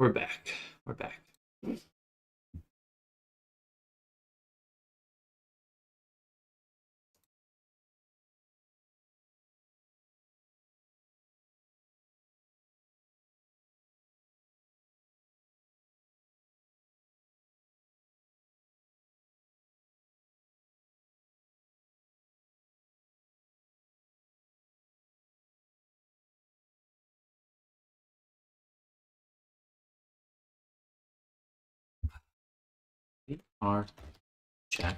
We're back. We're back. Art check.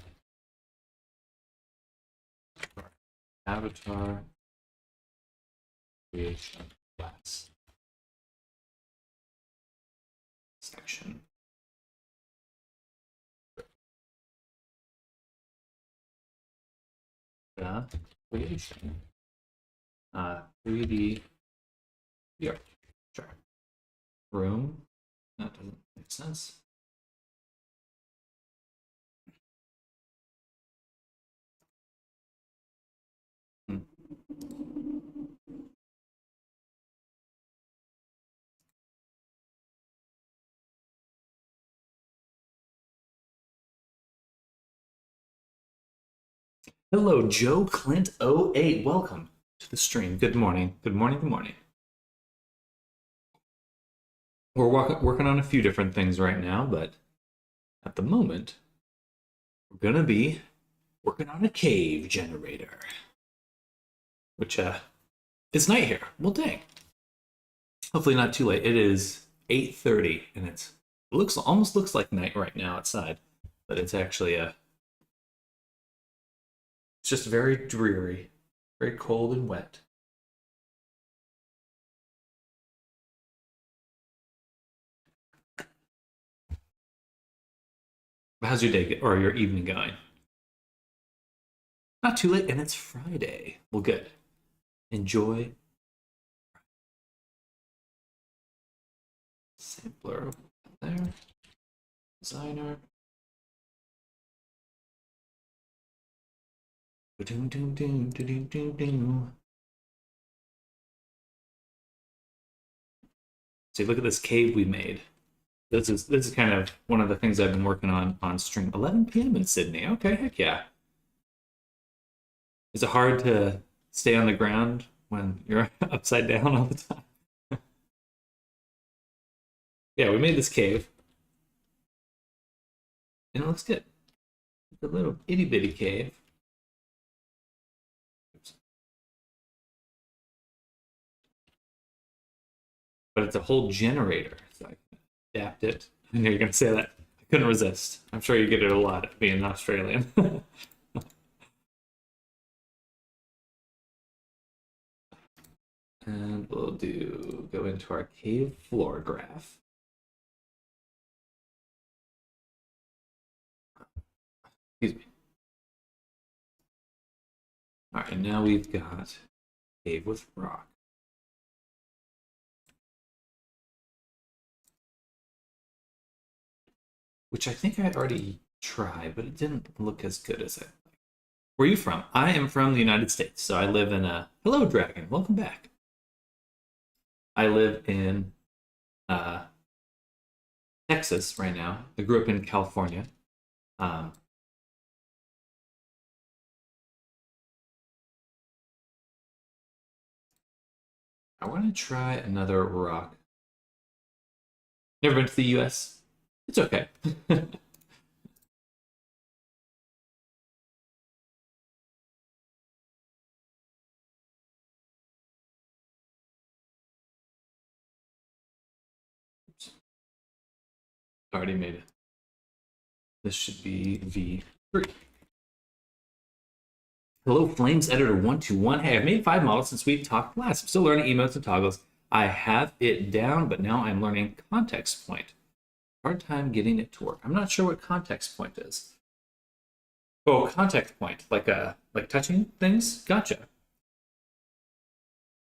Avatar creation class section. The creation. 3D VR. Sure. Room. That doesn't make sense. Hello, Joe Clint 08. Welcome to the stream. Good morning. Good morning. Good morning. We're working on a few different things right now, but at the moment, we're going to be working on a cave generator. Which, it's night here. Well, dang. Hopefully not too late. It is 8:30, and it almost looks like night right now outside, but it's actually it's just very dreary, very cold and wet. How's your day or your evening going? Not too late, and it's Friday. Well, good. Enjoy. Sampler there. Designer. Doom doom doom doom doom doom. See, look at this cave we made. This is kind of one of the things I've been working on stream. 11 p.m. in Sydney. Okay, heck yeah. Is it hard to stay on the ground when you're upside down all the time? Yeah, we made this cave. And it looks good. It's a little itty bitty cave. Oops. But it's a whole generator. So I can adapt it. I knew you were going to say that. I couldn't resist. I'm sure you get it a lot being Australian. And we'll go into our cave floor graph. Excuse me. All right, now we've got cave with rock. Which I think I already tried, but it didn't look as good as it. Where are you from? I am from the United States, so I live in a... Hello, Dragon. Welcome back. I live in Texas right now. I grew up in California. I want to try another rock. Never been to the U.S. It's okay. Oops. Already made it. This should be V3. Hello, Flames Editor 121. Hey, I've made 5 models since we talked last. I'm still learning emotes and toggles. I have it down, but now I'm learning context point. Hard time getting it to work. I'm not sure what context point is. Oh, contact point, like touching things. Gotcha.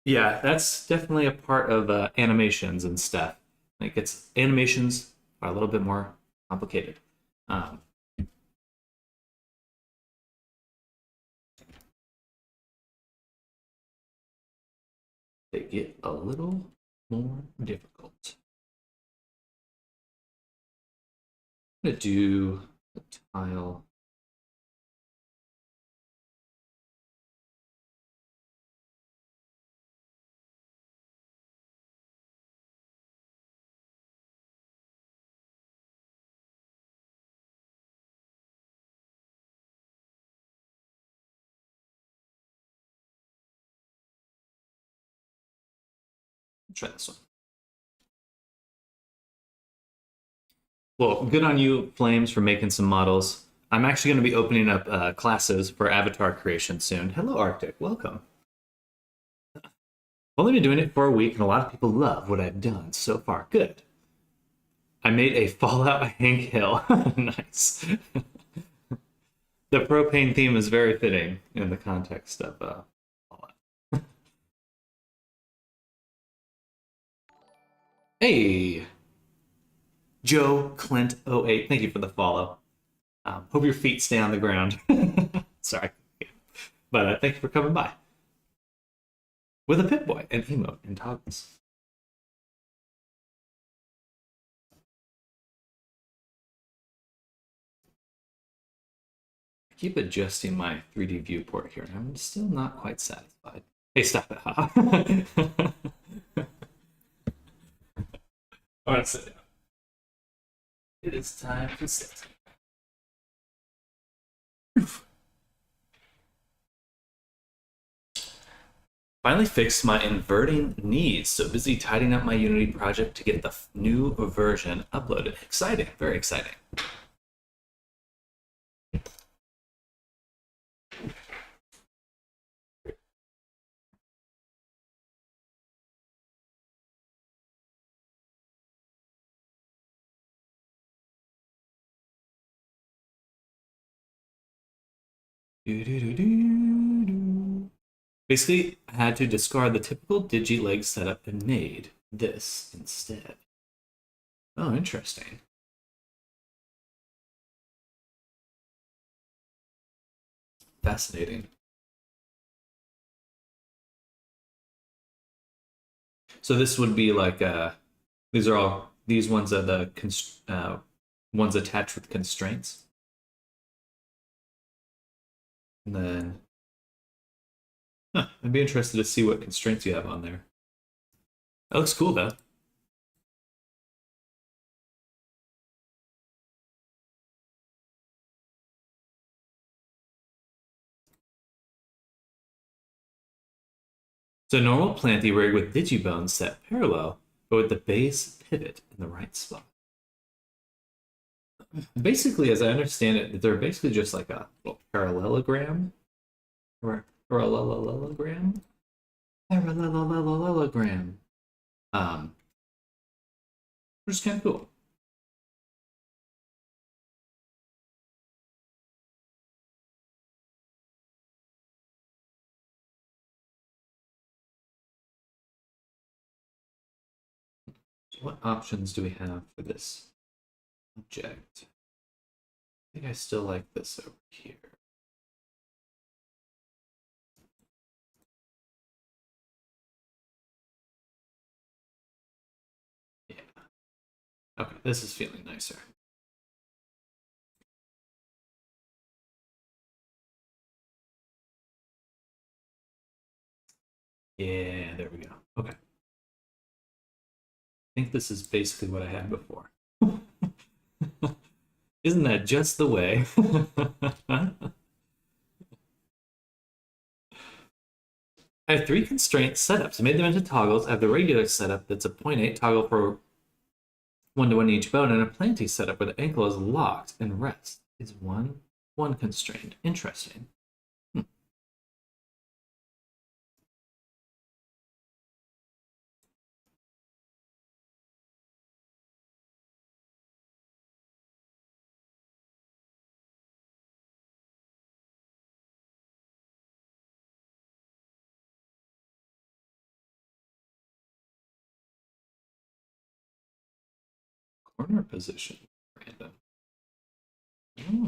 Yeah, that's definitely a part of animations and stuff. Like animations are a little bit more complicated. Um, they get a little more difficult. gonna do the tile. Try this one. Well, good on you, Flames, for making some models. I'm actually going to be opening up classes for avatar creation soon. Hello, Arctic. Welcome. I've only been doing it for a week, and a lot of people love what I've done so far. Good. I made a Fallout Hank Hill. Nice. The propane theme is very fitting in the context of Fallout. Hey, Joe Clint 08. Thank you for the follow. Hope your feet stay on the ground. Sorry. But thank you for coming by. With a Pip-Boy, and emote, and toggles. I keep adjusting my 3D viewport here, and I'm still not quite satisfied. Hey, stop it, huh? I want to sit down. It is time to sit. Finally fixed my inverting needs, so busy tidying up my Unity project to get the new version uploaded. Exciting, very exciting. Basically, I had to discard the typical DigiLeg setup and made this instead. Oh, interesting. Fascinating. So this would be like these ones are the ones attached with constraints. And then I'd be interested to see what constraints you have on there. That looks cool though. So normal Planty rig with Digibone set parallel, but with the base pivot in the right spot. Basically, as I understand it, they're basically just like a little parallelogram. Or parallelogram? Parallelogram. Which is kind of cool. So what options do we have for this object? I think I still like this over here. Yeah. Okay, this is feeling nicer. Yeah, there we go. Okay. I think this is basically what I had before. Isn't that just the way? I have three constraint setups. I made them into toggles. I have the regular setup that's a 0.8 toggle for 1-to-1 each bone, and a Planty setup where the ankle is locked and rest is one constrained. Interesting. Corner position. Random.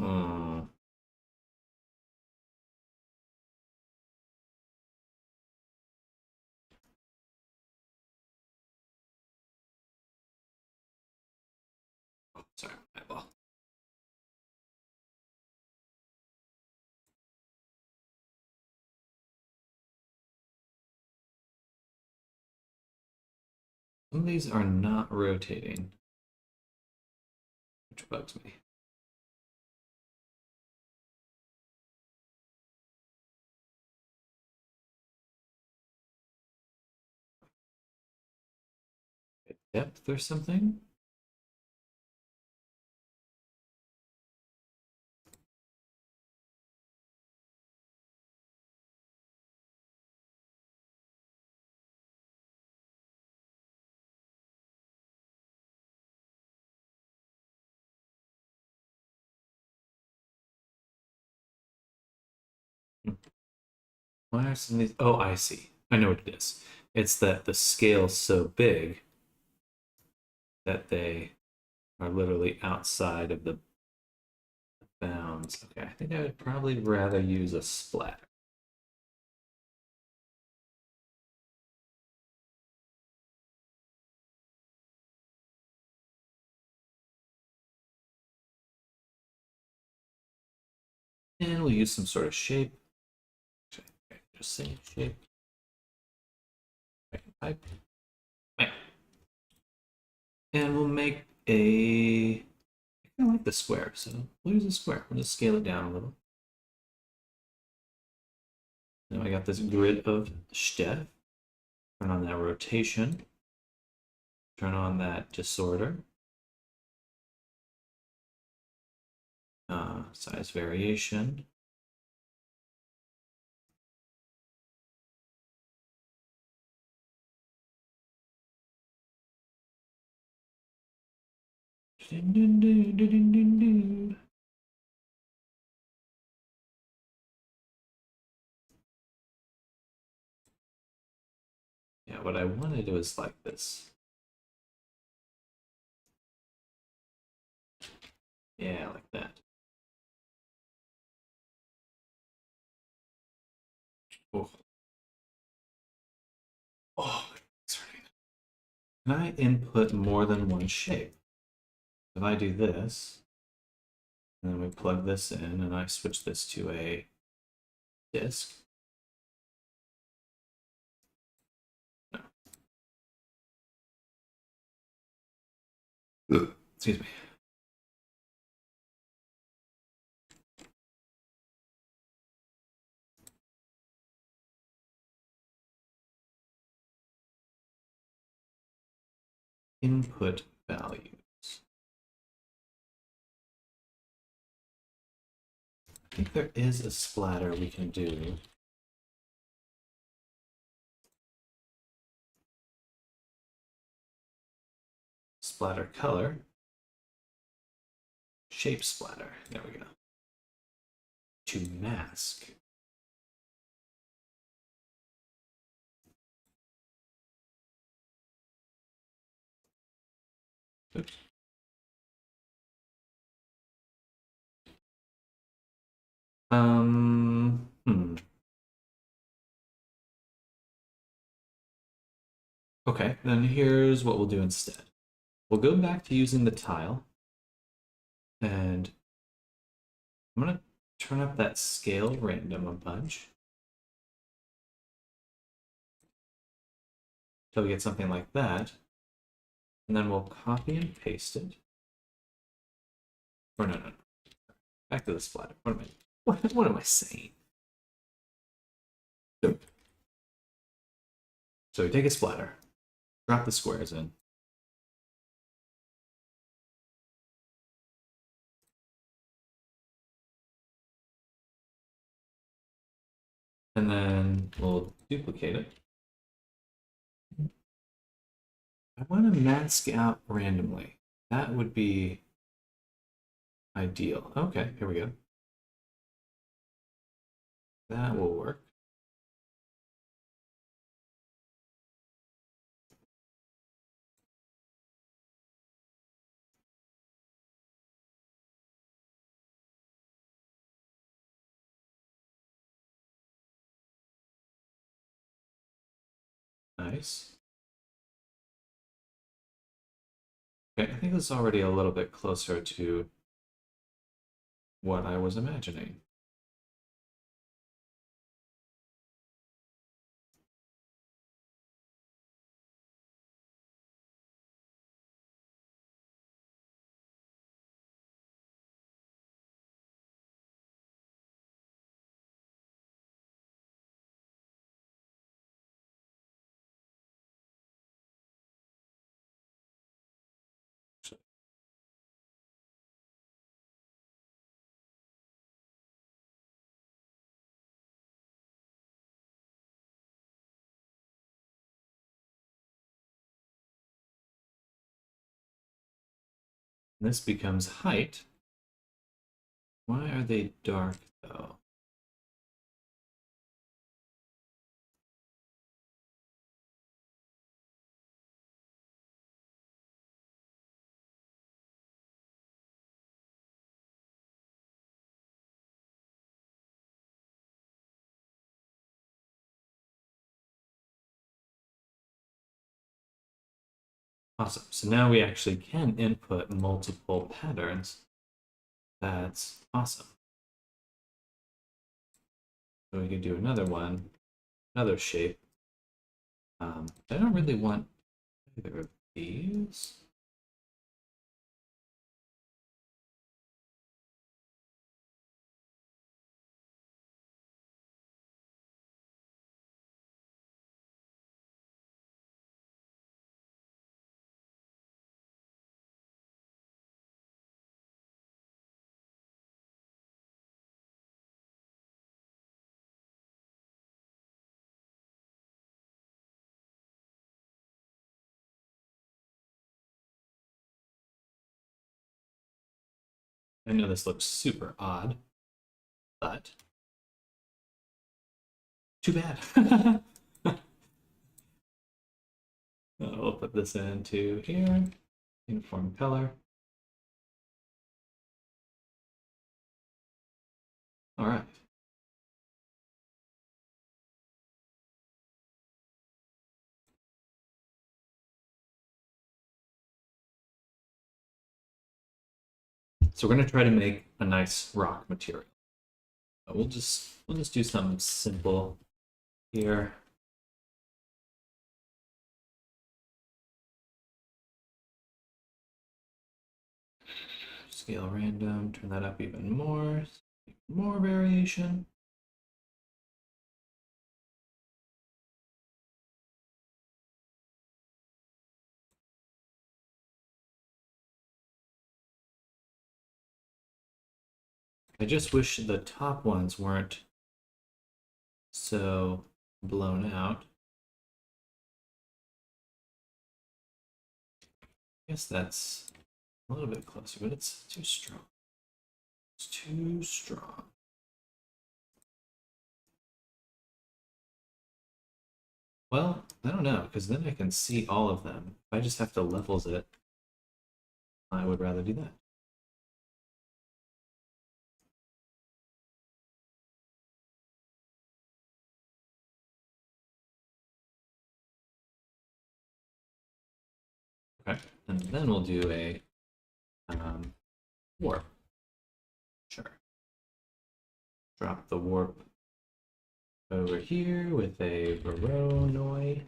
Oh. Sorry, eyeball. Some of these are not rotating, which bugs me. Depth or something? Why are some of these? Oh, I see. I know what it is. It's that the scale's so big that they are literally outside of the bounds. Okay, I think I would probably rather use a splatter. And we'll use some sort of shape. Okay, just say shape. Pipe. And we'll make a. I kind of like the square, so we'll use a square. We'll just scale it down a little. Now I got this grid of Steph. Turn on that rotation. Turn on that disorder. Size variation. Yeah, what I wanted was like this. Yeah, like that. Oh, oh, sorry. Can I input more than one shape? If I do this, and then we plug this in, and I switch this to a disk. No. Excuse me. Input values. I think there is a splatter we can do. Splatter color. Shape splatter. There we go. To mask. Oops. Okay, then here's what we'll do instead. We'll go back to using the tile, and I'm gonna turn up that scale random a bunch until we get something like that, and then we'll copy and paste it. Or no. Back to the splatter. What am I saying? So we take a splatter, drop the squares in. And then we'll duplicate it. I want to mask out randomly. That would be ideal. Okay, here we go. That will work. Nice. Okay, I think this is already a little bit closer to what I was imagining. And this becomes height. Why are they dark though? Awesome. So now we actually can input multiple patterns. That's awesome. So we could do another one, another shape. I don't really want either of these. I know this looks super odd, but too bad. We'll put this into here, uniform color. All right. So we're going to try to make a nice rock material. We'll just do something simple here. Scale random, turn that up even more variation. I just wish the top ones weren't so blown out. I guess that's a little bit closer, but it's too strong. It's too strong. Well, I don't know, because then I can see all of them. If I just have to levels it, I would rather do that. Okay, and then we'll do a warp. Sure. Drop the warp over here with a Voronoi.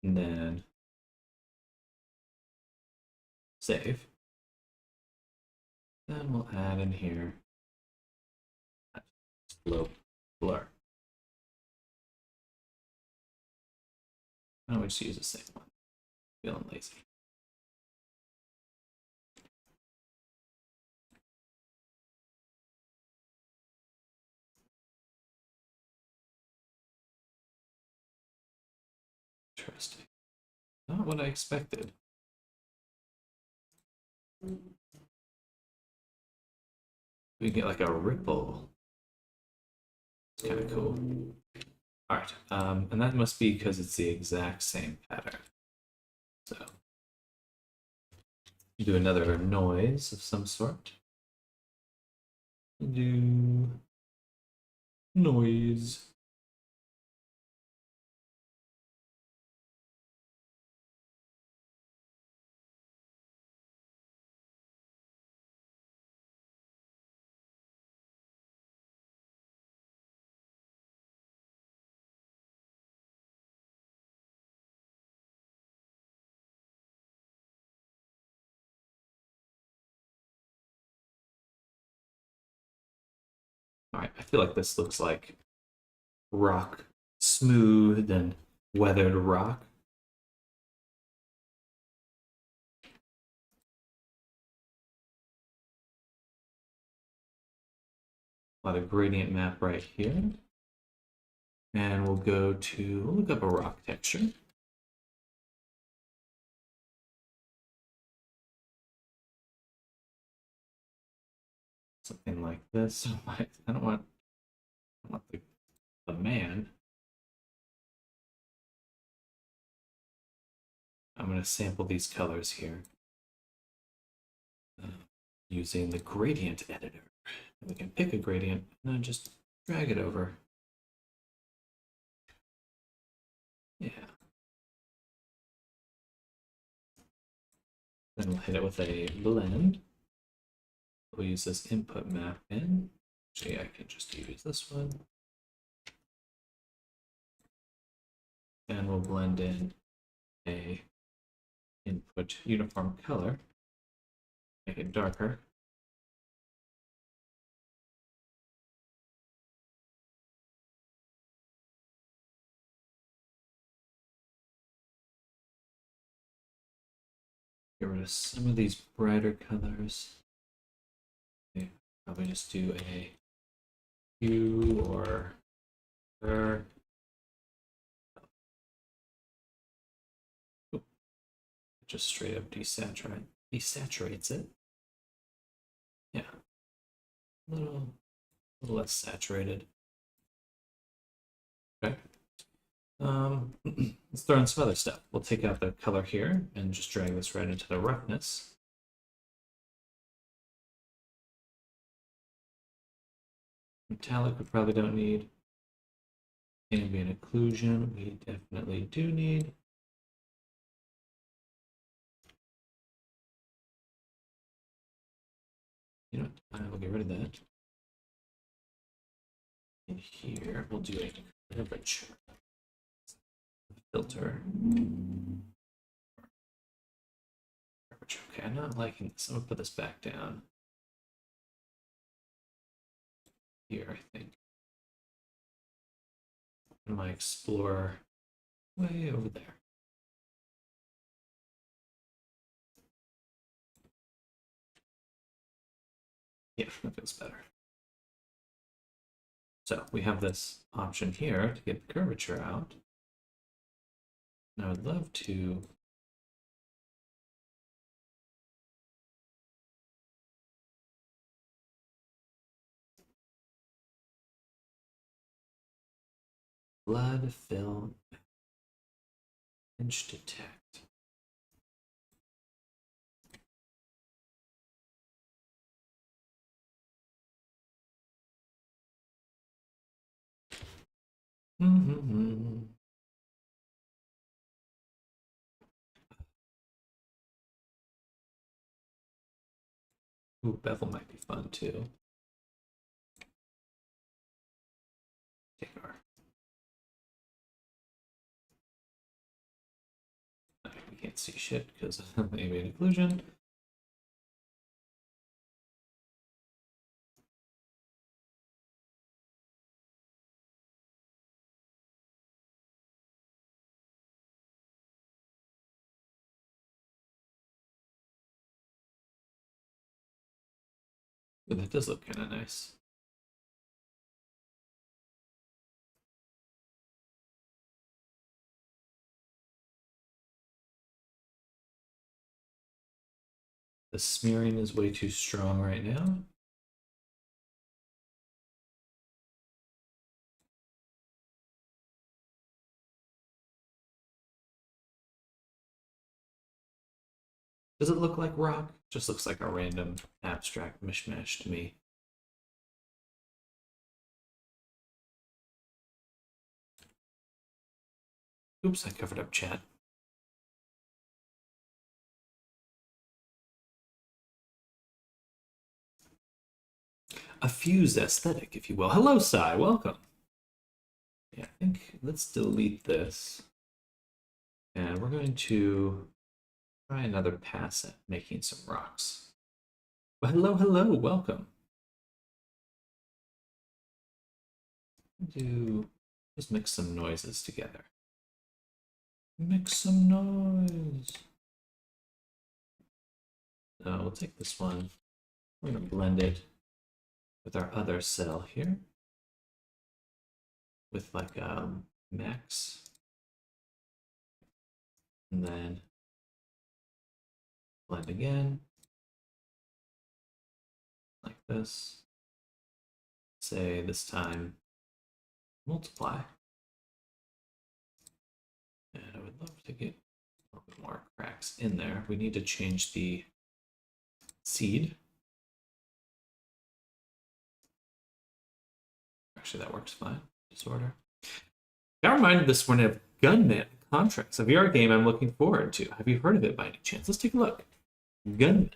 And then save. Then we'll add in here slope blur. Why don't we just use the same one? Feeling lazy. Interesting. Not what I expected. We get like a ripple. It's kind of cool. All right, and that must be because it's the exact same pattern. So do another noise of some sort. Do noise. All right, I feel like this looks like rock, smooth and weathered rock. apply the gradient map right here. And we'll we'll look up a rock texture. Something like this. I don't want the man. I'm going to sample these colors here using the gradient editor. We can pick a gradient and then just drag it over. Yeah. Then we'll hit it with a blend. We'll use this input map in. Actually, I can just use this one. And we'll blend in a input uniform color. Make it darker. Get rid of some of these brighter colors. Okay, probably just do a hue or just straight up desaturates it. Yeah, a little less saturated. Okay. Let's throw in some other stuff. We'll take out the color here and just drag this right into the roughness. Metallic we probably don't need. Ambient occlusion we definitely do need. You know what? I will get rid of that. In here, we'll do a curvature filter. Okay, I'm not liking this. I'm gonna put this back down. Here, I think. And my Explorer way over there. Yeah, that feels better. So we have this option here to get the curvature out. And I would love to blood film edge detect. Ooh, bevel might be fun too. Take our. We can't see shit because of ambient occlusion. But that does look kind of nice. The smearing is way too strong right now. Does it look like rock? Just looks like a random abstract mishmash to me. Oops, I covered up chat. A fused aesthetic, if you will. Hello, Sai, welcome. Yeah, I think let's delete this. And we're going to try another pass at making some rocks. Well, hello, welcome. Just mix some noises together. Mix some noise. We'll take this one. We're gonna blend it with our other cell here, with like max, and then blend again, like this. Say this time multiply. And I would love to get a little bit more cracks in there. We need to change the seed. Actually, that works fine. Disorder. Got reminded this morning of Gunman Contracts, a VR game I'm looking forward to. Have you heard of it by any chance? Let's take a look. Gunman.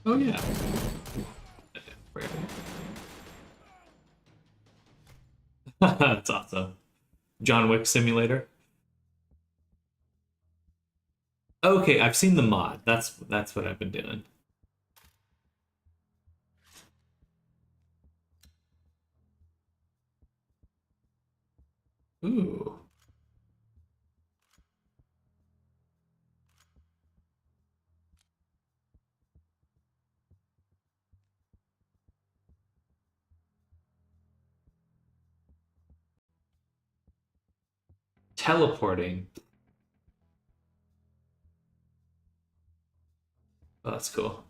Oh yeah. That's awesome. John Wick Simulator. Okay, I've seen the mod. That's what I've been doing. Ooh. Teleporting. Oh, that's cool.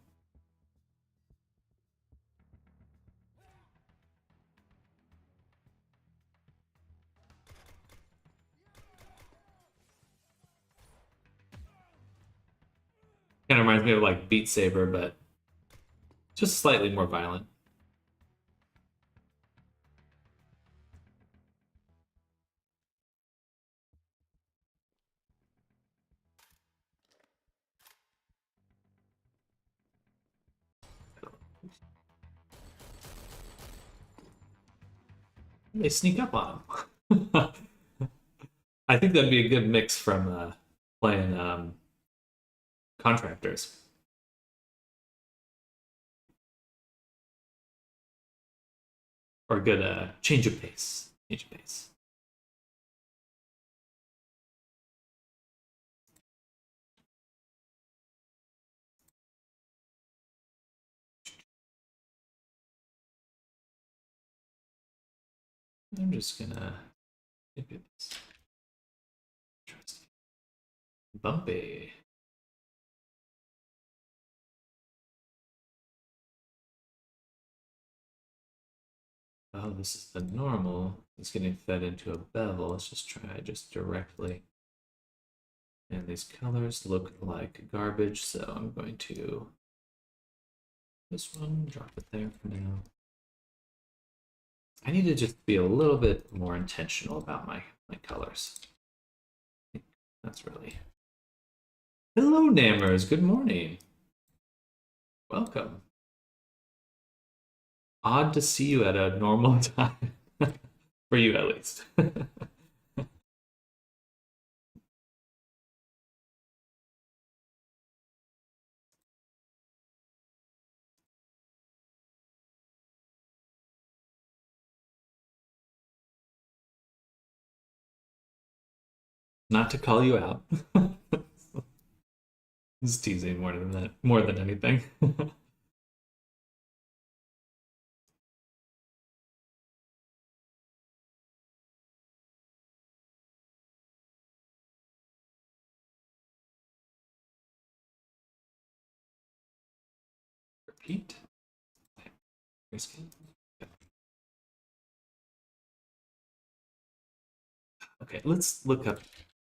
Kind of reminds me of like Beat Saber, but just slightly more violent. They sneak up on him. I think that'd be a good mix from playing Contractors. Or a good change of pace. Change of pace. I'm just gonna look at this. Interesting. Bumpy. Oh, this is the normal. It's getting fed into a bevel. Let's just try just directly. And these colors look like garbage, so I'm going to this one, drop it there for now. I need to just be a little bit more intentional about my colors. That's really... Hello, Nammers. Good morning. Welcome. Odd to see you at a normal time. For you, at least. Not to call you out. Just teasing more than that, more than anything. Repeat. Okay, let's look up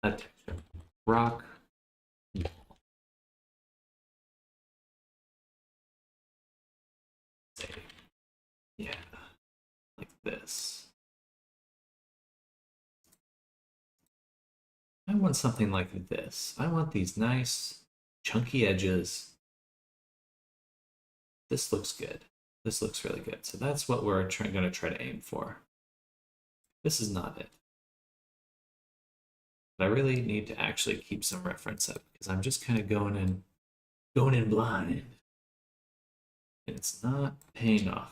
a texture. Rock. Yeah, like this. I want something like this. I want these nice, chunky edges. This looks good. This looks really good. So that's what we're going to try to aim for. This is not it. But I really need to actually keep some reference up because I'm just kind of going in blind. And it's not paying off.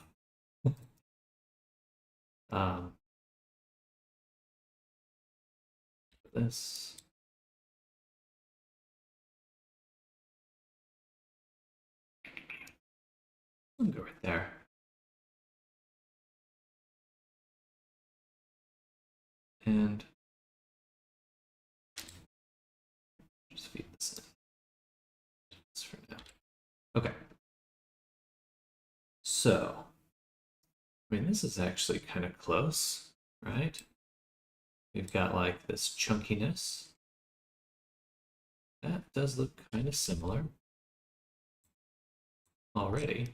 this. I'll go right there. And just feed this in. Just for now. Okay. So, I mean, this is actually kind of close, right? We've got like this chunkiness. That does look kind of similar already.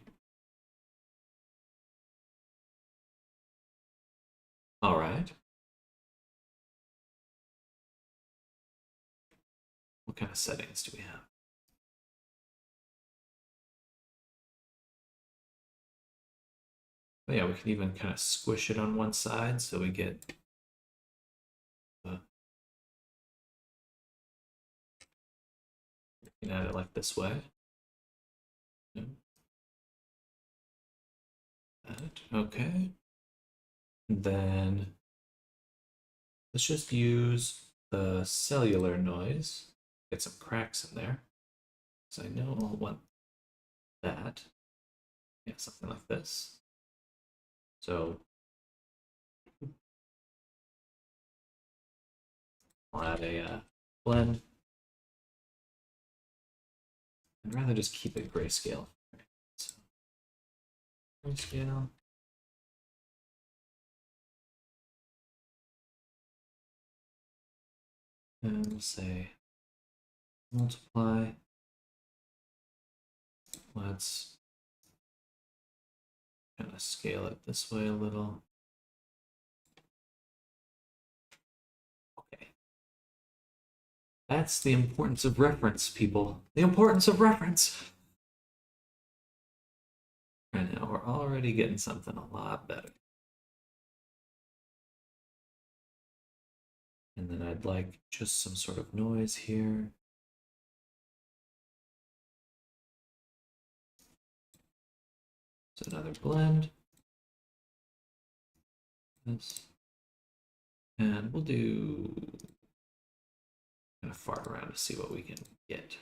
All right. What kind of settings do we have? Oh yeah, we can even kind of squish it on one side so we get looking at it like this way. That, okay. Then let's just use the cellular noise. Get some cracks in there. So I know I'll want that. Yeah, something like this. So I'll add a blend. I'd rather just keep it grayscale. So, grayscale. And we'll say multiply. Let's kind of scale it this way a little. Okay. That's the importance of reference, people. The importance of reference. Right now, we're already getting something a lot better. And then I'd like just some sort of noise here. So another blend. This. And we'll do kind of fart around to see what we can get.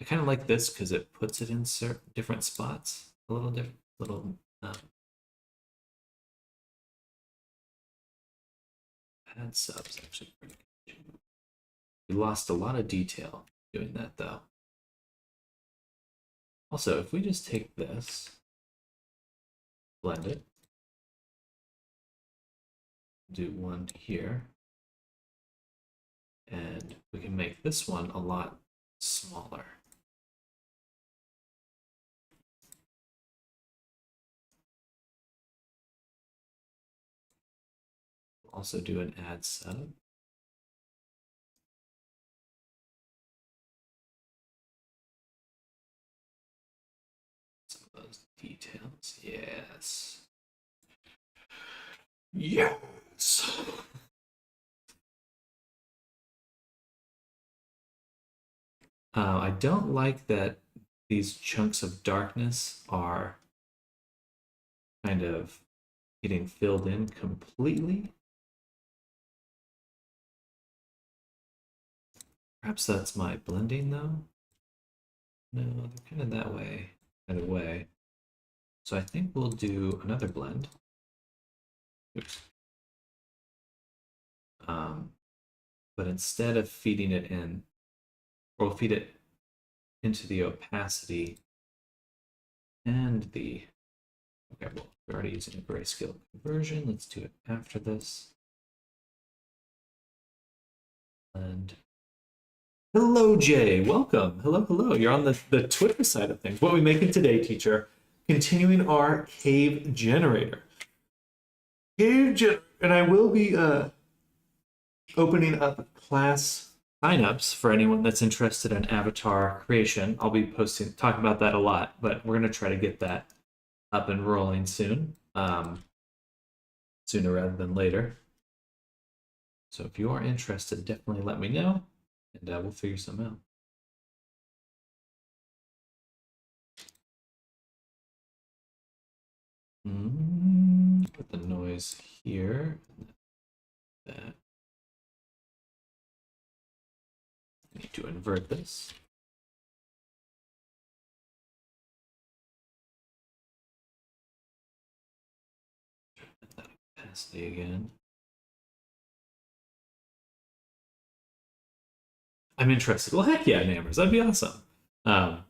I kind of like this because it puts it in certain different spots, a little different, add subs actually pretty good. We lost a lot of detail doing that though. Also, if we just take this, blend it, do one here, and we can make this one a lot smaller. Also do an add sub. Some of those details, yes. Yes! I don't like that these chunks of darkness are kind of getting filled in completely. Perhaps that's my blending though. No, they're kind of that way, kind of way. So I think we'll do another blend. Oops. But instead of feeding it in, we'll feed it into the opacity and the, okay, well, we're already using a grayscale conversion. Let's do it after this. And hello, Jay. Welcome. Hello, hello. You're on the Twitter side of things. What are we making today, teacher? Continuing our cave generator. And I will be opening up class signups for anyone that's interested in avatar creation. I'll be talking about that a lot, but we're going to try to get that up and rolling soon, sooner rather than later. So if you are interested, definitely let me know, and we'll figure some out. Put the noise here. That. Need to invert this. Opacity again. I'm interested. Well, heck yeah, Nammers. That'd be awesome. Well,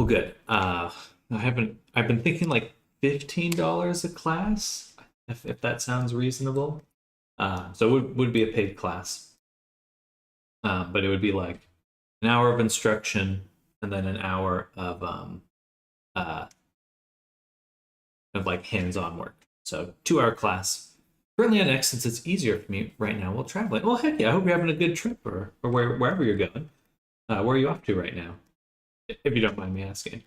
good. I've been thinking like $15 a class, if that sounds reasonable. So it would be a paid class, but it would be like an hour of instruction and then an hour uh, of like hands-on work. So 2 hour class. Currently on X, since it's easier for me right now while traveling. Well, heck yeah, I hope you're having a good trip or wherever you're going. Where are you off to right now? If you don't mind me asking.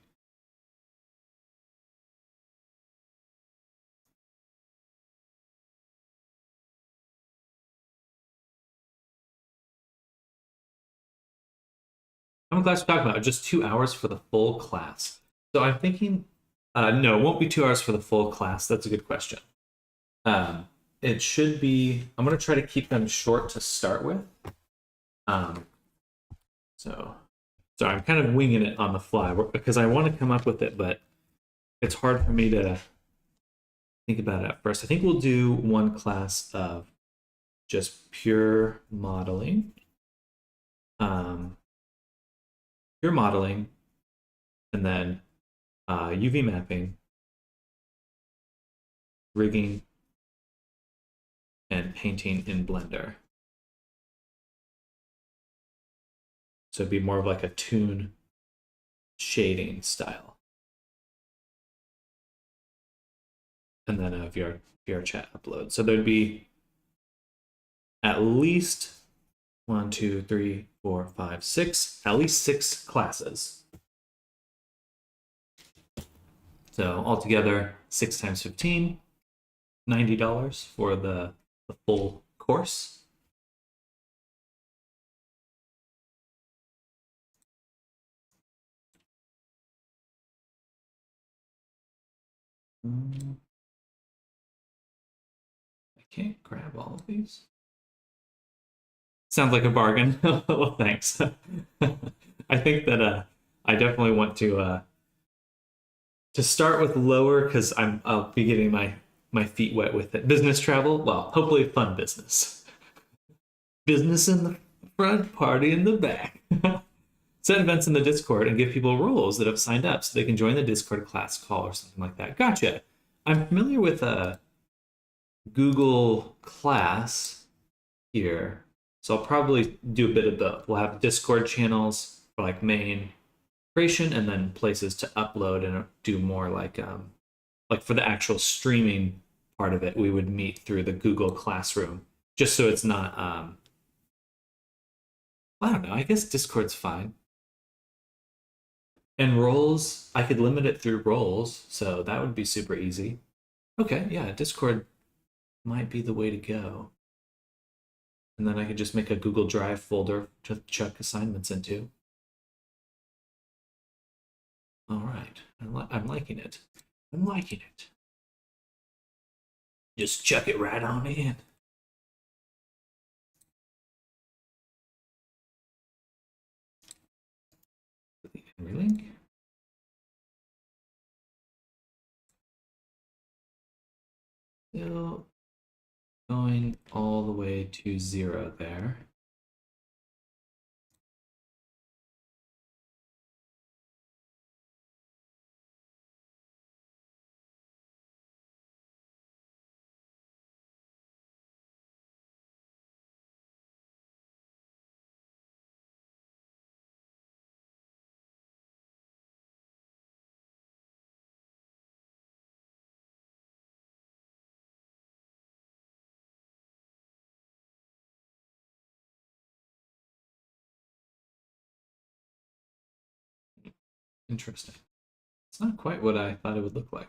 How many classes we're talking about? Just 2 hours for the full class. So I'm thinking, no, it won't be 2 hours for the full class. That's a good question. It should be, I'm going to try to keep them short to start with. So I'm kind of winging it on the fly because I want to come up with it, but it's hard for me to think about it at first. I think we'll do one class of just pure modeling. Pure modeling, and then UV mapping, rigging, and painting in Blender. So it'd be more of like a toon shading style. And then a VR chat upload. So there'd be at least 1, 2, 3, 4, 5, 6, at least 6 classes. So altogether, 6 times 15, $90 for the full course. I can't grab all of these. Sounds like a bargain. Well, thanks. I think that I definitely want to start with lower because I'll be getting my feet wet with it. Business travel, well, hopefully fun business. Business in the front, party in the back. Set events in the Discord and give people roles that have signed up so they can join the Discord class call or something like that. Gotcha. I'm familiar with a Google Class here, so I'll probably do a bit of both. We'll have Discord channels for like main creation and then places to upload and do more like for the actual streaming part of it, we would meet through the Google Classroom just so it's not I don't know, I guess Discord's fine. And roles, I could limit it through roles, so that would be super easy. Okay, yeah, Discord might be the way to go. And then I could just make a Google Drive folder to chuck assignments into. All right, I'm liking it. I'm liking it. Just chuck it right on in. Relink. Still going all the way to 0 there. Interesting. It's not quite what I thought it would look like.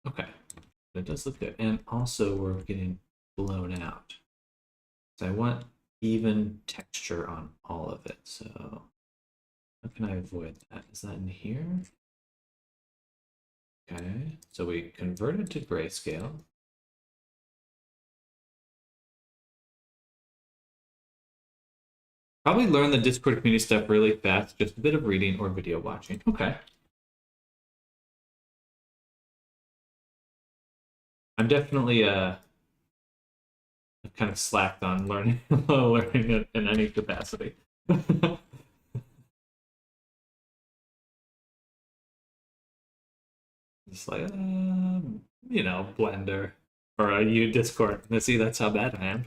Okay, it does look good. And also we're getting blown out. So I want even texture on all of it. So how can I avoid that? Is that in here? Okay, so we converted to grayscale. Probably learn the Discord community stuff really fast, just a bit of reading or video watching. Okay. I'm definitely kind of slacked on learning learning in any capacity. Just like Blender or you Discord. See, that's how bad I am.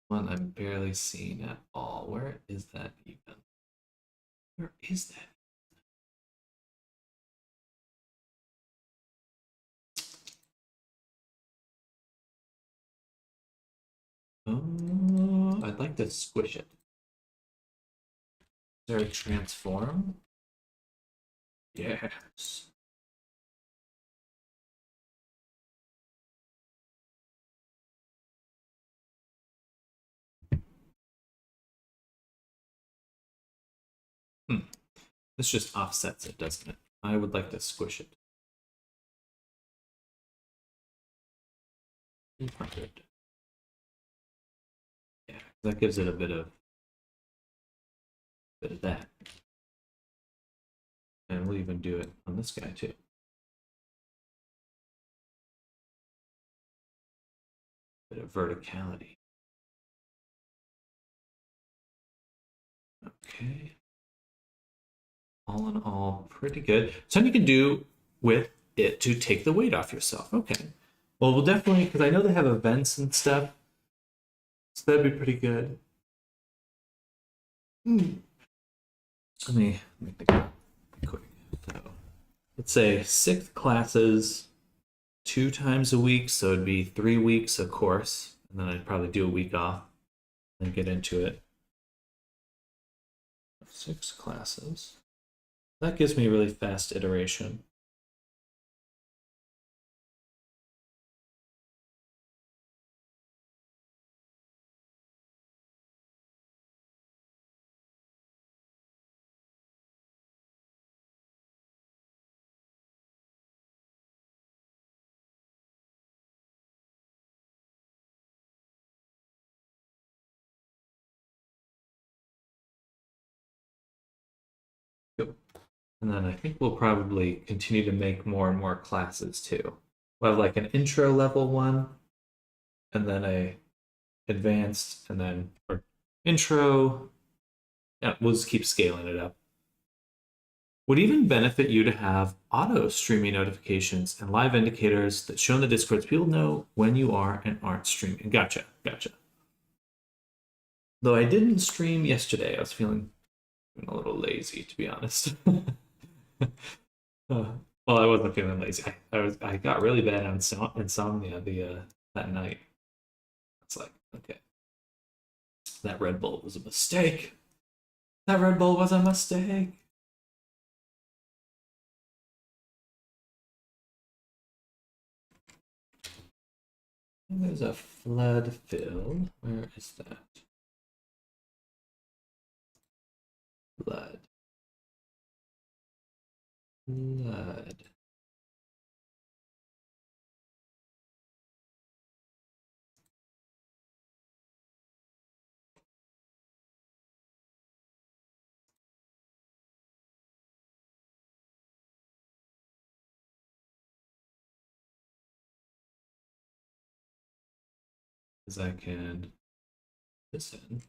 One I'm barely seeing at all. Where is that even? Where is that? Oh, I'd like to squish it. Is there a transform? Yes. This just offsets it, doesn't it? I would like to squish it. 200. Yeah, that gives it a bit of that. And we'll even do it on this guy too. Bit of verticality. Okay. All in all, pretty good. Something you can do with it to take the weight off yourself. Okay. Well, we'll definitely, because I know they have events and stuff. So that'd be pretty good. Let me think quick. So, let's say 6 classes 2 times a week. So it'd be 3 weeks of course. And then I'd probably do a week off and get into it. 6 classes. That gives me a really fast iteration. Yep. And then I think we'll probably continue to make more and more classes too. We'll have like an intro level one, and then a advanced, and then or intro. Yeah, we'll just keep scaling it up. Would even benefit you to have auto streaming notifications and live indicators that show in the Discord so people know when you are and aren't streaming. Gotcha. Though I didn't stream yesterday, I was feeling a little lazy, to be honest. Well, I wasn't feeling lazy. I got really bad insomnia that night. It's like, okay, that Red Bull was a mistake. That Red Bull was a mistake. And there's a flood fill. Where is that? Blood. As I can this in.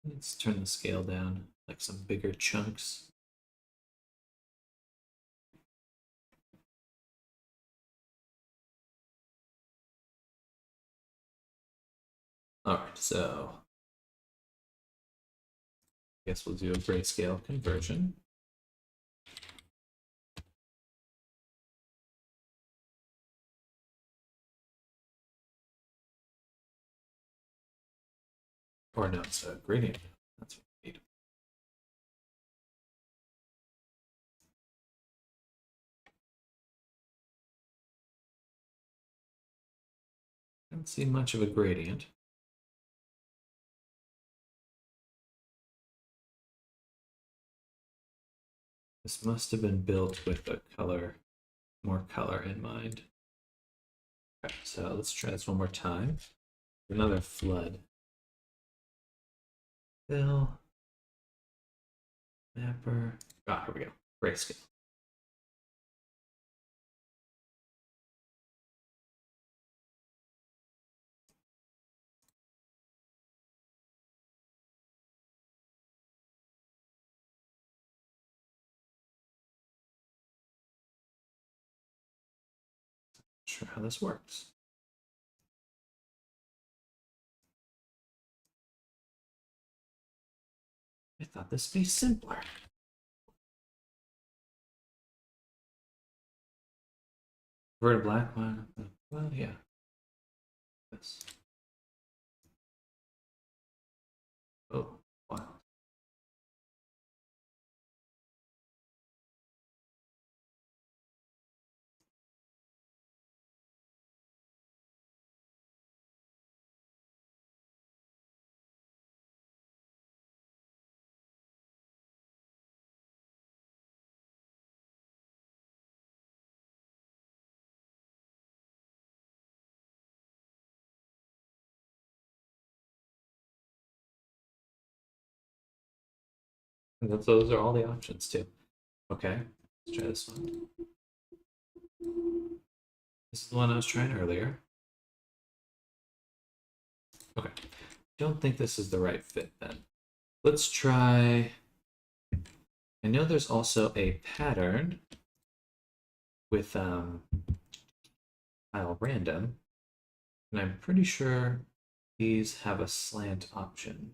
Let's turn the scale down, like some bigger chunks. All right, so I guess we'll do a grayscale conversion. Or no, it's a gradient. That's what we need. Don't see much of a gradient. This must have been built with a color, more color in mind. Okay, so let's try this one more time. Another flood. Fill. Mapper. Ah, here we go. Grayscale. Not sure how this works. I thought this would be simpler. Convert a black one. Well, yeah. This. Oh, wow. Those are all the options too. Okay, let's try this one. This is the one I was trying earlier. Okay, don't think this is the right fit then. Let's try. I know there's also a pattern with tile random, and I'm pretty sure these have a slant option.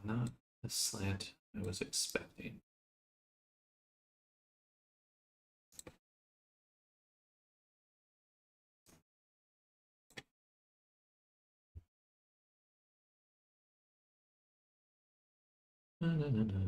Not the slant I was expecting. Na, na, na, na.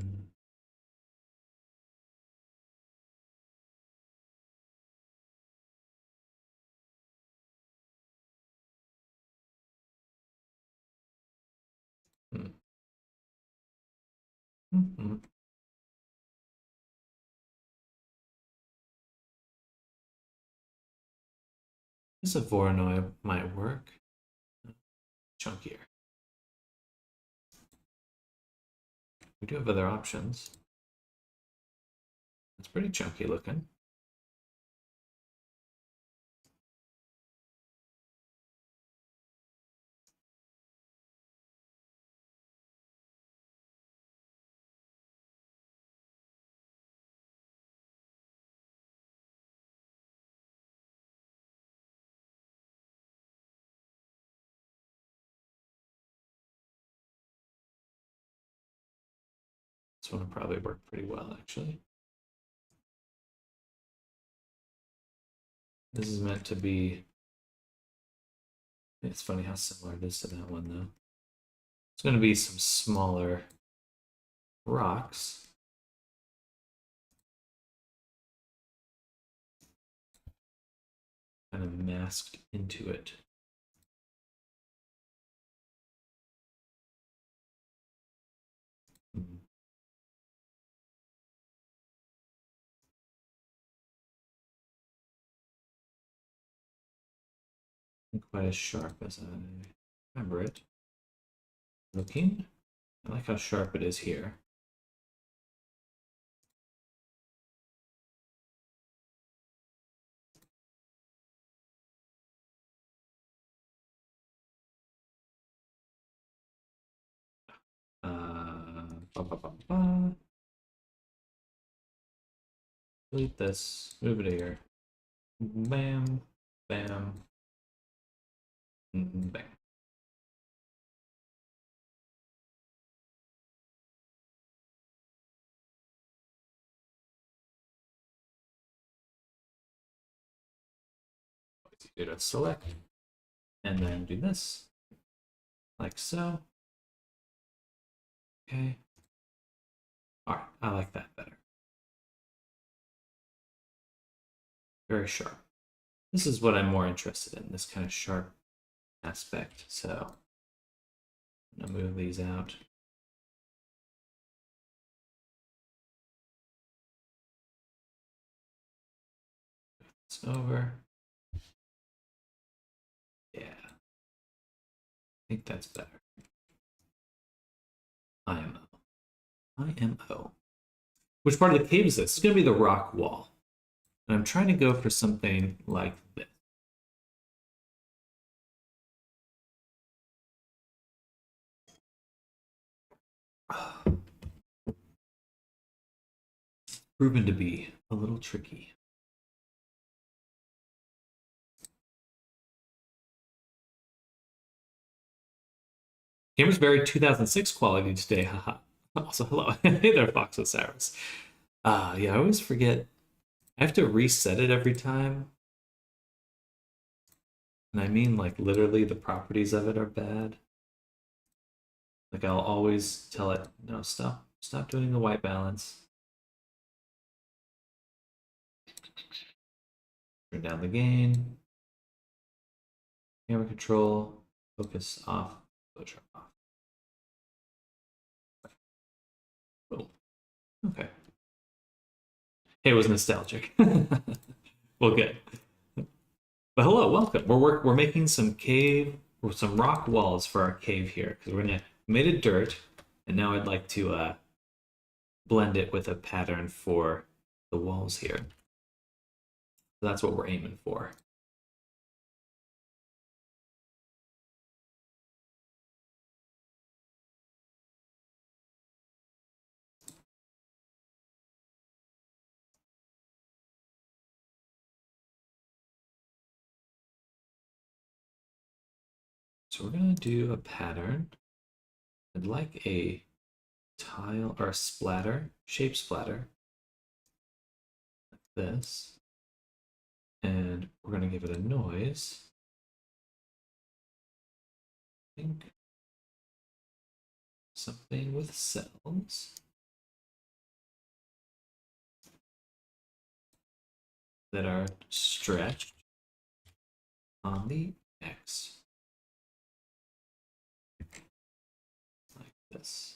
Mm-hmm. This a Voronoi might work. Chunkier. We do have other options. It's pretty chunky looking. This one will probably work pretty well, actually. This is meant to be. It's funny how similar it is to that one, though. It's going to be some smaller rocks. Kind of masked into it. Not quite as sharp as I remember it. Looking. I like how sharp it is here. Ba, ba, ba, ba. Delete this. Move it here. Bam. Bam. Bam. Do to select. And then do this. Like so. Okay. Alright, I like that better. Very sharp. This is what I'm more interested in, this kind of sharp aspect. So I'm gonna move these out. It's over. Yeah. I think that's better. IMO. IMO. Which part of the cave is this? It's gonna be the rock wall. And I'm trying to go for something like this. Proven to be a little tricky. Gamers Berry 2006 quality today, haha. Also, hello. Hey there, Fox Osiris. Yeah, I always forget. I have to reset it every time. And I mean, like, literally the properties of it are bad. Like, I'll always tell it, no, stop doing the white balance. Turn down the gain. Camera control, focus off, filter off. Oh, okay. Hey, it was nostalgic. Well, good. But hello, welcome. We're making some some rock walls for our cave here because we made it dirt, and now I'd like to blend it with a pattern for the walls here. So that's what we're aiming for. So we're gonna do a pattern. I'd like a tile or a splatter, shape splatter, like this. And we're gonna give it a noise. I think something with cells that are stretched on the X. Like this.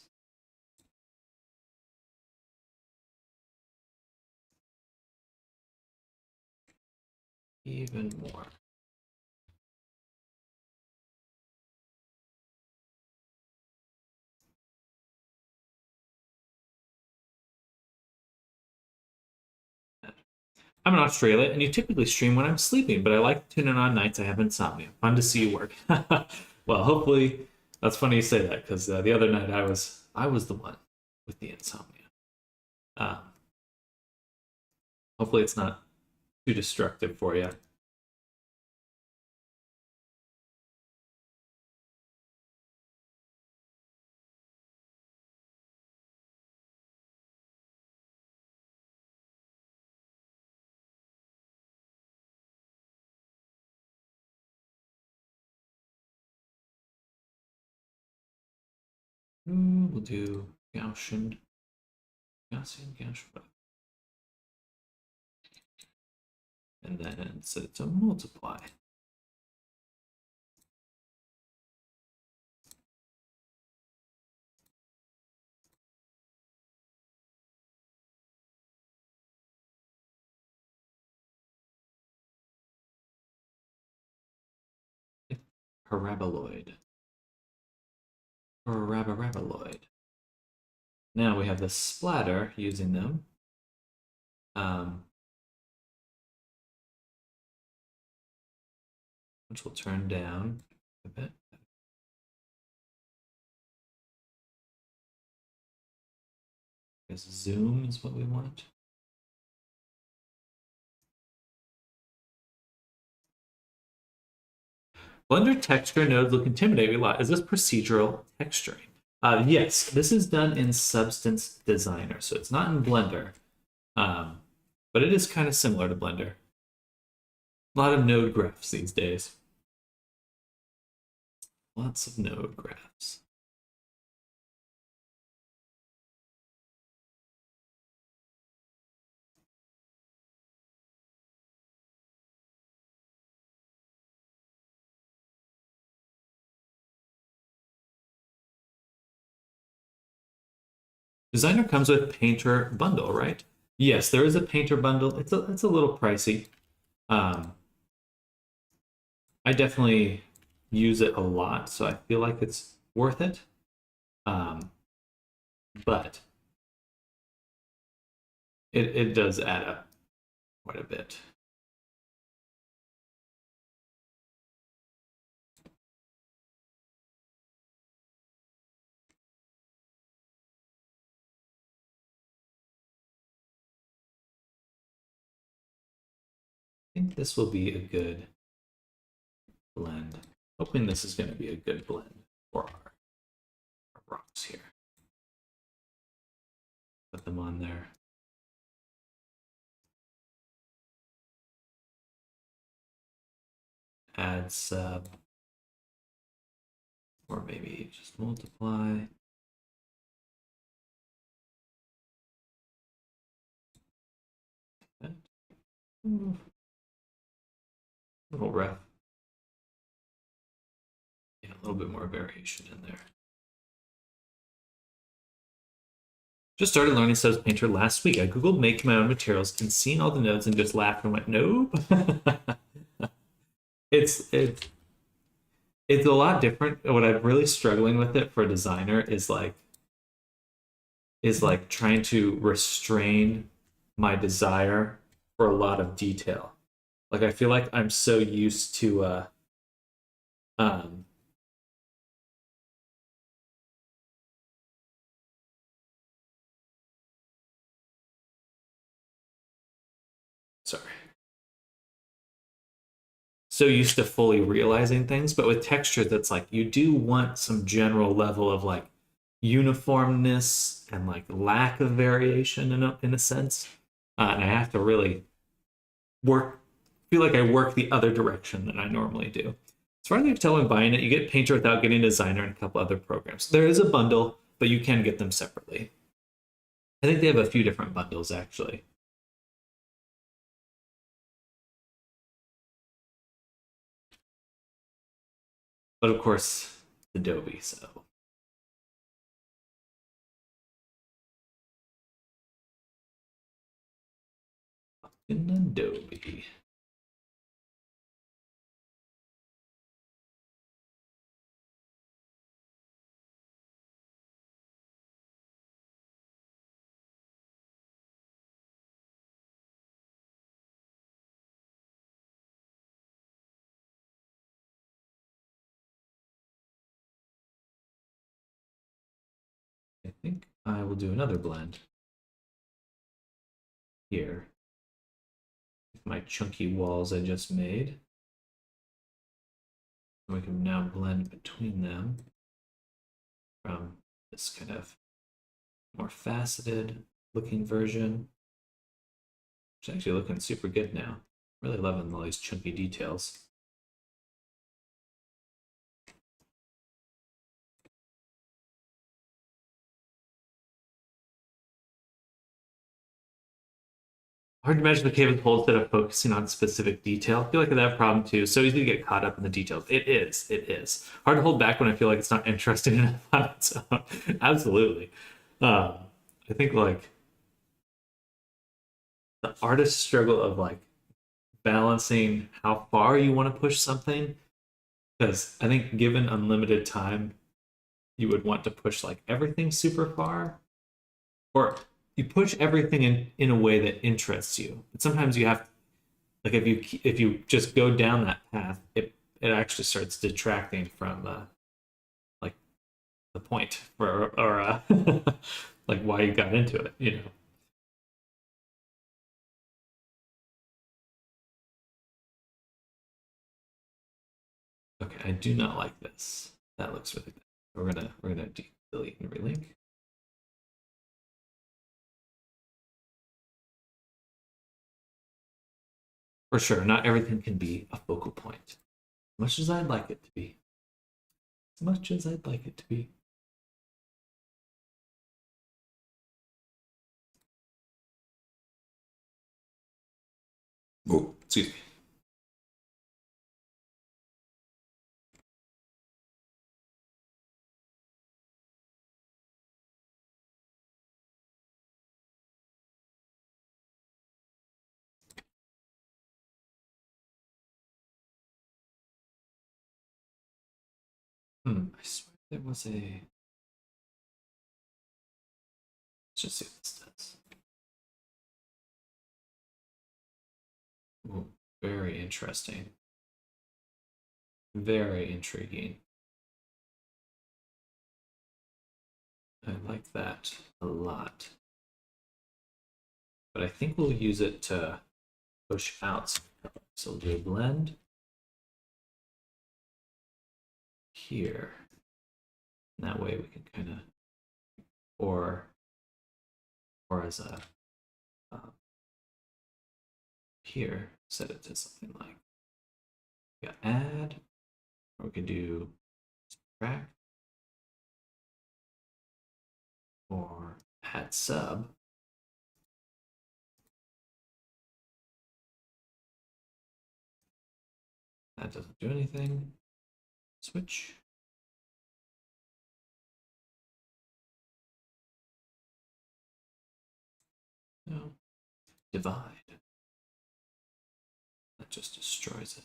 Even more. I'm in Australia, and you typically stream when I'm sleeping, but I like to tune in on nights I have insomnia. Fun to see you work. Well, hopefully, that's funny you say that because the other night I was the one with the insomnia. Um, Hopefully, it's not too destructive for you. We'll do Gaussian, Gaussian, and then set it to multiply. Paraboloid. Paraboloid. Now we have the splatter using them. Which will turn down a bit. Because zoom is what we want. Blender texture nodes look intimidating a lot. Is this procedural texturing? Yes, this is done in Substance Designer, so it's not in Blender, but it is kind of similar to Blender. A lot of node graphs these days. Lots of node graphs. Designer comes with Painter bundle, right? Yes, there is a Painter bundle. It's a little pricey. Um, I definitely use it a lot, so I feel like it's worth it. Um, but it does add up quite a bit. I think this will be a good blend. Hoping this is going to be a good blend for our rocks here. Put them on there. Add sub, or maybe just multiply. Little rough. Yeah, a little bit more variation in there. Just started learning Subs Painter last week. I googled make my own materials and seen all the nodes and just laughed and went, nope. it's it's a lot different. What I'm really struggling with it for a designer is trying to restrain my desire for a lot of detail. Like I feel like I'm so used to um sorry. So used to fully realizing things, but with texture that's like you do want some general level of like uniformness and like lack of variation in a sense. And I have to really work feel like I work the other direction than I normally do. As far as I can tell when buying it, you get Painter without getting Designer and a couple other programs. There is a bundle, but you can get them separately. I think they have a few different bundles actually. But of course, Adobe, so in Adobe. I think I will do another blend here with my chunky walls I just made. And we can now blend between them from this kind of more faceted looking version. It's actually looking super good now. Really loving all these chunky details. Hard to imagine the cave with holes that are focusing on specific detail. I feel like I have that problem too. So easy to get caught up in the details. It is. It is. Hard to hold back when I feel like it's not interesting enough on its own. Absolutely. I think like the artist struggle of like balancing how far you want to push something. Because I think given unlimited time, you would want to push like everything super far. Or you push everything in a way that interests you. But sometimes you have like if you just go down that path, it actually starts detracting from like the point or like why you got into it, you know. Okay, I do not like this. That looks really good. We're gonna delete and relink. For sure, not everything can be a focal point. As much as I'd like it to be. As much as I'd like it to be. Oh, excuse me. I swear there was a. Let's just see what this does. Ooh, very interesting. Very intriguing. I like that a lot. But I think we'll use it to push out some color. So we'll do a blend here. And that way we can kind of, or as a, here, set it to something like, yeah, add, or we could do subtract, or add sub. That doesn't do anything. Switch. No. Divide. That just destroys it.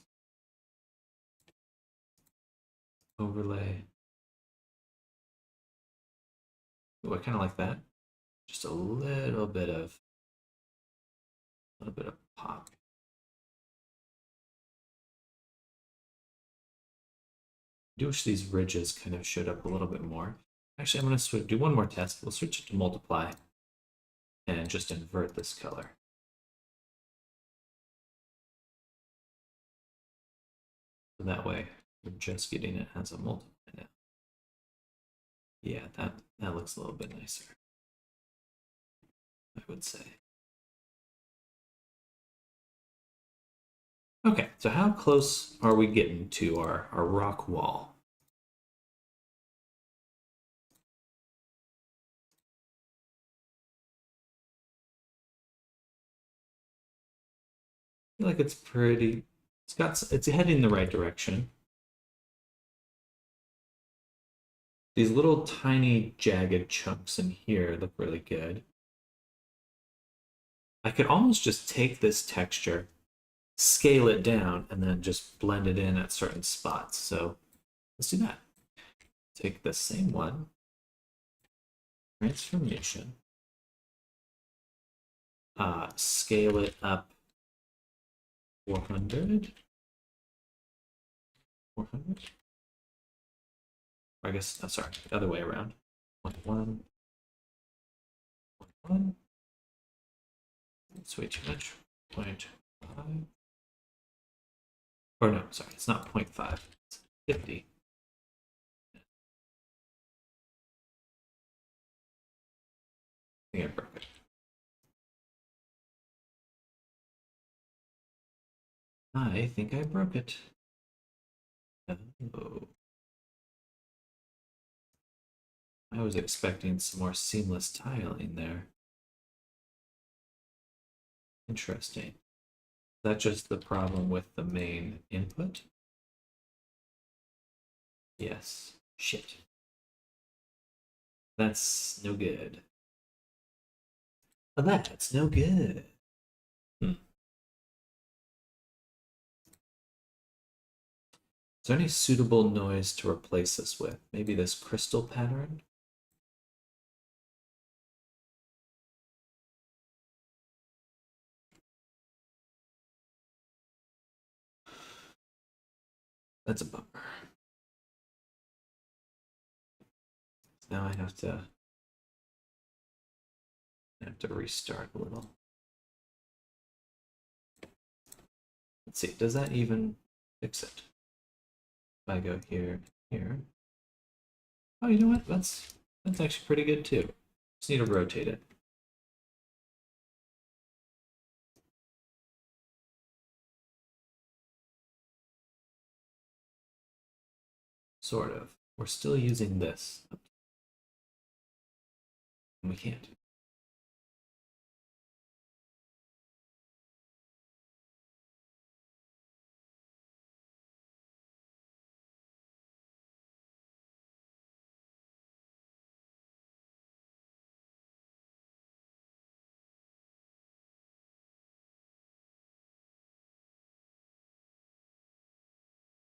Overlay. Ooh, I kind of like that. Just a little bit of pop. I do wish these ridges kind of showed up a little bit more. Actually, I'm going to do one more test. We'll switch it to multiply and just invert this color. So that way, we're just getting it as a multiply now. Yeah, that looks a little bit nicer, I would say. Okay, so how close are we getting to our rock wall? I feel like it's pretty, it's heading the right direction. These little tiny jagged chunks in here look really good. I could almost just take this texture, scale it down, and then just blend it in at certain spots. So let's do that. Take the same one, transformation, scale it up 400. 400? Or I guess, oh, sorry, the other way around. 1, 1. That's way too much. 0.5. Or no, sorry, it's not 0.5. It's 50. I think I broke it. I think I broke it. Oh. I was expecting some more seamless tiling there. Interesting. That's just the problem with the main input? Yes. Shit. That's no good. That's no good. Is there any suitable noise to replace this with? Maybe this crystal pattern? That's a bummer. Now I have to restart a little. Let's see, does that even fix it? If I go here, here. Oh, you know what? That's actually pretty good too. Just need to rotate it. Sort of. We're still using this. We can't.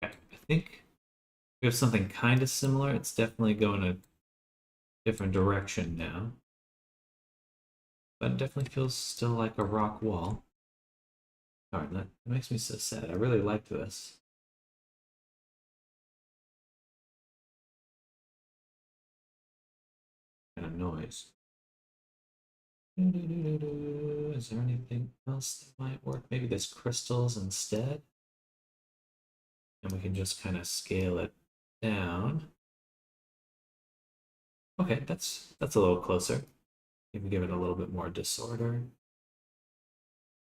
Okay, I think We have something kind of similar. It's definitely going a different direction now. But it definitely feels still like a rock wall. Darn, that makes me so sad. I really liked this. Kind of noise. Is there anything else that might work? Maybe there's crystals instead? And we can just kind of scale it down. Okay, that's a little closer. Maybe give it a little bit more disorder.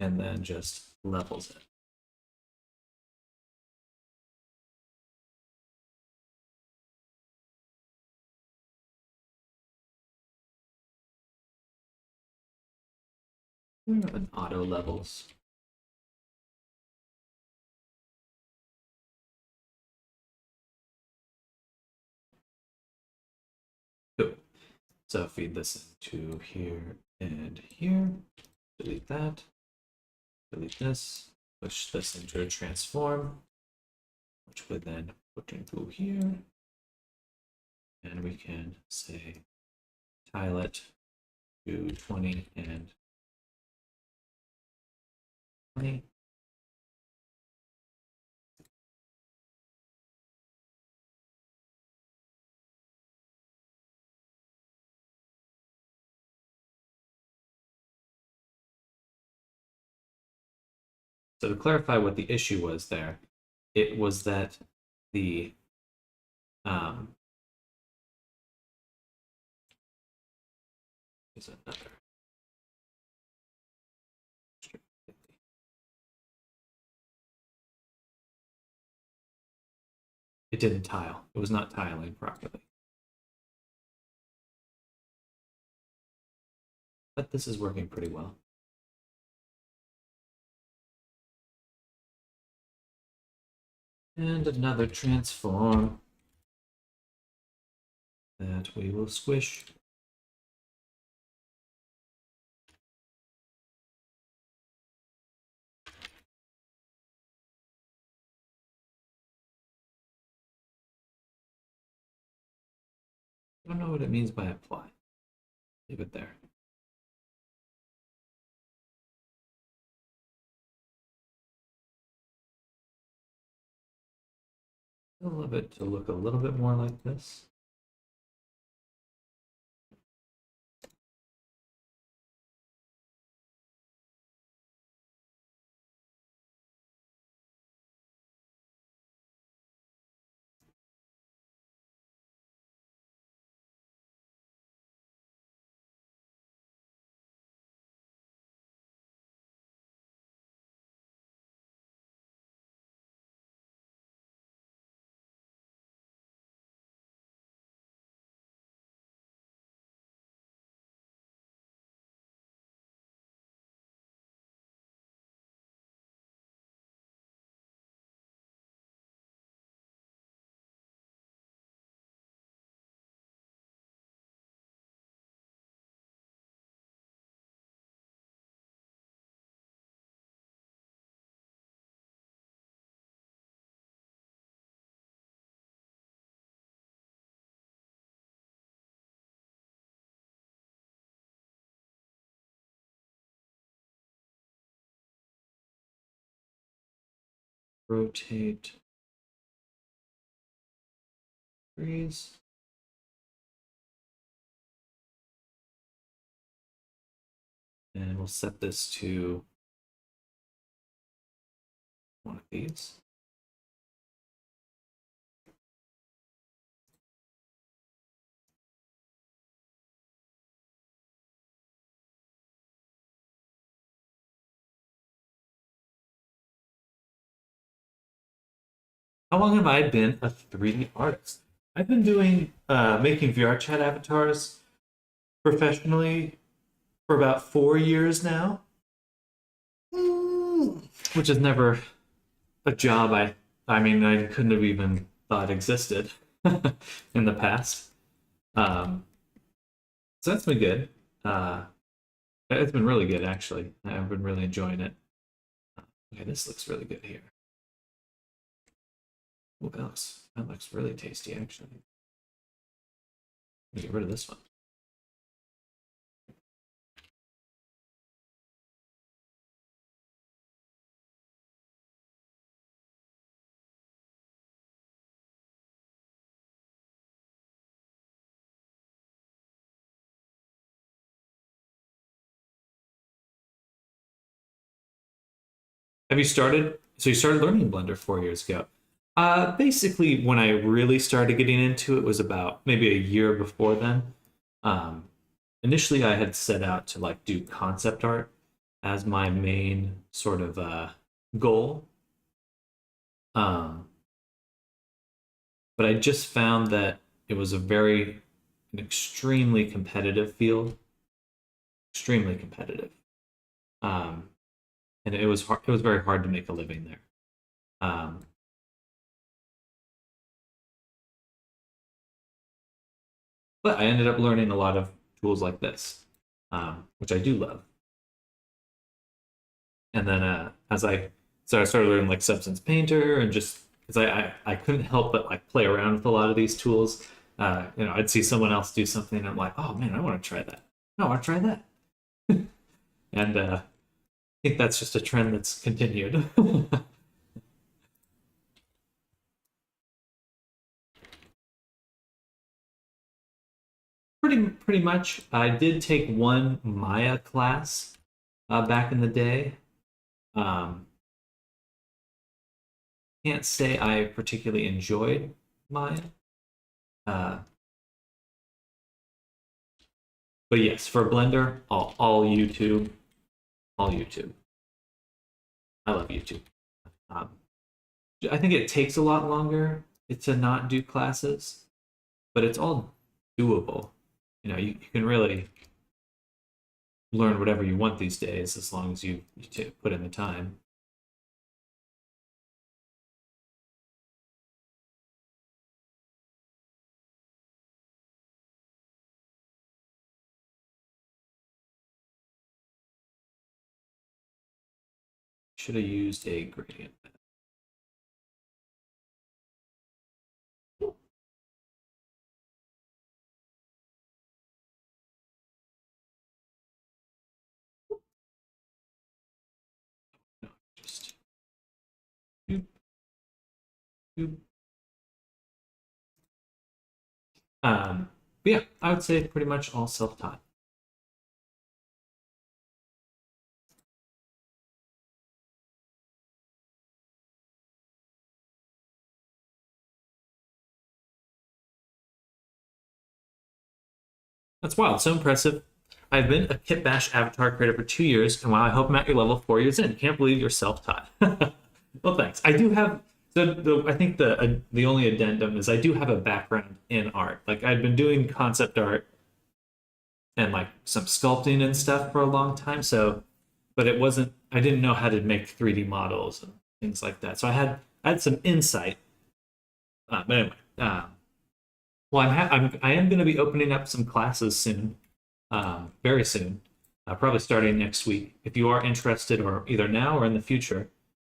And then just levels it. And auto levels. Cool. So feed this into here and here. Delete that. Delete this. Push this into a transform, which would then put into here. And we can say tile it to 20 and 20. So to clarify what the issue was there, it was that the is another. It didn't tile. It was not tiling properly. But this is working pretty well. And another transform that we will squish. I don't know what it means by apply. Leave it there. I love it to look a little bit more like this. Rotate. Freeze. And we'll set this to one of these. How long have I been a 3D artist? I've been doing making VR chat avatars professionally for about 4 years now, which is never a job I mean I couldn't have even thought existed in the past. Um, so that's been good. It's been really good actually. I've been really enjoying it. Okay, this looks really good here. Oh, that looks really tasty, actually. Let me get rid of this one. Have you started? So you started learning Blender 4 years ago. Basically, when I really started getting into it was about maybe a year before then. Um, Initially, I had set out to like do concept art as my main sort of goal. Um, but I just found that it was an extremely competitive field, extremely competitive. Um, and it was hard, it was very hard to make a living there. Um, but I ended up learning a lot of tools like this, which I do love. And then I started learning like Substance Painter and just because I couldn't help but like play around with a lot of these tools. I'd see someone else do something and I'm like, oh man, I want to try that. I want to try that. And I think that's just a trend that's continued. Pretty much. I did take one Maya class back in the day. Um, can't say I particularly enjoyed Maya. Uh, but yes, for Blender, all YouTube, all YouTube. I love YouTube. Um, I think it takes a lot longer to not do classes, but it's all doable. You can really learn whatever you want these days as long as you put in the time. Should have used a gradient. No, just doop, doop. But yeah, I would say pretty much all self-taught. That's wild. So impressive. I've been a Kit Bash avatar creator for 2 years, and while I hope I'm at your level 4 years in, can't believe you're self-taught. Well, thanks. I do have. I think the only addendum is I do have a background in art. Like I'd been doing concept art and like some sculpting and stuff for a long time. So, but it wasn't. I didn't know how to make 3D models and things like that. So I had some insight. But anyway, well, I am going to be opening up some classes soon, very soon, probably starting next week. If you are interested, or either now or in the future,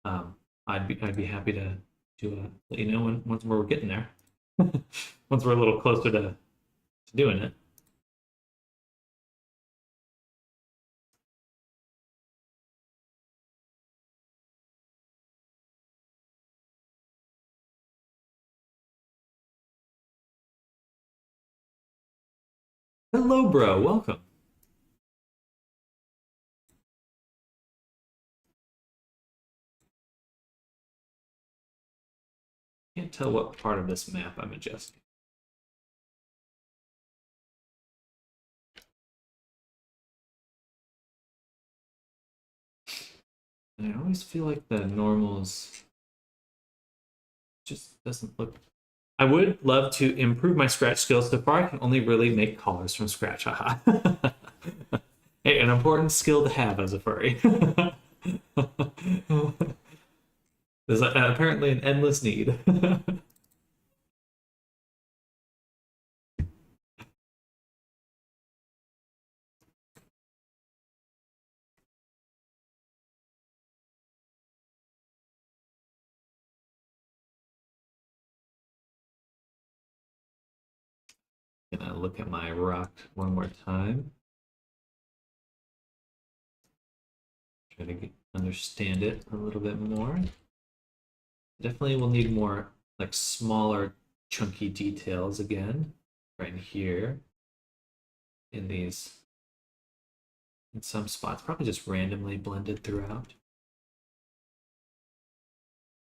um, I'd be happy to let you know once we're getting there, once we're a little closer to doing it. Hello, bro. Welcome. Can't tell what part of this map I'm adjusting. And I always feel like the normals just doesn't look. I would love to improve my scratch skills. So far, I can only really make collars from scratch. Haha. Hey, an important skill to have as a furry. There's apparently an endless need. Gonna look at my rock one more time. Try to understand it a little bit more. Definitely will need more like smaller chunky details again right here in these, in some spots, probably just randomly blended throughout,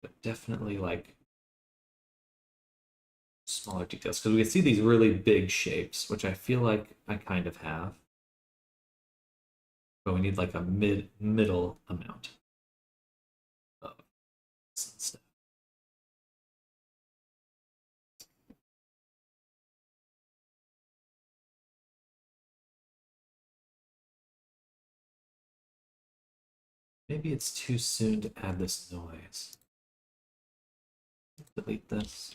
but definitely like smaller details because we can see these really big shapes, which I feel like I kind of have, but we need like a middle amount of stuff. Maybe it's too soon to add this noise. Delete this.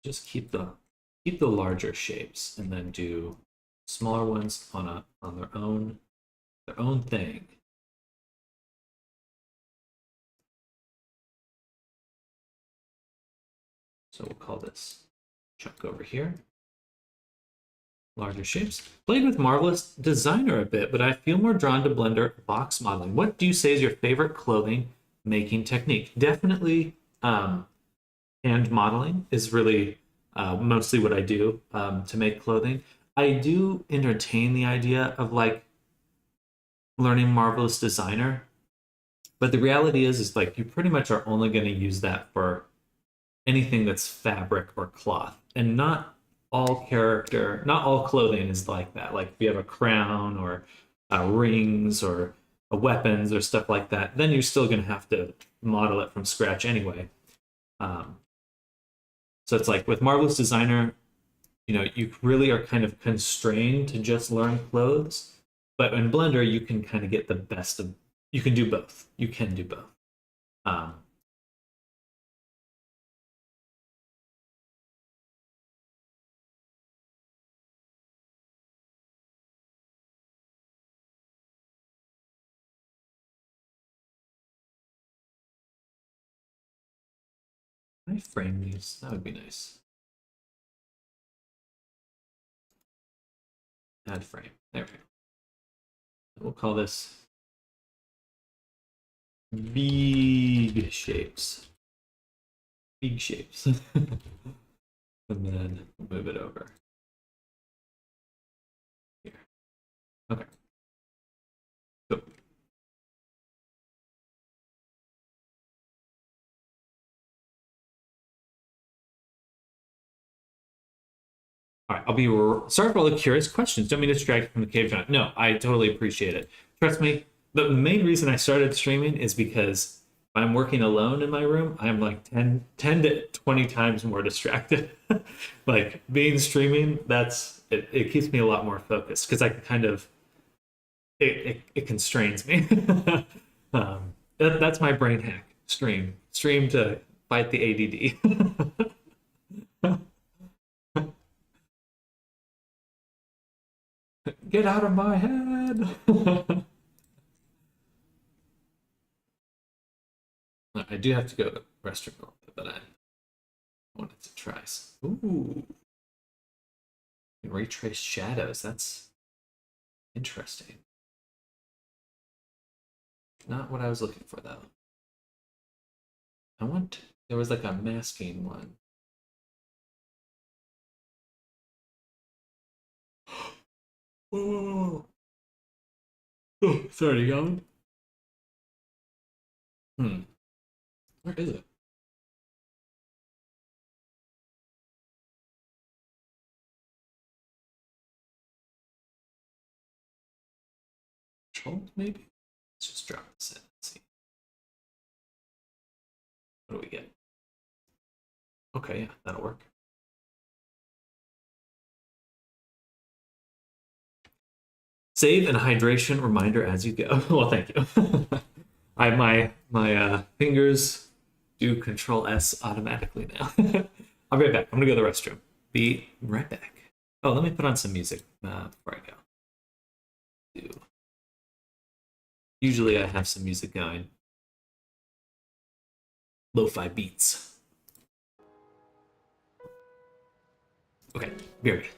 Just keep the larger shapes and then do smaller ones on their own thing. So we'll call this chunk over here. Larger shapes. Played with Marvelous Designer a bit, but I feel more drawn to Blender box modeling. What do you say is your favorite clothing making technique? Definitely hand modeling is really mostly what I do to make clothing. I do entertain the idea of like learning Marvelous Designer, but the reality is like you pretty much are only going to use that for anything that's fabric or cloth, and not all clothing is like that. Like if you have a crown or rings or weapons or stuff like that, then you're still going to have to model it from scratch anyway. So it's like with Marvelous Designer, you know, you really are kind of constrained to just learn clothes, but in Blender you can kind of get the best of. You can do both. You can do both. Can I frame these? That would be nice. Add frame. There we go. We'll call this big shapes. Big shapes. And then move it over. Here. Okay. Cool. All right, I'll be sorry for all the curious questions. Don't mean to distract you from the cave giant. No, I totally appreciate it. Trust me, the main reason I started streaming is because when I'm working alone in my room, I'm like 10 to 20 times more distracted. Like being streaming, it keeps me a lot more focused because I can kind of it constrains me. That's my brain hack. Stream to fight the ADD. Get out of my head. I do have to go to the restroom a little bit, but I wanted to try some. Ooh. Retrace shadows. That's interesting. Not what I was looking for, though. There was like a masking one. Oh, sorry, going. Where is it? Control, maybe? Let's just drop this in and see. What do we get? Okay, yeah, that'll work. Save and hydration reminder as you go. Well, thank you. My fingers do Control S automatically now. I'll be right back. I'm gonna go to the restroom. Be right back. Oh, let me put on some music before I go. Usually I have some music going. Lo-fi beats. Okay, very.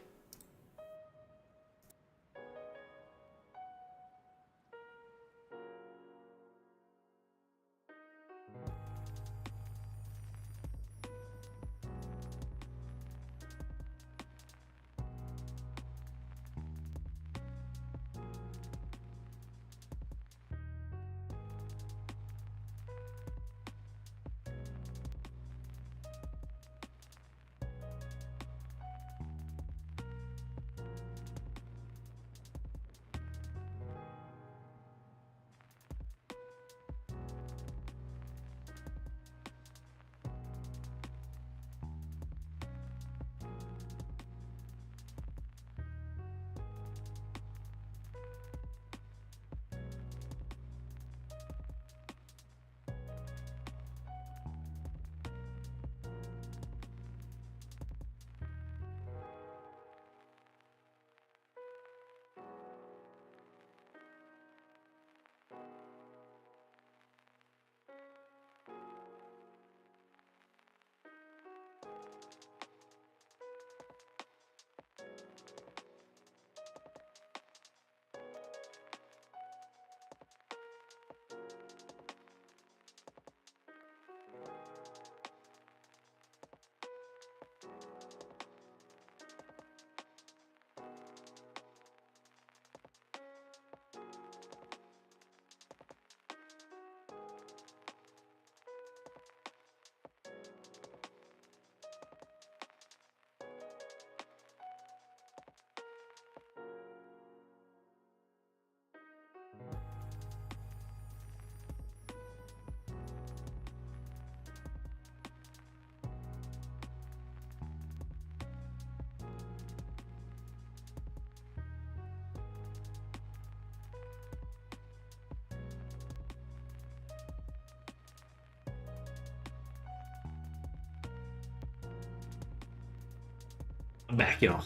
I'm back, y'all.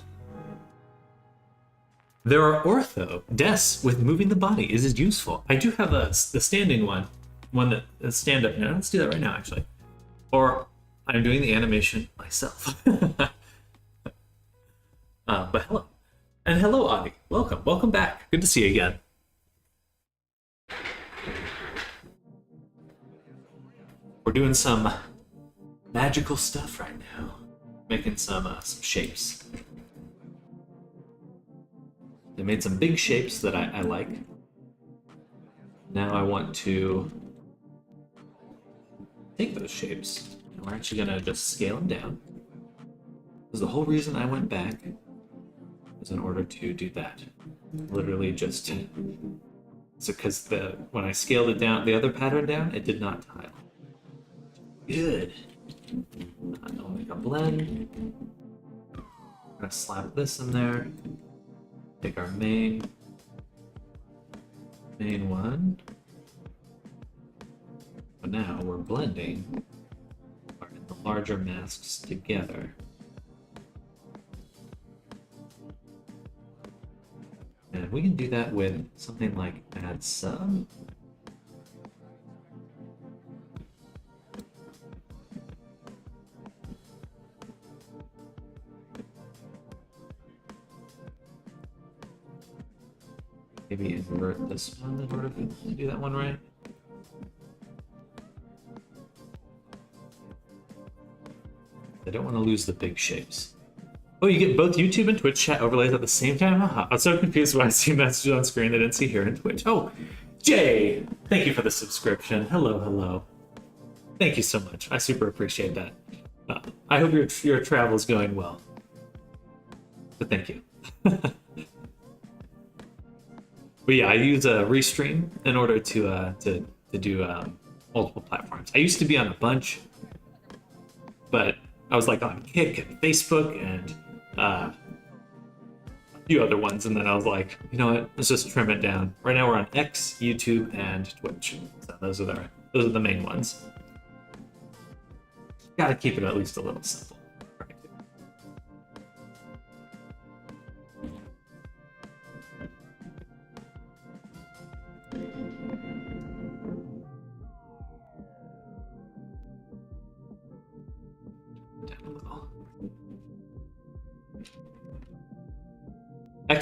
There are ortho desks with moving the body. Is it useful? I do have the standing one that is stand up now. Let's do that right now, actually. Or I'm doing the animation myself. But hello. And hello, Adi. Welcome. Welcome back. Good to see you again. We're doing some magical stuff right now. Making some shapes. They made some big shapes that I like. Now I want to take those shapes, and we're actually gonna just scale them down. Because the whole reason I went back was in order to do that. Literally just so because when I scaled it down, the other pattern down, it did not tile. Good. I'll make a blend. I'm gonna slap this in there. Take our main one. But now we're blending the larger masks together. And we can do that with something like add sub. Maybe invert this one in order to do that one right. I don't want to lose the big shapes. Oh, you get both YouTube and Twitch chat overlays at the same time? Haha. I'm so confused when I see messages on screen I didn't see here in Twitch. Oh, Jay! Thank you for the subscription. Hello, hello. Thank you so much. I super appreciate that. I hope your travel is going well. But thank you. But yeah, I use a Restream in order to do multiple platforms. I used to be on a bunch, but I was like on Kick and Facebook and a few other ones, and then I was like, you know what? Let's just trim it down. Right now we're on X, YouTube, and Twitch. So those are the main ones. Gotta keep it at least a little simple.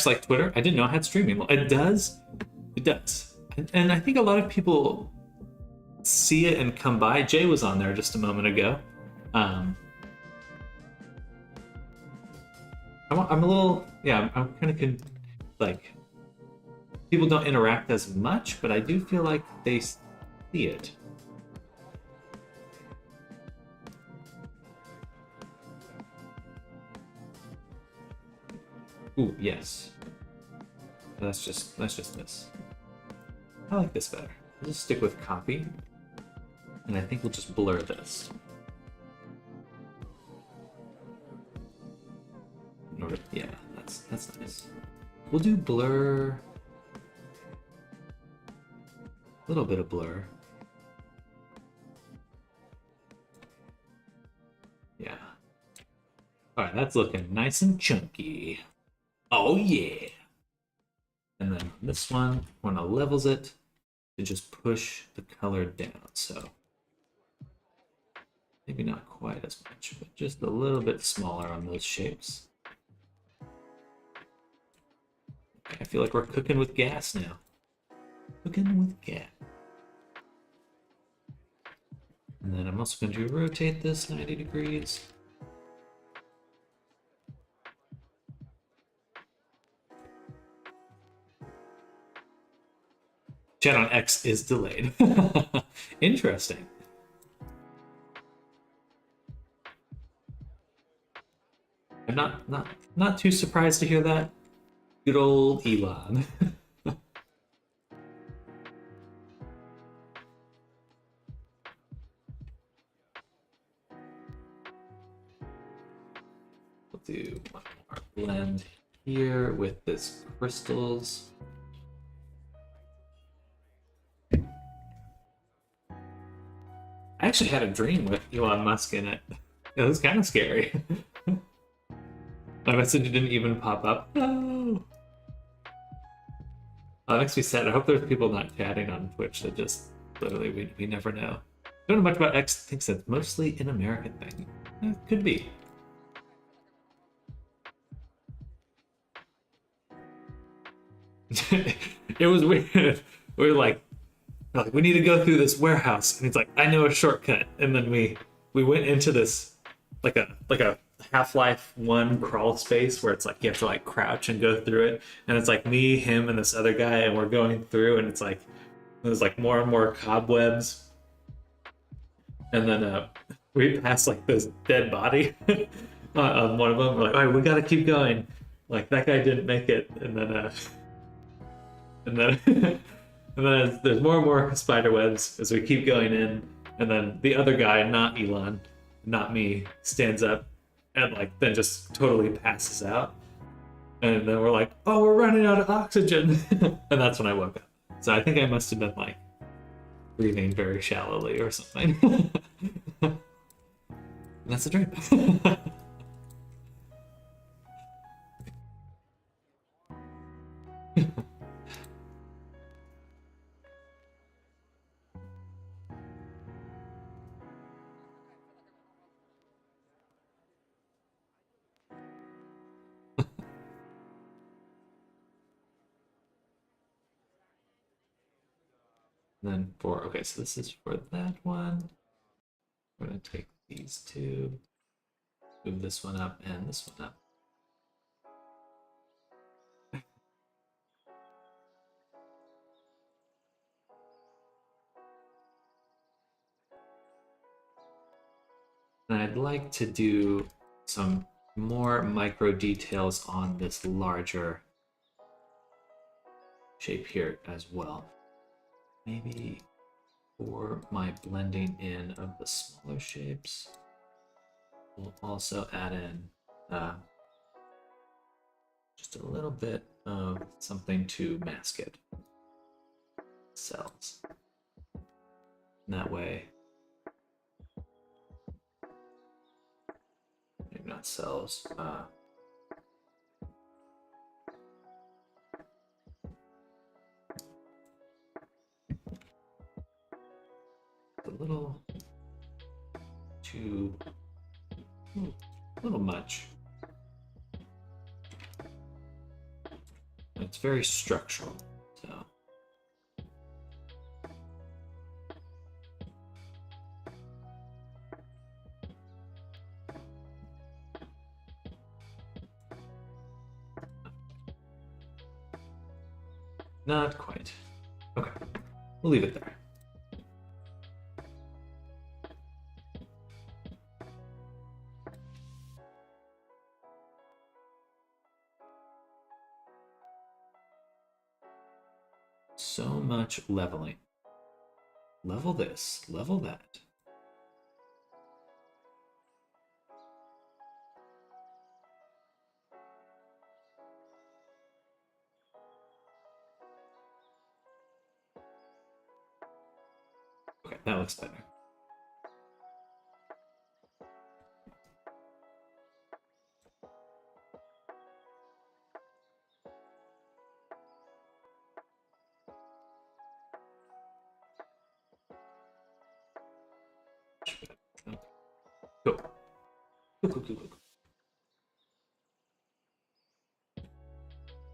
Acts like Twitter. I didn't know it had streaming. It does. It does. And I think a lot of people see it and come by. Jay was on there just a moment ago. I'm a little, yeah, I'm kind of like, people don't interact as much, but I do feel like they see it. Ooh, yes. That's just this. I like this better. We'll just stick with copy. And I think we'll just blur this. Yeah, that's nice. We'll do blur. A little bit of blur. Yeah. Alright, that's looking nice and chunky. Oh yeah! And then this one, when it levels it, to just push the color down. So maybe not quite as much, but just a little bit smaller on those shapes. Okay, I feel like we're cooking with gas now. Cooking with gas. And then I'm also going to rotate this 90 degrees. Chat on X is delayed. Interesting. I'm not too surprised to hear that. Good old Elon. We'll do one more blend here with this crystals. I actually had a dream with Elon Musk in it. It was kind of scary. My message didn't even pop up. No. That makes me sad. I hope there's people not chatting on Twitch that just literally we never know. Don't know much about X. Thinks it's mostly an American thing. Could be. It was weird. We were like, we need to go through this warehouse, and he's like, I know a shortcut. And then we went into this like a Half-Life 1 crawl space where it's like you have to like crouch and go through it, and it's like me, him, and this other guy, and we're going through, and it's like there's like more and more cobwebs, and then we passed like this dead body on one of them. We're like, all right, we gotta keep going. Like that guy didn't make it, and then and then there's more and more spider webs as we keep going in, and then the other guy, not Elon, not me, stands up and like then just totally passes out. And then we're like, oh, we're running out of oxygen. And that's when I woke up. So I think I must have been like breathing very shallowly or something. And that's a dream. Then okay, so this is for that one. We're gonna take these two, move this one up and this one up. And I'd like to do some more micro details on this larger shape here as well. Maybe for my blending in of the smaller shapes, we'll also add in just a little bit of something to mask it. Cells. And that way, maybe not cells, a little too, a little much. very structural. So not quite. Okay, we'll leave it there. So much leveling. Level this, level that. Okay, that looks better. Cool. Cool.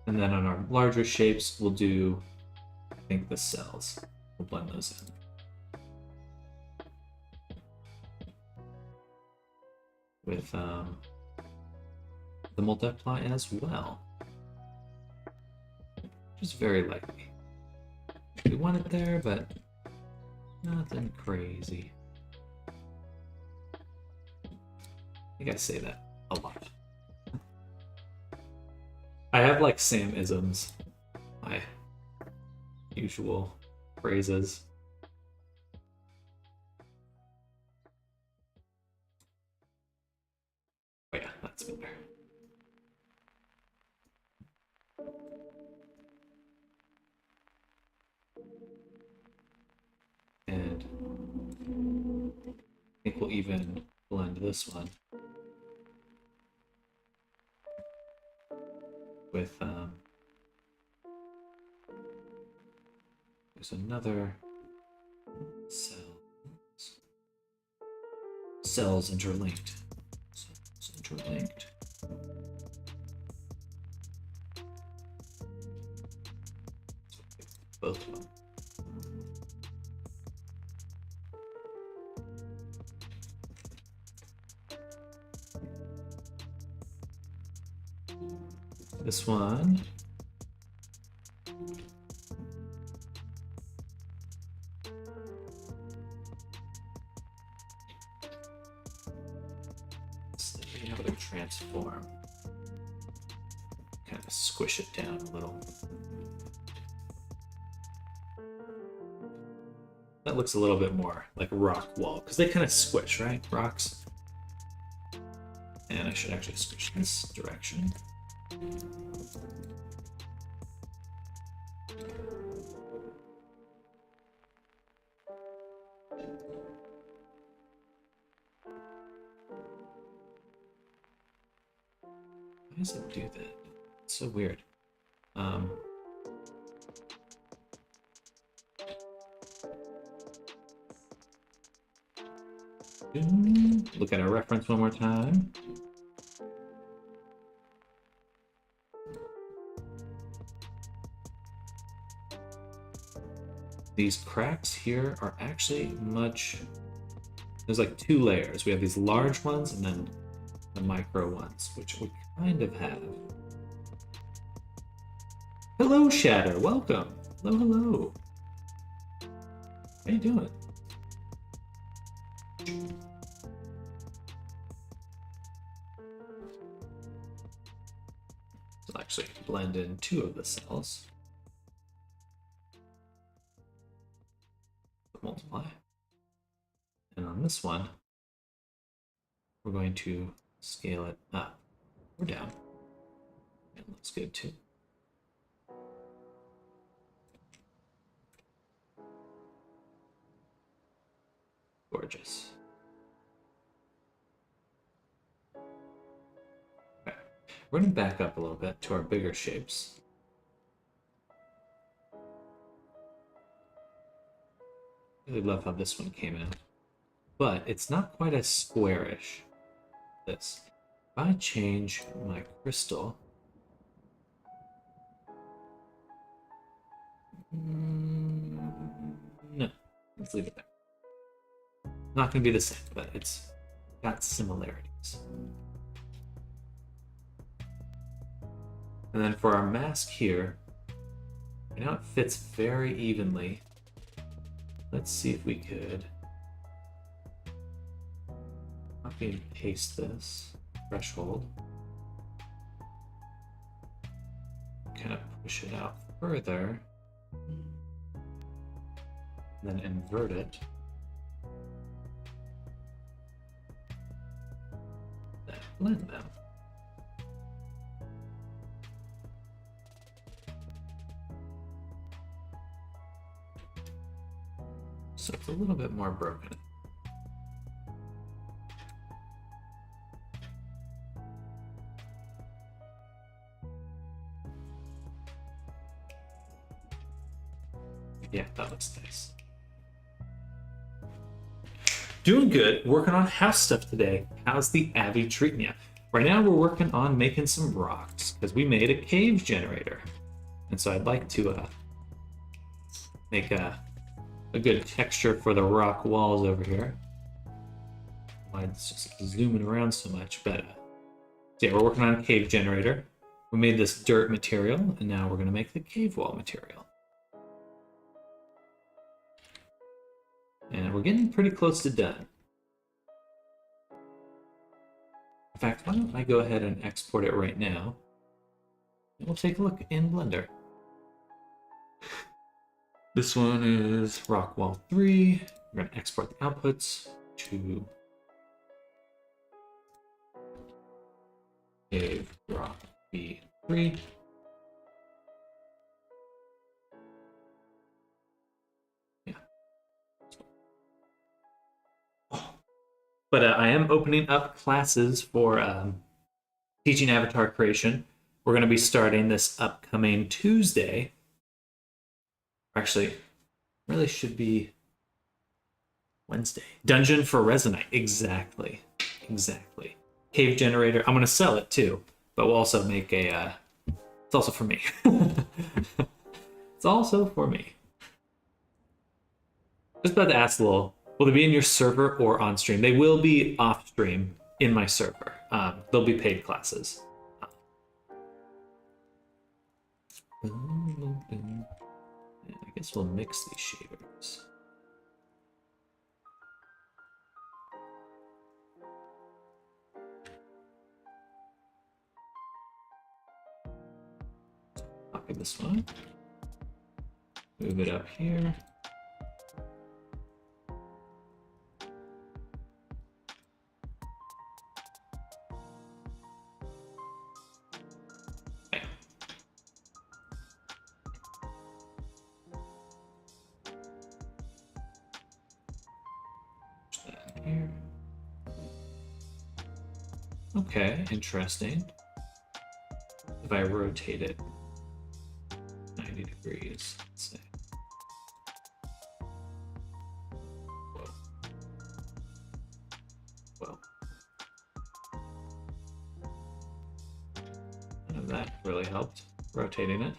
And then on our larger shapes, we'll do, I think, the cells. We'll blend those in. With the multiply as well. Which is very likely. We want it there, but nothing crazy. I think I say that a lot. I have like Sam-isms, my usual phrases. Oh yeah, that's better. And I think we'll even blend this one with there's another cells interlinked. Cells interlinked. Both of them. This one. Let's be able to transform. Kind of squish it down a little. That looks a little bit more like a rock wall, because they kind of squish, right? Rocks. And I should actually squish this direction. Why does it do that? It's so weird. Look at our reference one more time. These cracks here are actually much... There's like two layers. We have these large ones and then the micro ones, which we kind of have. Hello, Shatter. Welcome. Hello, hello. How you doing? So I'll actually blend in two of the cells. Multiply. And on this one, we're going to scale it up or down. It looks good too. Gorgeous. Okay. We're going to back up a little bit to our bigger shapes. Really love how this one came out. But it's not quite as squarish. This. If I change my crystal No, let's leave it there. Not going to be the same, but it's got similarities. And then for our mask here, I know it fits very evenly. Let's see if we could copy and paste this threshold. Kind of push it out further. And then invert it. Then blend them. So it's a little bit more broken. Yeah, that looks nice. Doing good. Working on house stuff today. How's the Abby treating you? Right now we're working on making some rocks because we made a cave generator. And so I'd like to make a good texture for the rock walls over here. Why it's just zooming around so much, but so yeah, we're working on a cave generator. We made this dirt material, and now we're gonna make the cave wall material. And we're getting pretty close to done. In fact, why don't I go ahead and export it right now? And we'll take a look in Blender. This one is Rockwall 3. We're going to export the outputs to Cave Rock V3. Yeah. But I am opening up classes for teaching avatar creation. We're going to be starting this upcoming Tuesday. Actually, really should be Wednesday. Dungeon for Resonite. Exactly. Cave generator. I'm going to sell it too, but we'll also make a... it's also for me. It's also for me. Just about to ask Lowell, will they be in your server or on stream? They will be off stream in my server. They'll be paid classes. I guess we'll mix these shaders. Copy this one. Move it up here. Okay, interesting. If I rotate it 90 degrees, let's say. Whoa. None of that really helped, rotating it.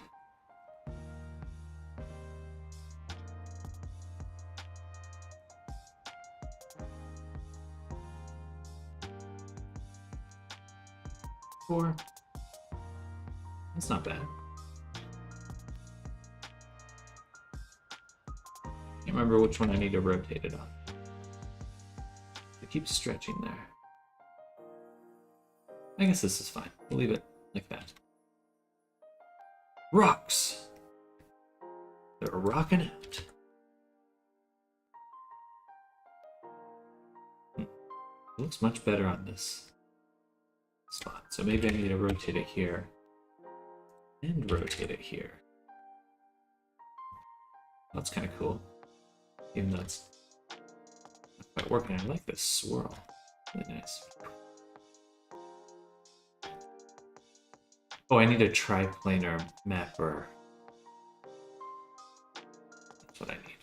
That's not bad. Can't remember which one I need to rotate it on. It keeps stretching there. I guess this is fine. We'll leave it like that. Rocks! They're rocking out. It looks much better on this spot. So maybe I need to rotate it here. And rotate it here. That's kind of cool. Even though it's not quite working, I like this swirl. Really nice. Oh, I need a triplanar mapper. That's what I need.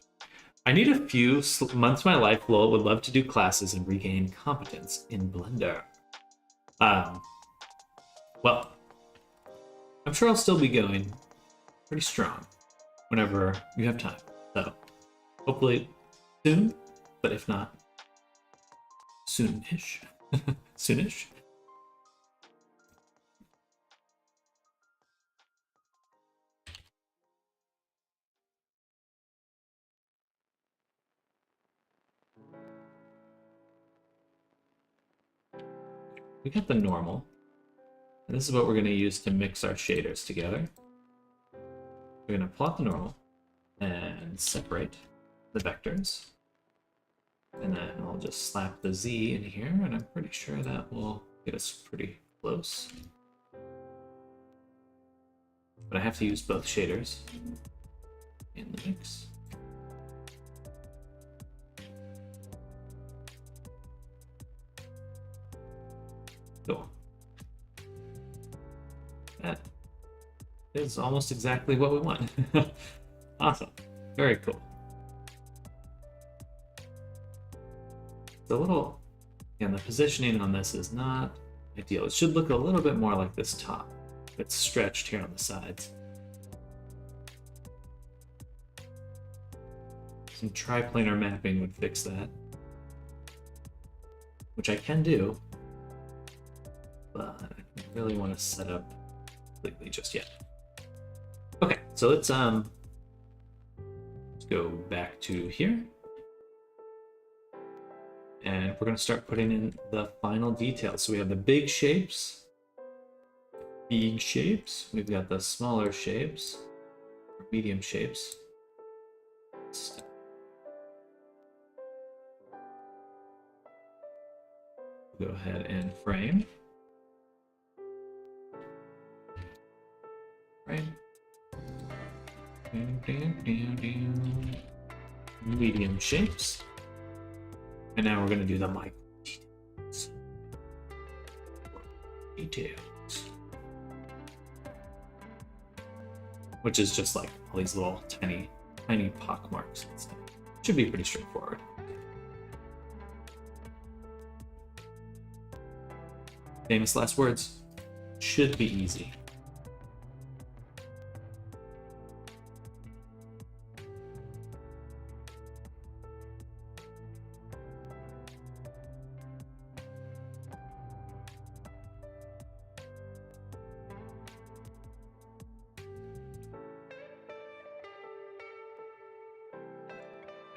I need a few months of my life. Lowell would love to do classes and regain competence in Blender. Well, I'm sure I'll still be going pretty strong. whenever you have time. So hopefully soon, but if not, soonish. Soonish. We got the normal. And this is what we're going to use to mix our shaders together. We're going to plot the normal and separate the vectors. And then I'll just slap the Z in here, and I'm pretty sure that will get us pretty close. But I have to use both shaders in the mix. Cool. That is almost exactly what we want. Awesome. Very cool. The little, and the positioning on this is not ideal. It should look a little bit more like this top. It's stretched here on the sides. Some triplanar mapping would fix that, which I can do, but I don't really want to set up completely just yet. Okay, so let's go back to here. And we're going to start putting in the final details. So we have the big shapes. We've got the smaller shapes, or medium shapes. Go ahead and frame. Frame. Medium shapes. And now we're going to do the micro details. Which is just like all these little tiny pock marks and stuff. Should be pretty straightforward. Famous last words. Should be easy.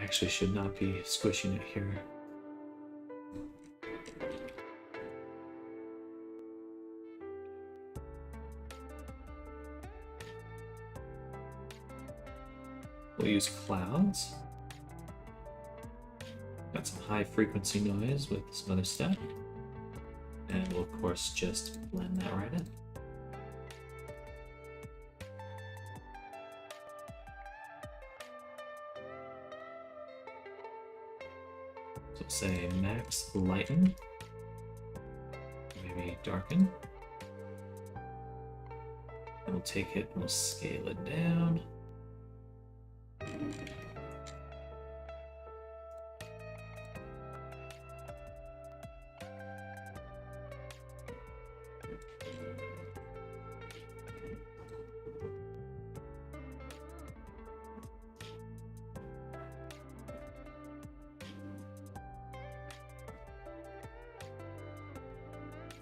Actually should not be squishing it here. We'll use clouds. Got some high frequency noise with some other stuff. And we'll of course just blend that right in. So say max lighten, maybe darken. And we'll take it and we'll scale it down.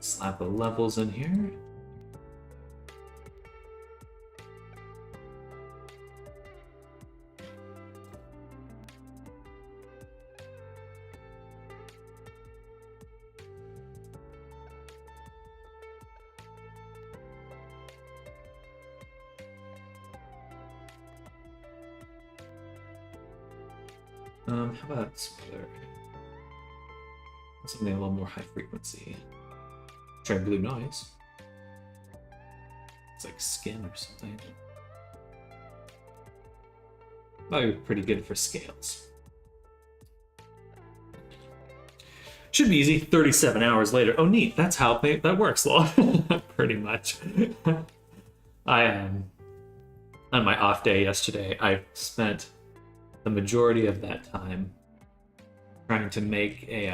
Slap the levels in here. How about something a little more high frequency? Try blue noise. It's like skin or something. Probably pretty good for scales. Should be easy. 37 hours later. Oh, neat. That's how that works, Law. Pretty much. On my off day yesterday, I spent the majority of that time trying to make a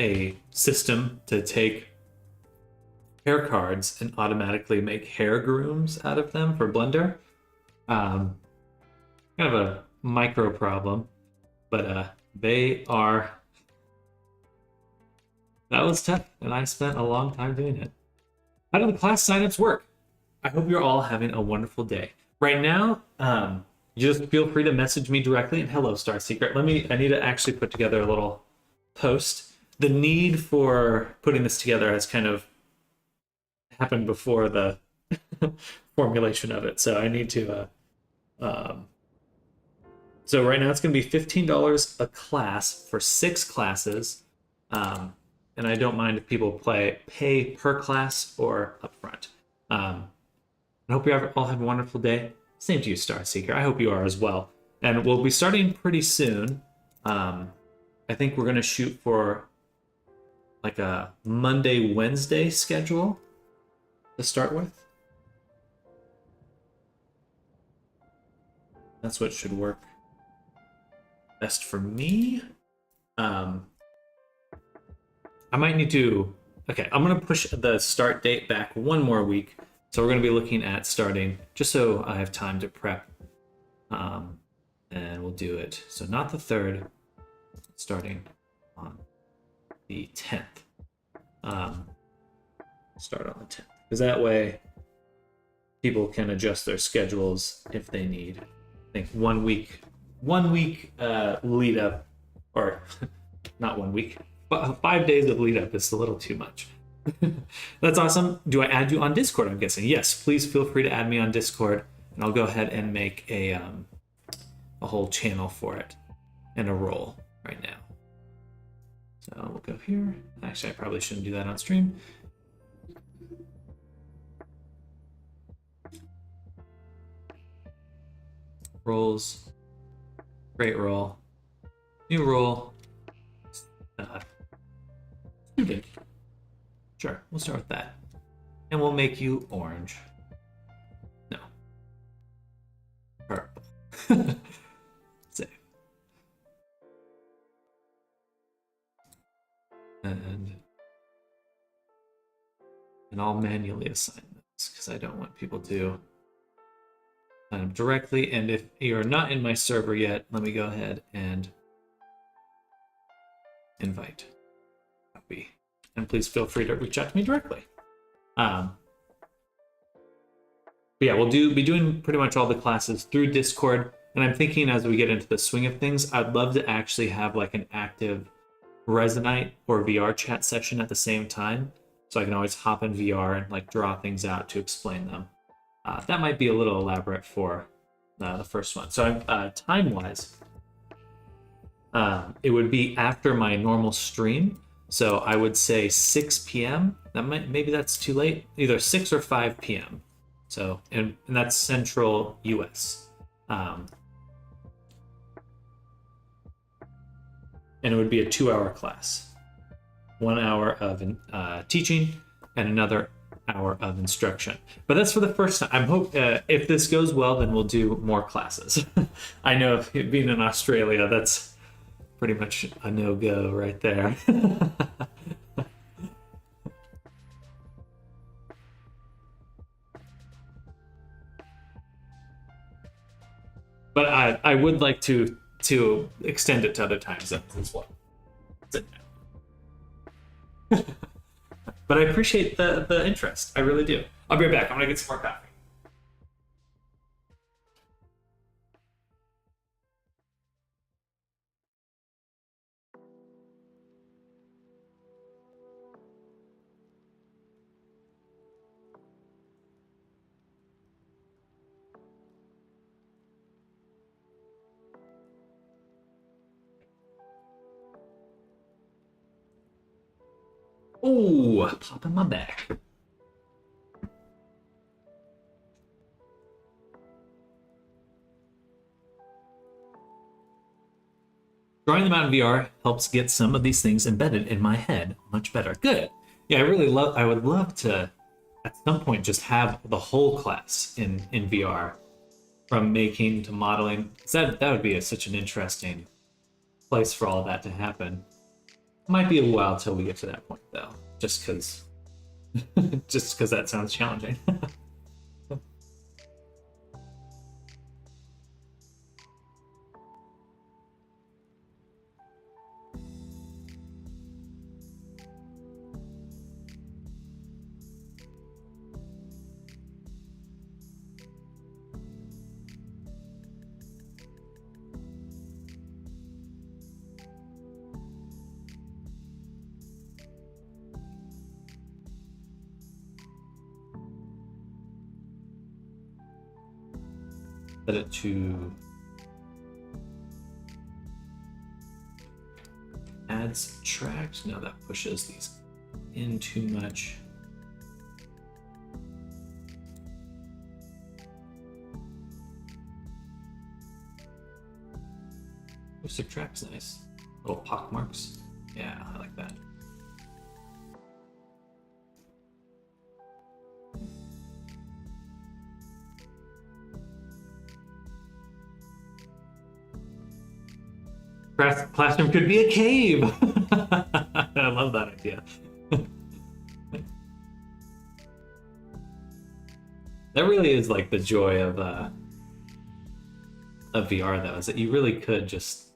a system to take hair cards and automatically make hair grooms out of them for Blender. Kind of a micro problem, but they are. That was tough, and I spent a long time doing it. How do the class signups work? I hope you're all having a wonderful day. Right now, just feel free to message me directly. And hello, Star Secret. I need to actually put together a little post. The need for putting this together has kind of happened before the formulation of it, so I need to. So right now it's going to be $15 a class for 6 classes. And I don't mind if people pay per class or upfront. I hope you all have a wonderful day. Same to you, Star Seeker. I hope you are as well. And we'll be starting pretty soon. I think we're going to shoot for like a Monday, Wednesday schedule to start with. That's what should work best for me. I might need to... Okay, I'm going to push the start date back one more week. So we're going to be looking at starting, just so I have time to prep. And we'll do it. So not the 3rd, starting on the 10th. Start on the 10th. Because that way, people can adjust their schedules if they need. I think 1 week lead up, or not 1 week, 5 days of lead up is a little too much. That's awesome. Do I add you on Discord? I'm guessing yes. Please feel free to add me on Discord, and I'll go ahead and make a whole channel for it and a role right now. So we'll go here. Actually, I probably shouldn't do that on stream. Roles. Great role. New role. Student. Sure, we'll start with that. And we'll make you orange. No. Purple. Save. And I'll manually assign this because I don't want people to sign up directly. And if you're not in my server yet, let me go ahead and invite. Copy. And please feel free to reach out to me directly. But yeah, we'll be doing pretty much all the classes through Discord. And I'm thinking as we get into the swing of things, I'd love to actually have like an active Resonite or VR chat session at the same time. So I can always hop in VR and like draw things out to explain them. That might be a little elaborate for the first one. So time-wise, it would be after my normal stream. So I would say 6 p.m. Maybe that's too late. Either 6 or 5 p.m. So and that's Central U.S. And it would be a 2-hour class. 1 hour of teaching and another hour of instruction. But that's for the first time. I hope if this goes well, then we'll do more classes. I know if being in Australia, that's pretty much a no-go right there. But I would like to extend it to other time zones as well. But I appreciate the interest. I really do. I'll be right back. I'm gonna get some more coffee. Oh, popping my back. Drawing them out in VR helps get some of these things embedded in my head much better. Good. Yeah, I would love to, at some point, just have the whole class in VR, from making to modeling. That would be such an interesting place for all of that to happen. Might be a while till we get to that point, though, just because that sounds challenging. Set it to add subtract. No, that pushes these in too much. Oh, subtract's nice. Little pock marks. Yeah, I like that. Classroom could be a cave. I love that idea. That really is like the joy of VR, though, is that you really could just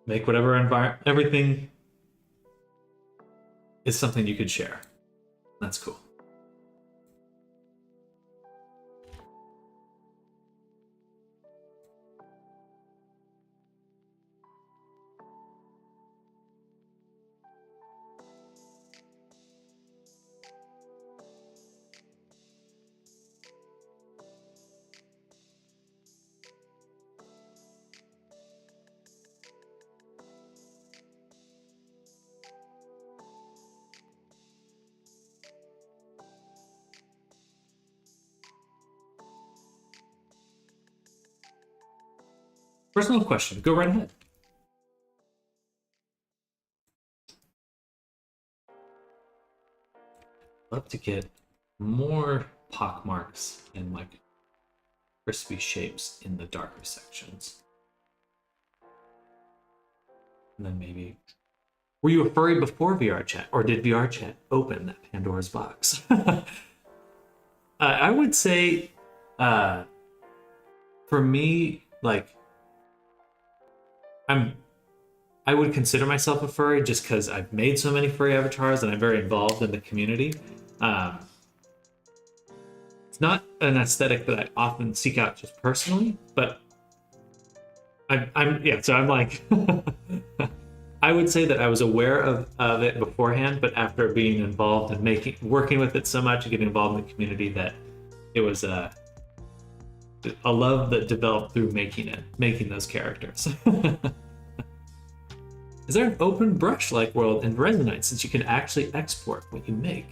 make whatever environment, everything is something you could share. That's cool. Personal question. Go right ahead. Love to get more pock marks and like crispy shapes in the darker sections. And then maybe, were you a furry before VR chat, or did VR chat open that Pandora's box? I would say, for me, like, I would consider myself a furry just because I've made so many furry avatars and I'm very involved in the community. It's not an aesthetic that I often seek out just personally, but so I'm like, I would say that I was aware of it beforehand, but after being involved and working with it so much and getting involved in the community, that it was a love that developed through making those characters. Is there an open brush-like world in Resonite, since you can actually export what you make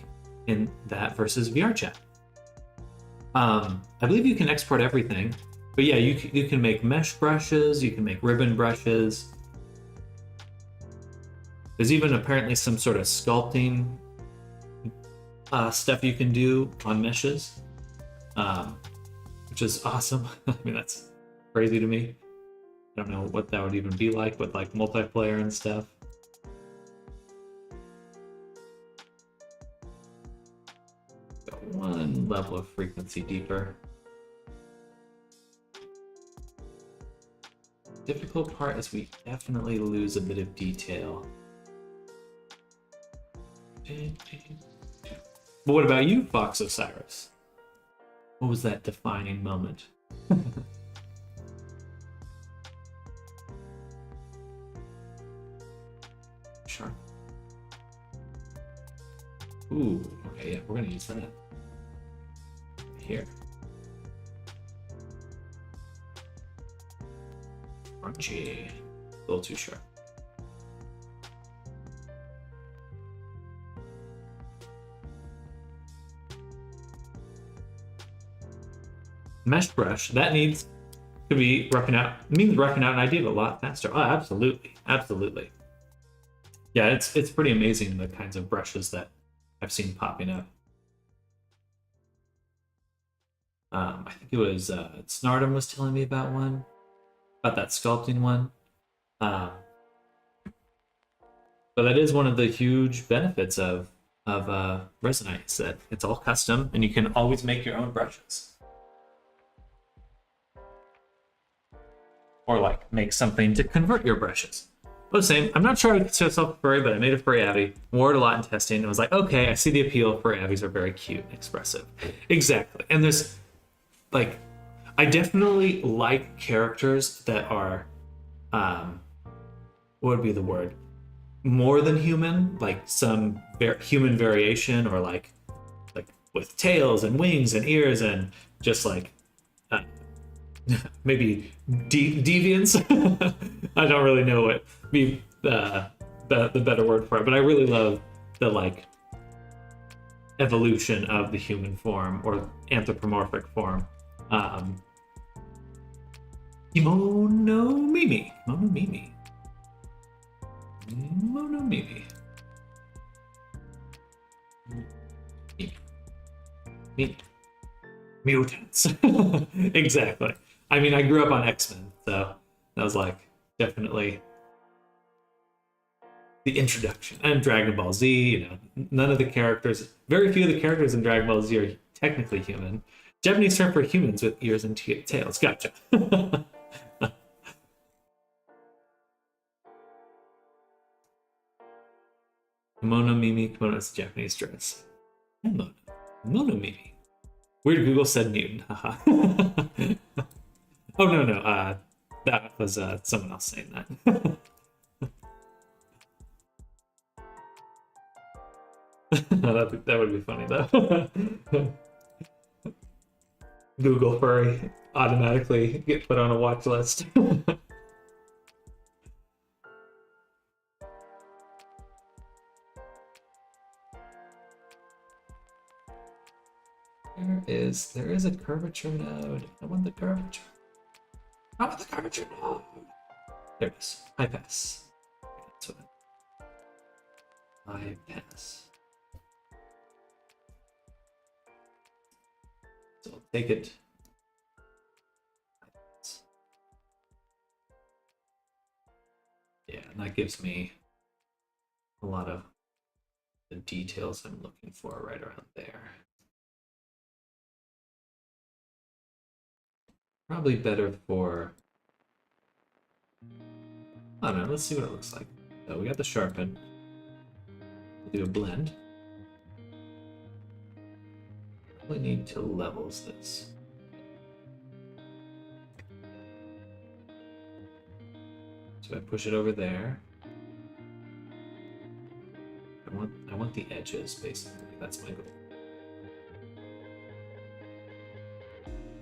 in that versus VR chat? I believe you can export everything, but yeah, you can make mesh brushes, you can make ribbon brushes. There's even apparently some sort of sculpting stuff you can do on meshes, which is awesome. I mean, that's crazy to me. I don't know what that would even be like with like multiplayer and stuff. Got one level of frequency deeper. Difficult part is we definitely lose a bit of detail. But what about you, Fox Osiris? What was that defining moment? Sure. Ooh, okay, yeah, we're gonna use that here. Crunchy. A little too sharp. Mesh brush, that needs to be roughing out. It means roughing out an idea a lot faster. Oh, absolutely, absolutely. Yeah, it's pretty amazing the kinds of brushes that I've seen popping up. I think it was Snardom was telling me about one. about that sculpting one. But that is one of the huge benefits of Resonite, is that it's all custom and you can always make your own brushes. Or like make something to convert your brushes. But the same, I'm not sure I would consider myself a furry, but I made a furry Abby, wore it a lot in testing, and was like, okay, I see the appeal. Furry Abbies are very cute and expressive. Exactly. And there's like, I definitely like characters that are, what would be the word? More than human, like some human variation, or like with tails and wings and ears and just like maybe deviance. I don't really know what be the better word for it, but I really love the like evolution of the human form or anthropomorphic form. Kimonomimi. Mutants. Exactly. I mean, I grew up on X-Men, so that was like definitely the introduction. And Dragon Ball Z, you know, none of the characters, very few of the characters in Dragon Ball Z are technically human. Japanese term for humans with ears and tails. Gotcha. Kimono Mimi. Kimono is a Japanese dress. Kimono Mimi. Weird Google said mutant. Haha. Oh, no. That was someone else saying that. That would be funny, though. Google furry automatically get put on a watch list. There is a curvature node. I want the curvature. I want the curvature node. There it is. High pass. That's what high pass. So I'll take it. Yeah, and that gives me a lot of the details I'm looking for right around there. Probably better for, I don't know, let's see what it looks like. So we got the sharpen. We'll do a blend. Probably need to levels this. So I push it over there. I want the edges, basically. That's my goal.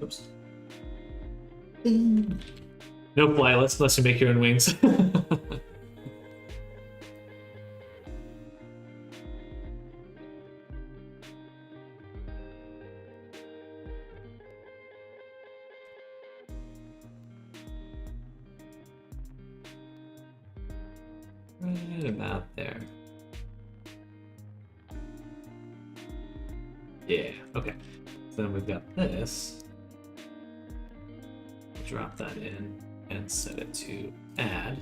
Oops. No flyless unless you make your own wings. Right about there. Yeah, okay. So then we've got this. Drop that in and set it to add.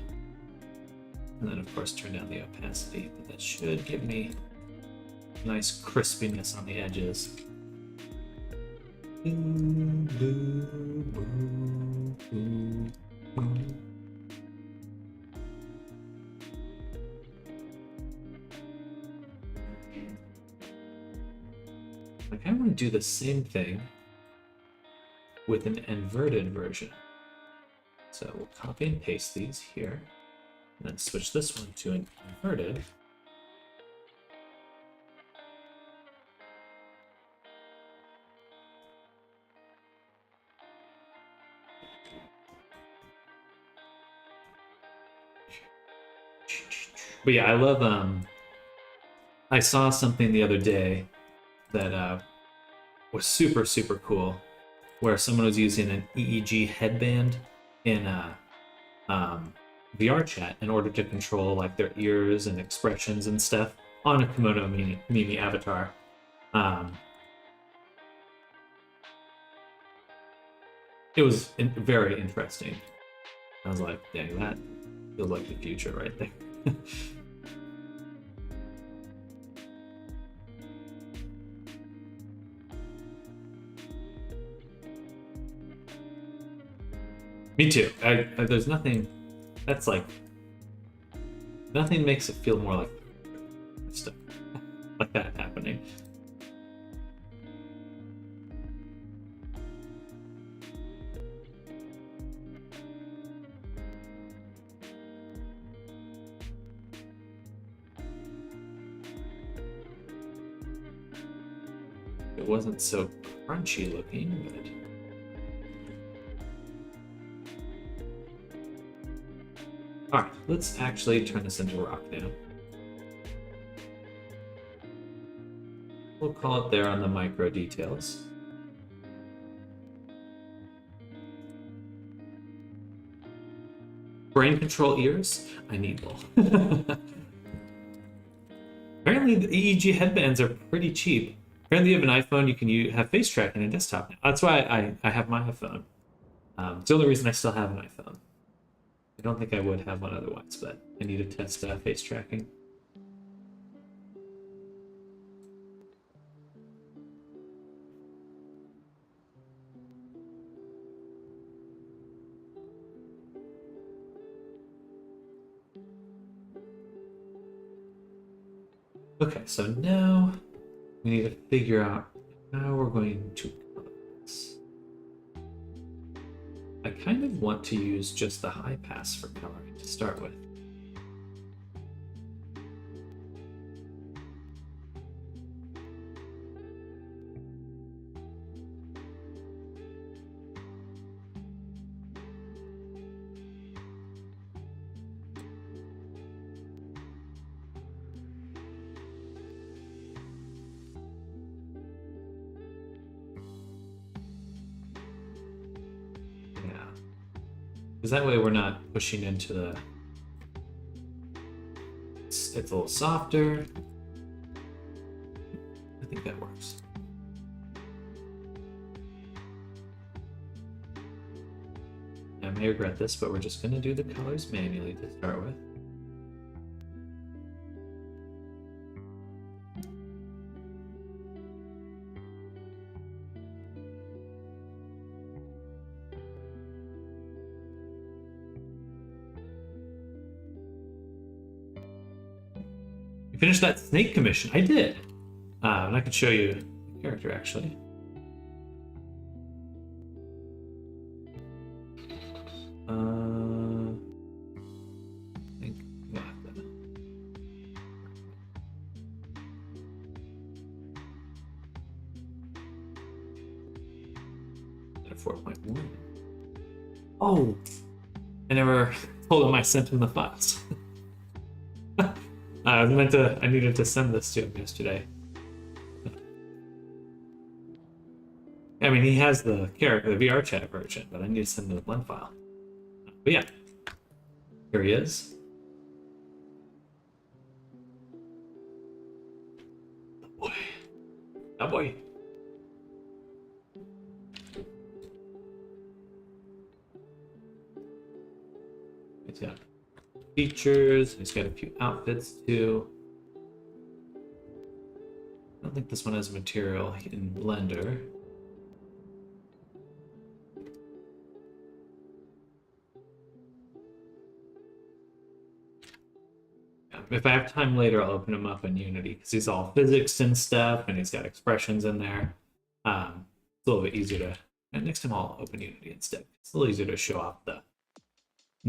And then of course turn down the opacity, but that should give me nice crispiness on the edges. I kind of want to do the same thing with an inverted version. So we'll copy and paste these here, and then switch this one to an inverted. But yeah, I love, I saw something the other day that was super, super cool, where someone was using an EEG headband in VR chat in order to control like their ears and expressions and stuff on a Kimono Mimi avatar. It was very interesting. I was like, dang, that feels like the future right there. Me too. There's nothing that's like nothing makes it feel more like stuff like that happening. It wasn't so crunchy looking, but alright, let's actually turn this into rock now. We'll call it there on the micro details. Brain control ears? I need both. Apparently the EEG headbands are pretty cheap. Apparently you have an iPhone, you can have face tracking in desktop now. That's why I have my iPhone. It's the only reason I still have an iPhone. I don't think I would have one otherwise, but I need to test face tracking. Okay, so now we need to figure out how we're going to color this. I kind of want to use just the high pass for coloring to start with. Because that way we're not pushing into the... It's a little softer. I think that works. I may regret this, but we're just going to do the colors manually to start with. Finished that snake commission. I did. And I can show you the character actually. I think we'll have to... 4.1. Oh, I never told him I sent him the files. I needed to send this to him yesterday. I mean, he has the character, the VR chat version, but I need to send him the blend file. But yeah, here he is. Oh boy. Oh boy. He's got features, he's got a few outfits too. I don't think this one has material in Blender. If I have time later, I'll open him up in Unity because he's all physics and stuff, and he's got expressions in there. It's a little bit easier to. And next time I'll open Unity instead. It's a little easier to show off the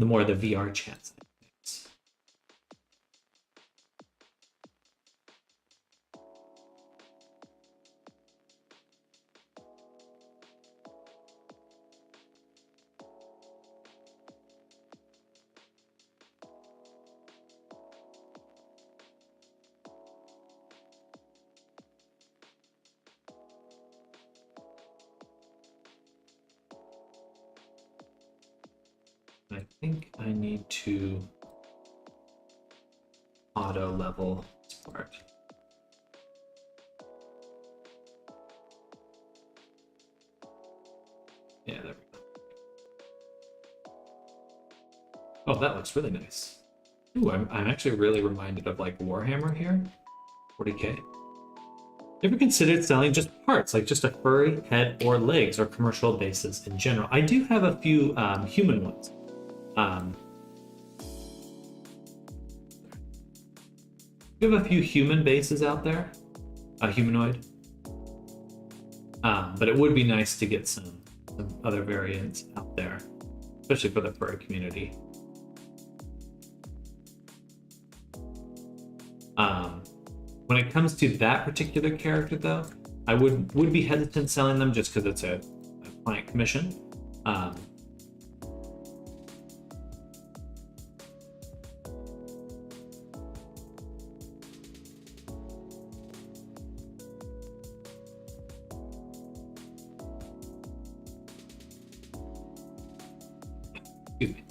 more the VR chat side of things. I think I need to auto level this part. Yeah, there we go. Oh, that looks really nice. Ooh, I'm actually really reminded of like Warhammer here. 40K. Ever considered selling just parts, like just a furry head or legs, or commercial bases in general? I do have a few human ones. Um, we have a few human bases out there, a humanoid. But it would be nice to get some other variants out there, especially for the furry community. When it comes to that particular character, though, I would be hesitant selling them just because it's a client commission. Excuse me.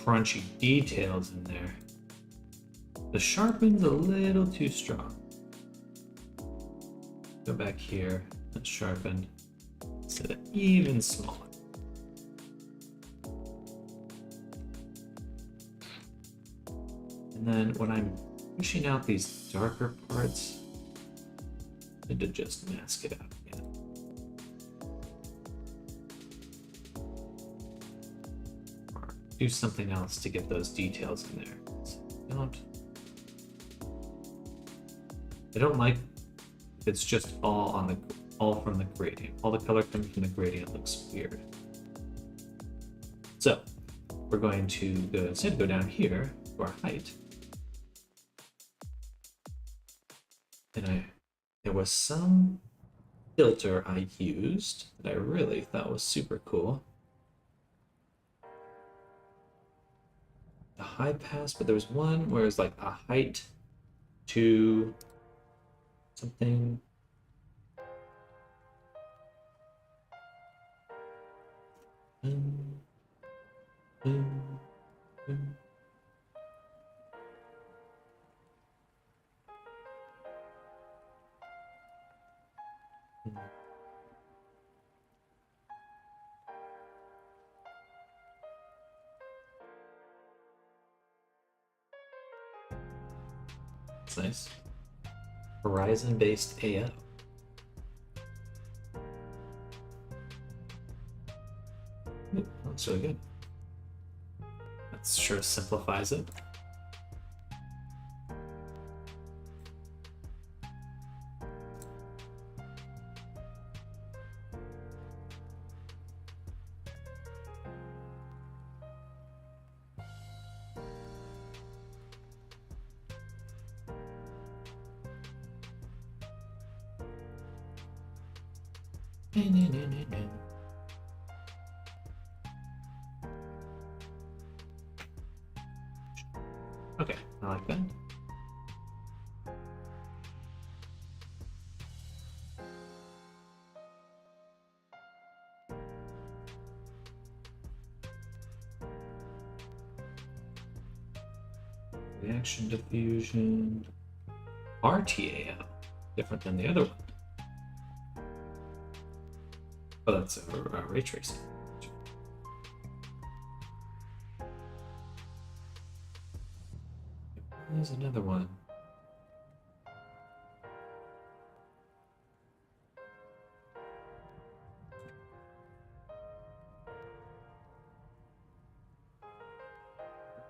Crunchy details in there. The sharpen's a little too strong. Go back here, let's sharpen, set it even smaller. And then when I'm pushing out these darker parts, I need to just mask it out again. Or do something else to get those details in there. I don't like if it's just all from the gradient. All the color coming from the gradient looks weird. So we're going to instead go down here to our height. And there was some filter I used that I really thought was super cool. The high pass, but there was one where it's like a height to something. That's nice. Horizon-based AO. Ooh, that's really good. That sure simplifies it. Okay, I like that. Reaction diffusion. RTAO. Different than the other one. Oh, that's a ray tracing. There's another one.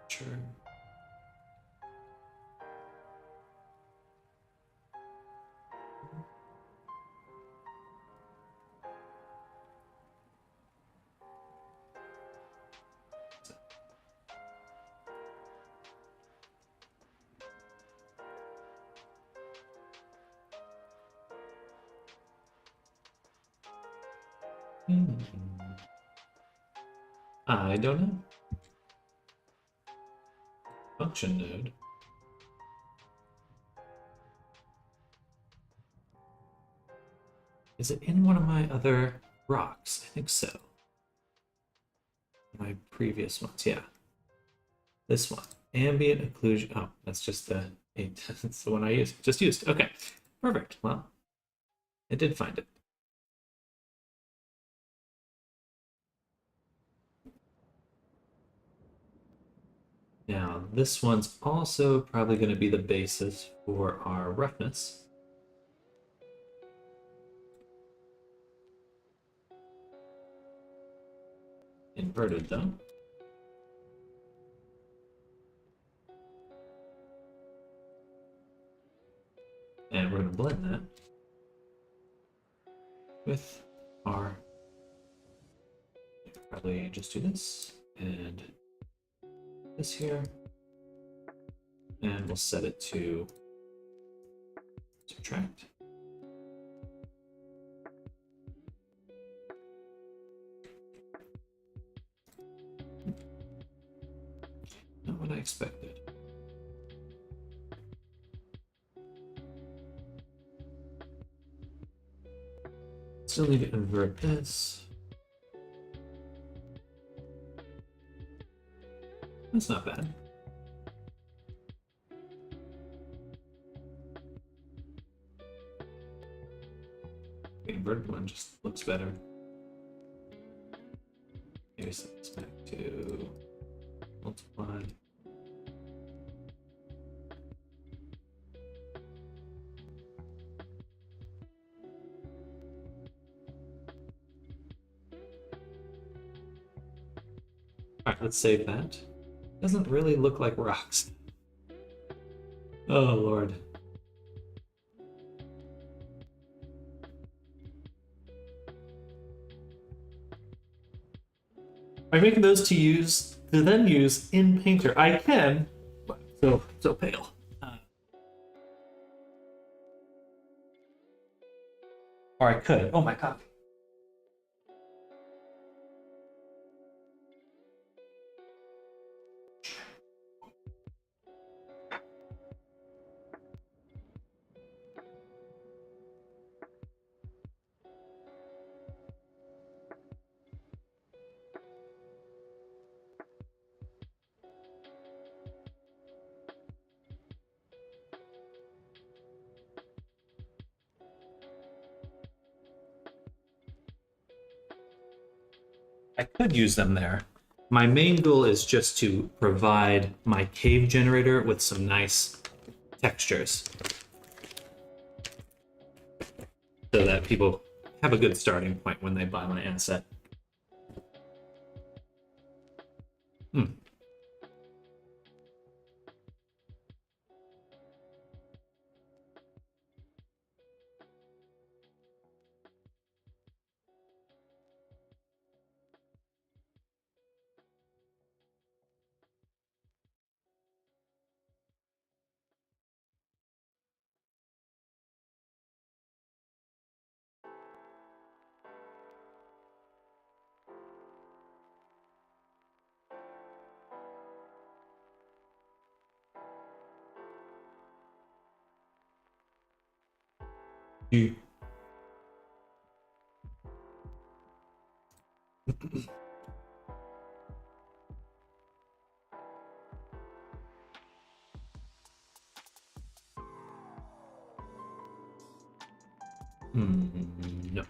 Sure. I don't know. Function node. Is it in one of my other rocks? I think so. My previous ones, yeah. This one. Ambient occlusion. Oh, that's just that's the one I just used. Okay, perfect. Well, I did find it. Now, this one's also probably going to be the basis for our roughness. Inverted, though. And we're going to blend that with our... Probably just do this and this here. And we'll set it to subtract. Not what I expected. Still need to invert this. That's not bad. The inverted one just looks better. Maybe set this back to multiply. All right, let's save that. Doesn't really look like rocks. Oh, Lord. I'm making those to then use in Painter. I can, but so pale. Or I could. Oh my god. I could use them there. My main goal is just to provide my cave generator with some nice textures so that people have a good starting point when they buy my asset. You. No.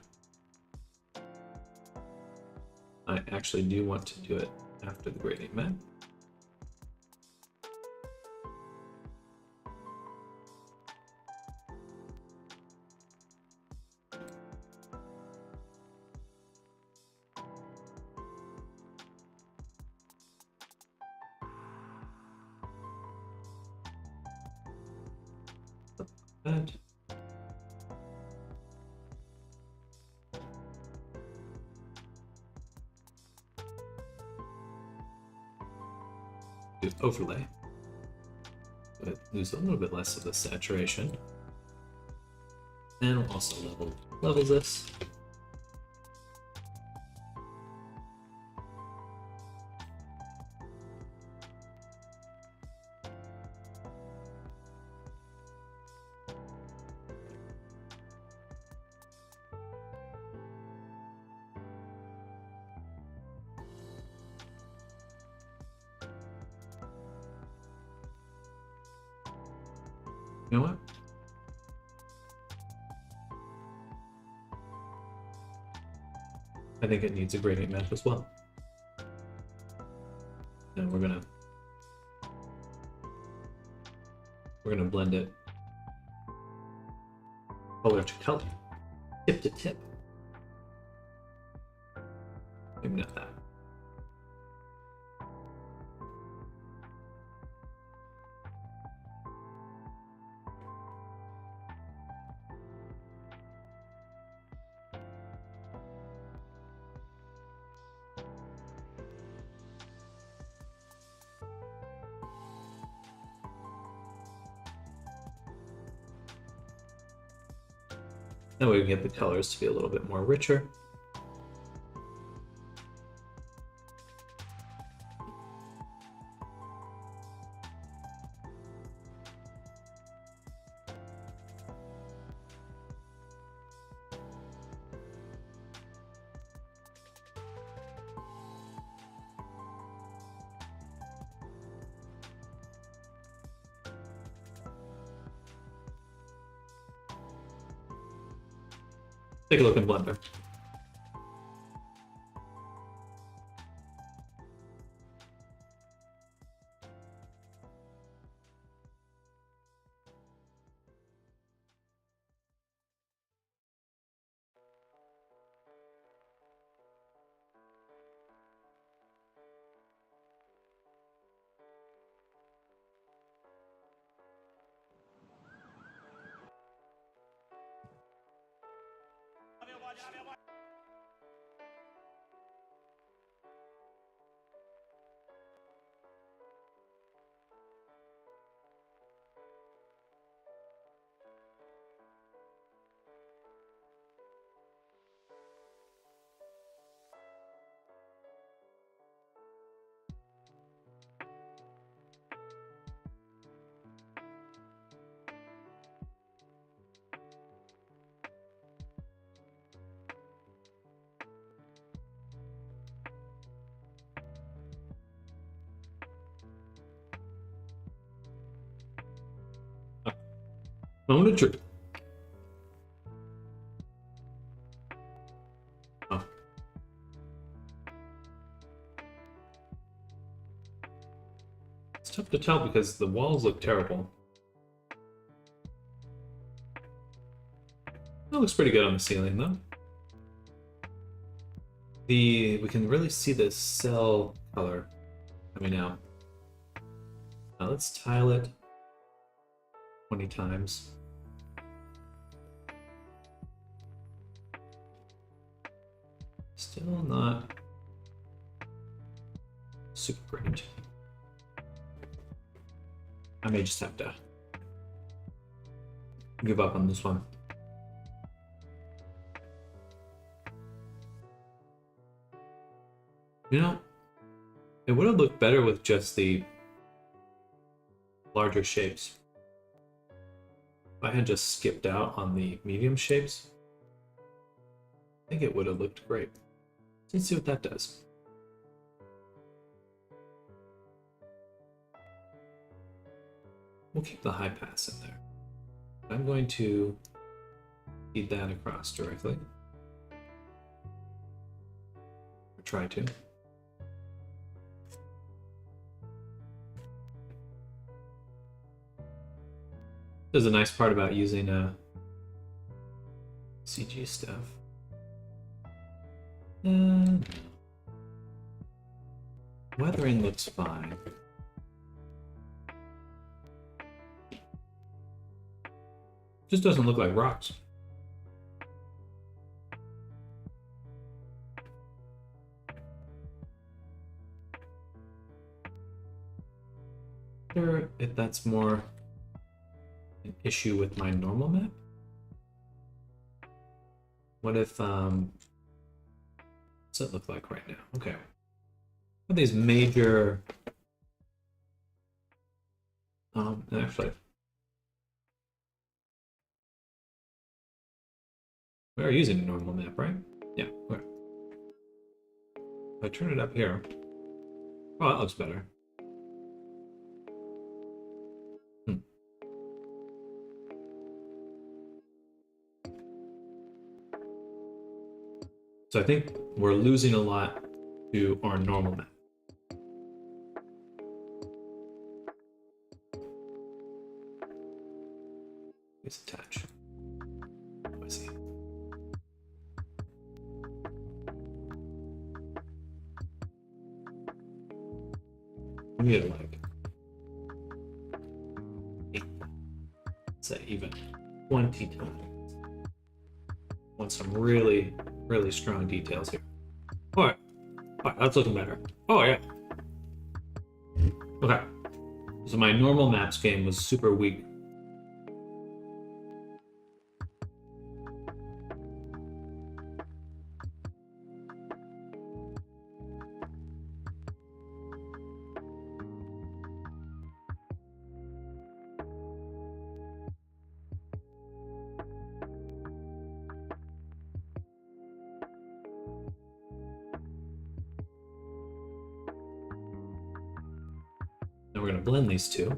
I actually do want to do it after the gradient map. That. Do overlay, but lose a little bit less of the saturation. And we'll also level this. You know what? I think it needs a gradient map as well. And we're gonna blend it color to color, tip to tip. Maybe not that. That way we can get the colors to be a little bit more richer. Take a look in Blender. Moment of truth. Oh. It's tough to tell because the walls look terrible. That looks pretty good on the ceiling though. We can really see the cell color coming out. Now let's tile it 20 times. Still not super great. I may just have to give up on this one. You know, it would have looked better with just the larger shapes. If I had just skipped out on the medium shapes, I think it would have looked great. Let's see what that does. We'll keep the high pass in there. I'm going to feed that across directly. Or try to. There's a nice part about using CG stuff. Weathering looks fine. Just doesn't look like rocks. I wonder if that's more an issue with my normal map. What if what's it look like right now? Okay. What are these major actually we are using a normal map, right? Yeah, okay. If I turn it up here. Oh, that looks better. So I think we're losing a lot to our normal map. Let's attach. I see. We need like, say even 20 times. Want some really, really strong details here. All right, that's looking better. Oh yeah. Okay. So my normal maps game was super weak. Now we're going to blend these two.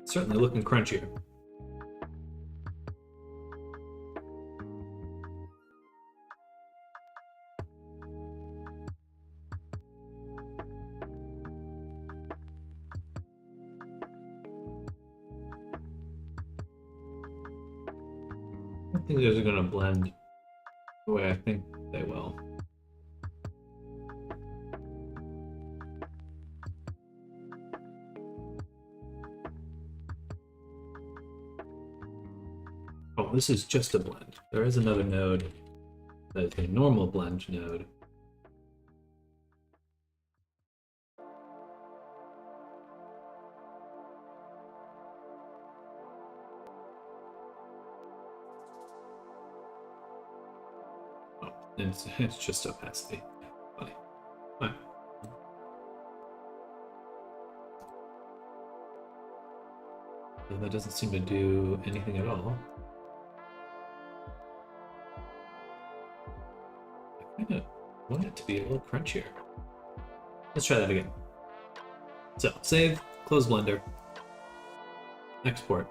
It's certainly looking crunchier. I think those are going to blend the way I think they will. Oh, this is just a blend. There is another node that is a normal blend node. Oh, it's just opacity. Funny. Fine. So that doesn't seem to do anything at all. I kind of want it to be a little crunchier. Let's try that again. So, save, close Blender, export.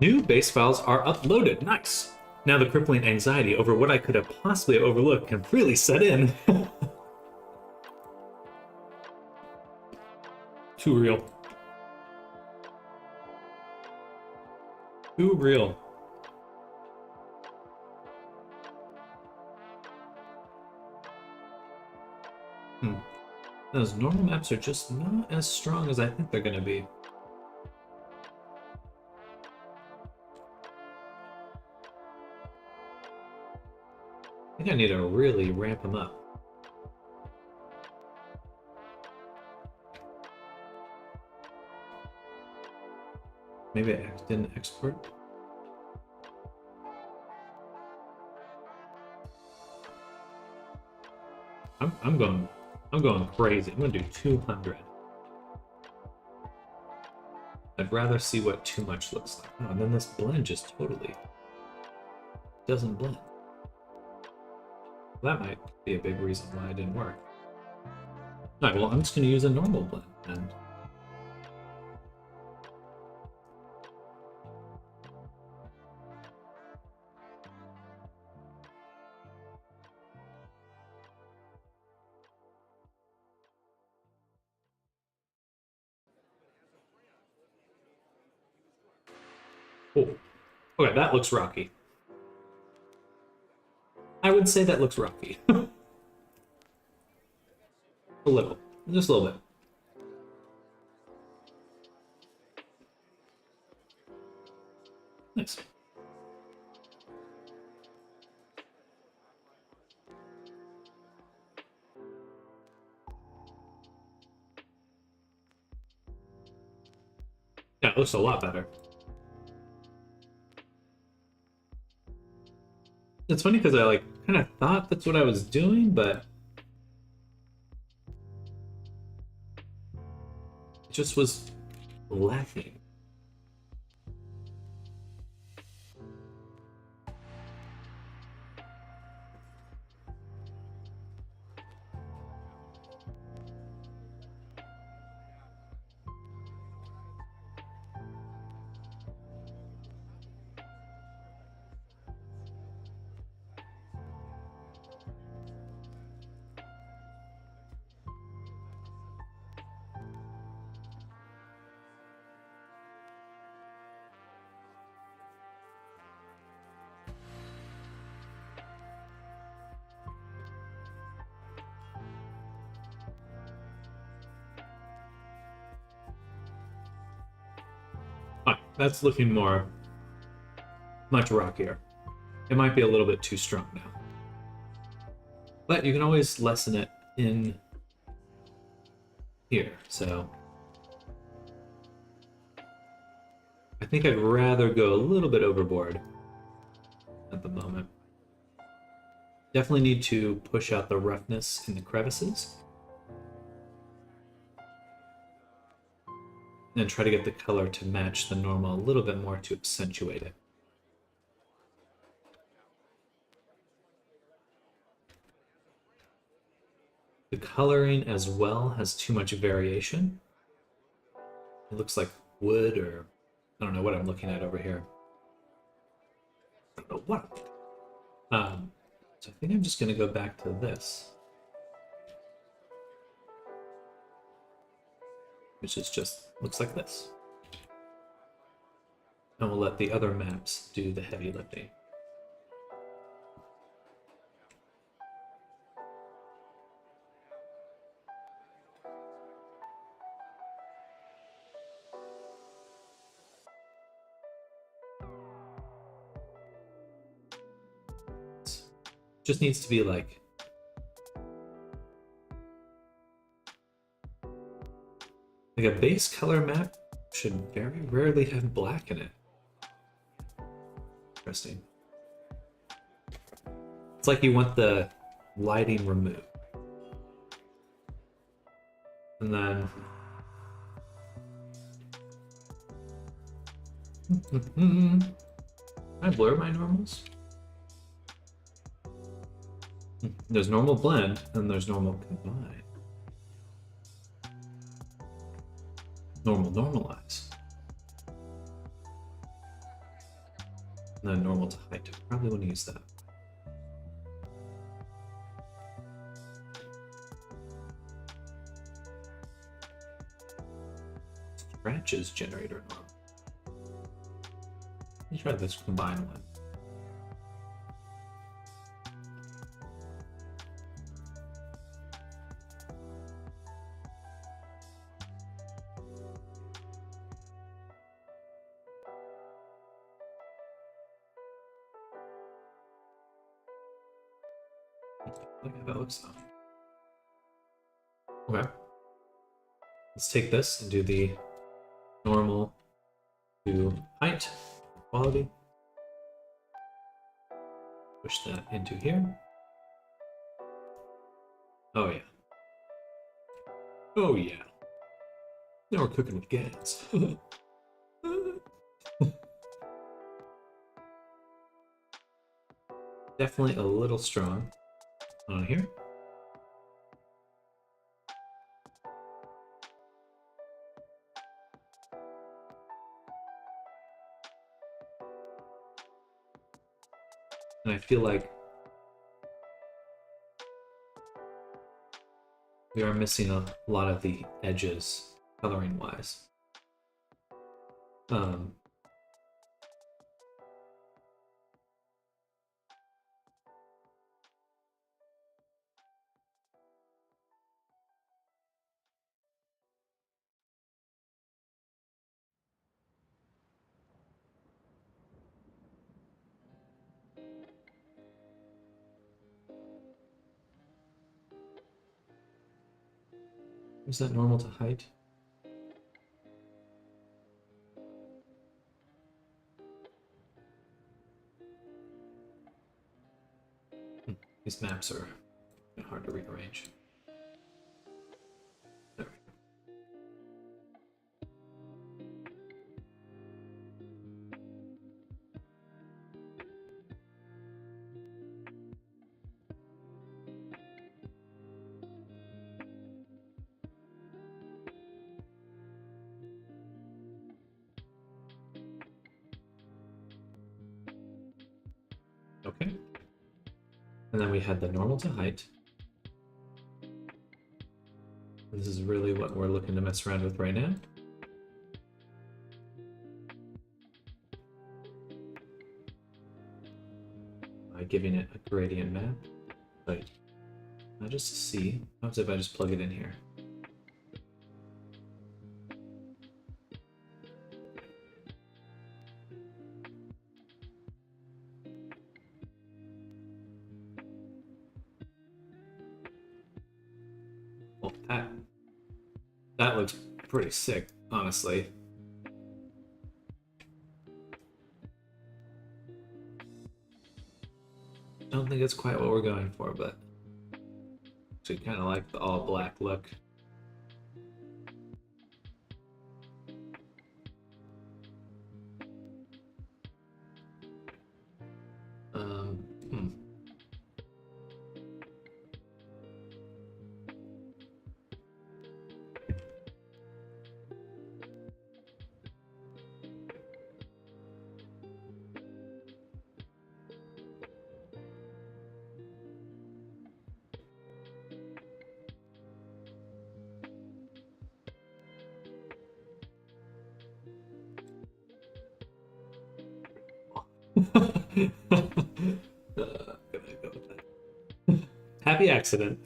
New base files are uploaded. Nice. Now the crippling anxiety over what I could have possibly overlooked can really set in. Too real. Too real. Those normal maps are just not as strong as I think they're going to be. I think I need to really ramp them up. Maybe I didn't export. I'm going crazy. I'm gonna do 200. I'd rather see what too much looks like. Oh, and then this blend just totally doesn't blend. That might be a big reason why it didn't work. Alright, well I'm just gonna use a normal blend and Oh, okay, that looks rocky. I would say that looks rocky. A little, just a little bit. Nice. Yeah, it looks a lot better. It's funny because I like kind of thought that's what I was doing, but it just was lacking. Fine. That's looking much rockier. It might be a little bit too strong now. But you can always lessen it in here, so I think I'd rather go a little bit overboard at the moment. Definitely need to push out the roughness in the crevices. And try to get the color to match the normal a little bit more to accentuate it. The coloring as well has too much variation. It looks like wood, or I don't know what I'm looking at over here. I don't know what. So I think I'm just going to go back to this, which is just looks like this. And we'll let the other maps do the heavy lifting. Just needs to be like a base color map should very rarely have black in it. Interesting. It's like you want the lighting removed. And then can I blur my normals? There's normal blend, and there's normal combine. Normal normalize. And then normal to height. Probably want to use that. Scratches generator normal. Let me try this combine one. Look at that looks like. Okay. Let's take this and do the normal to height quality. Push that into here. Oh yeah. Oh yeah. Now we're cooking with gas. Definitely a little strong on here. And I feel like we are missing a lot of the edges coloring wise. Is that normal to height? These maps are hard to rearrange. There we go. Okay. And then we had the normal to height. This is really what we're looking to mess around with right now. By giving it a gradient map. But now just to see, how if I just plug it in here? Well, that looks pretty sick, honestly. Don't think it's quite what we're going for, but actually kind of like the all black look. Hmm. Gonna go with that. Happy accident.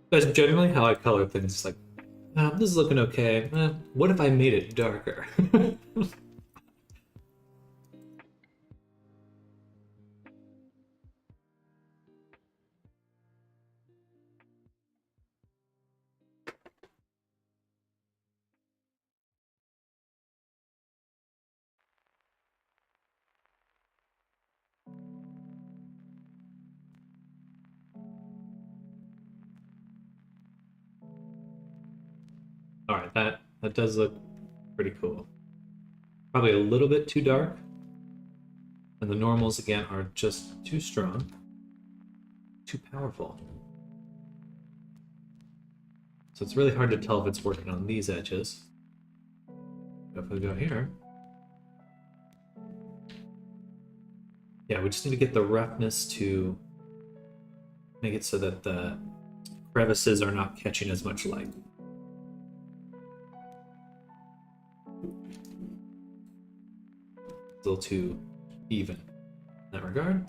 That's generally how I color things. It's like, this is looking okay. What if I made it darker? All right, that does look pretty cool. Probably a little bit too dark. And the normals, again, are just too strong. Too powerful. So it's really hard to tell if it's working on these edges. If we go here... Yeah, we just need to get the roughness to make it so that the crevices are not catching as much light. It's a little too even in that regard.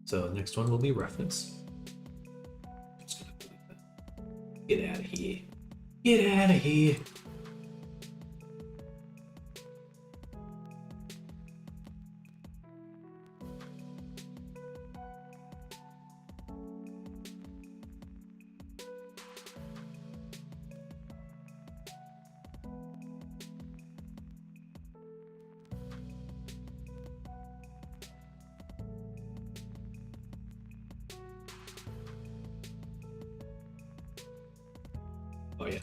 So next one will be roughness. Just gonna delete that. Get out of here. Get out of here. Oh yeah.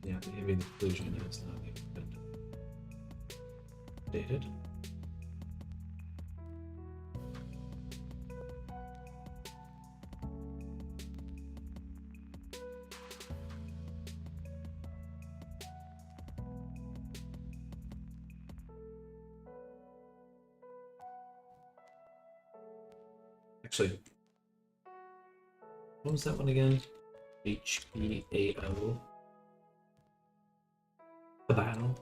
Yeah, the ambient occlusion has not even been updated. Actually, what was that one again? HBAO. Habano.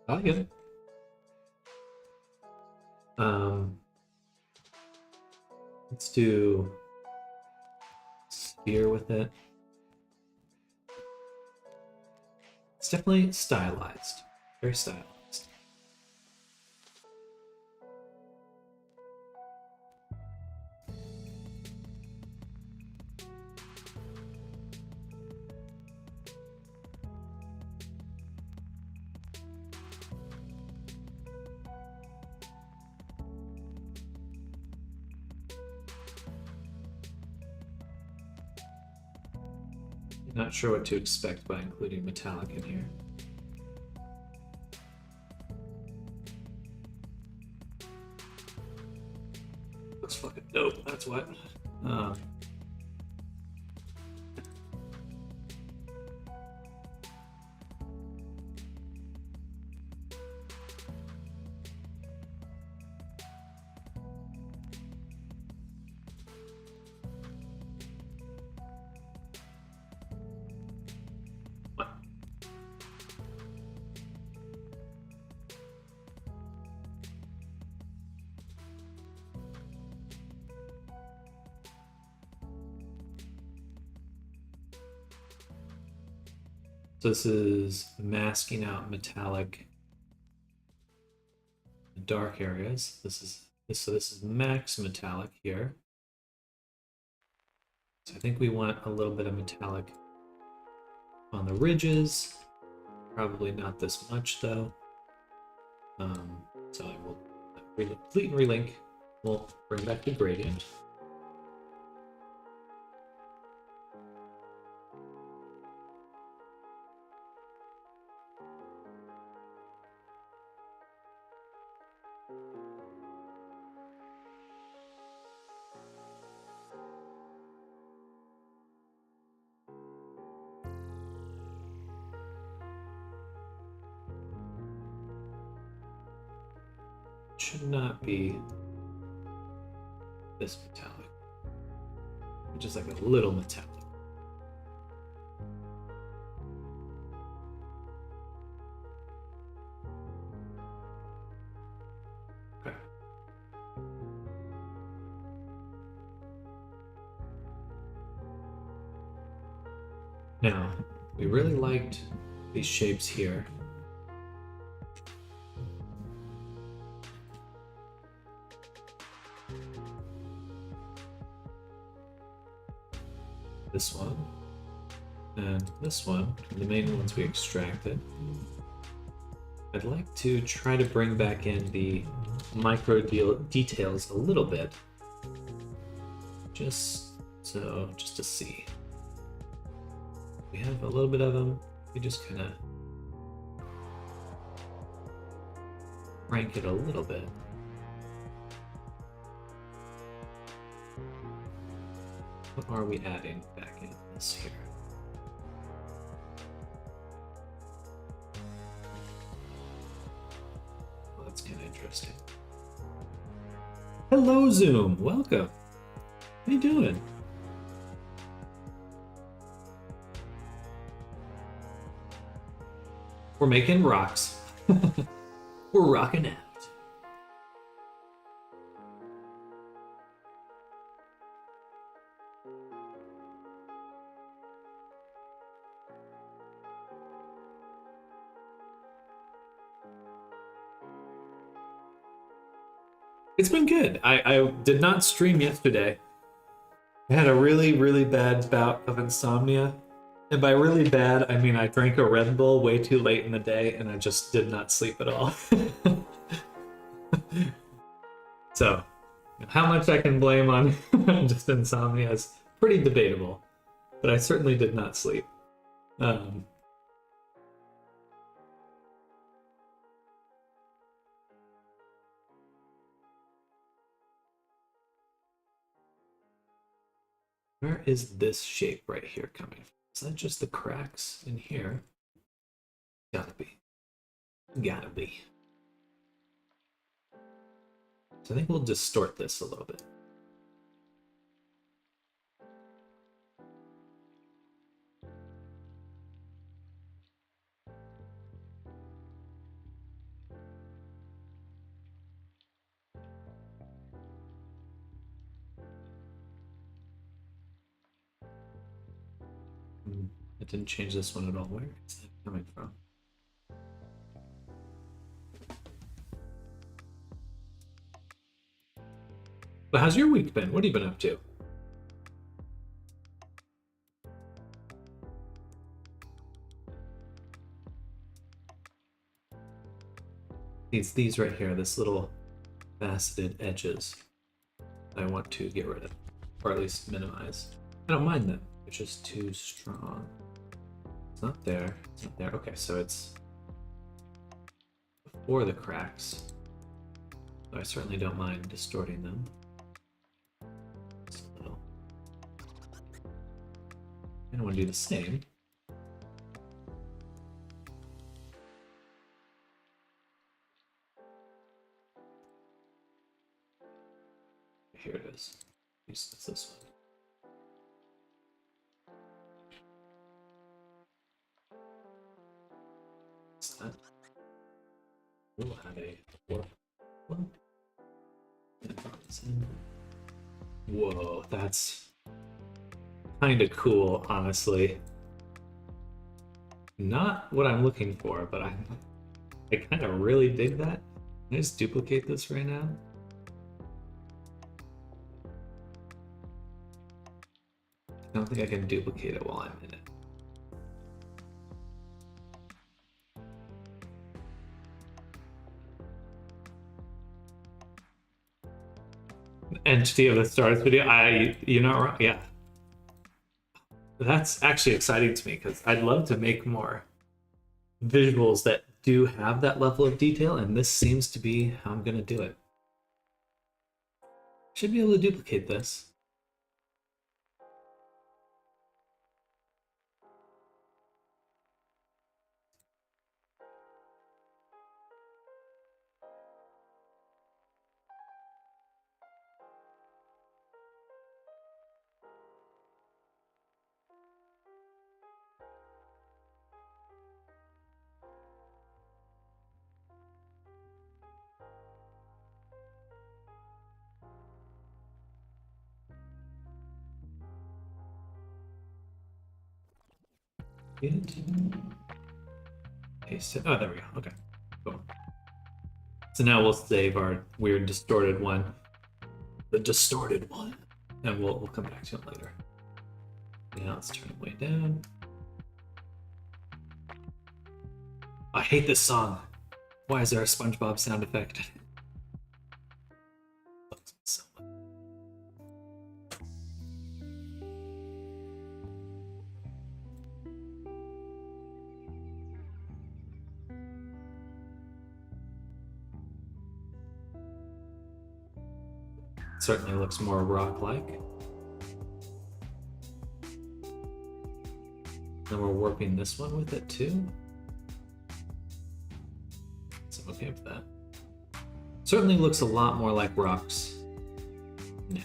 I like it. Let's do spear with it. It's definitely stylized. Very stylized. Not sure what to expect by including metallic in here. Looks fucking dope, that's what. So this is masking out metallic dark areas. This is max metallic here. So I think we want a little bit of metallic on the ridges. Probably not this much though. So I will delete and relink. We'll bring back the gradient. Should not be this metallic, just like a little metallic. Okay. Now, we really liked these shapes here. This one and this one, the main ones we extracted. I'd like to try to bring back in the micro details a little bit, just to see. We have a little bit of them. We just kind of rank it a little bit. What are we adding back in this here? Well, that's kind of interesting. Hello, Zoom. Welcome. How you doing? We're making rocks. We're rocking out. It's been good. I did not stream yesterday. I had a really, really bad bout of insomnia. And by really bad, I mean I drank a Red Bull way too late in the day and I just did not sleep at all. So, how much I can blame on just insomnia is pretty debatable. But I certainly did not sleep. Where is this shape right here coming from? Is that just the cracks in here? Gotta be. Gotta be. So I think we'll distort this a little bit. It didn't change this one at all. Where is that coming from? But how's your week been? What have you been up to? These right here, this little faceted edges, I want to get rid of, or at least minimize. I don't mind them. It's just too strong. It's not there. It's not there. Okay, so it's before the cracks. So I certainly don't mind distorting them. Just a little. I don't want to do the same. Here it is. It's this one. What's that? We'll have a warp one. Whoa, that's kind of cool, honestly. Not what I'm looking for, but I kind of really dig that. Can I just duplicate this right now? I don't think I can duplicate it while I'm in it. Entity of the stars video. You're not wrong. Yeah, that's actually exciting to me because I'd love to make more visuals that do have that level of detail, and this seems to be how I'm gonna do it. Should be able to duplicate this. Paste it. Oh, there we go. Okay, cool. So now we'll save our weird distorted one, the distorted one, and we'll come back to it later. Now let's turn it way down. I hate this song. Why is there a SpongeBob sound effect? Certainly looks more rock-like. Then we're warping this one with it too. So I'm okay with that. Certainly looks a lot more like rocks now.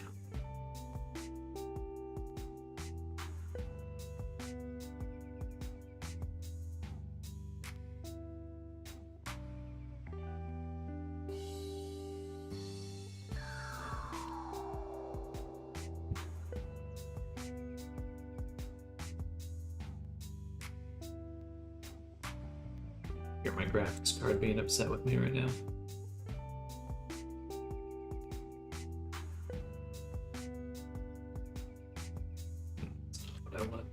Hear my graphics card being upset with me right now. That's not what I want.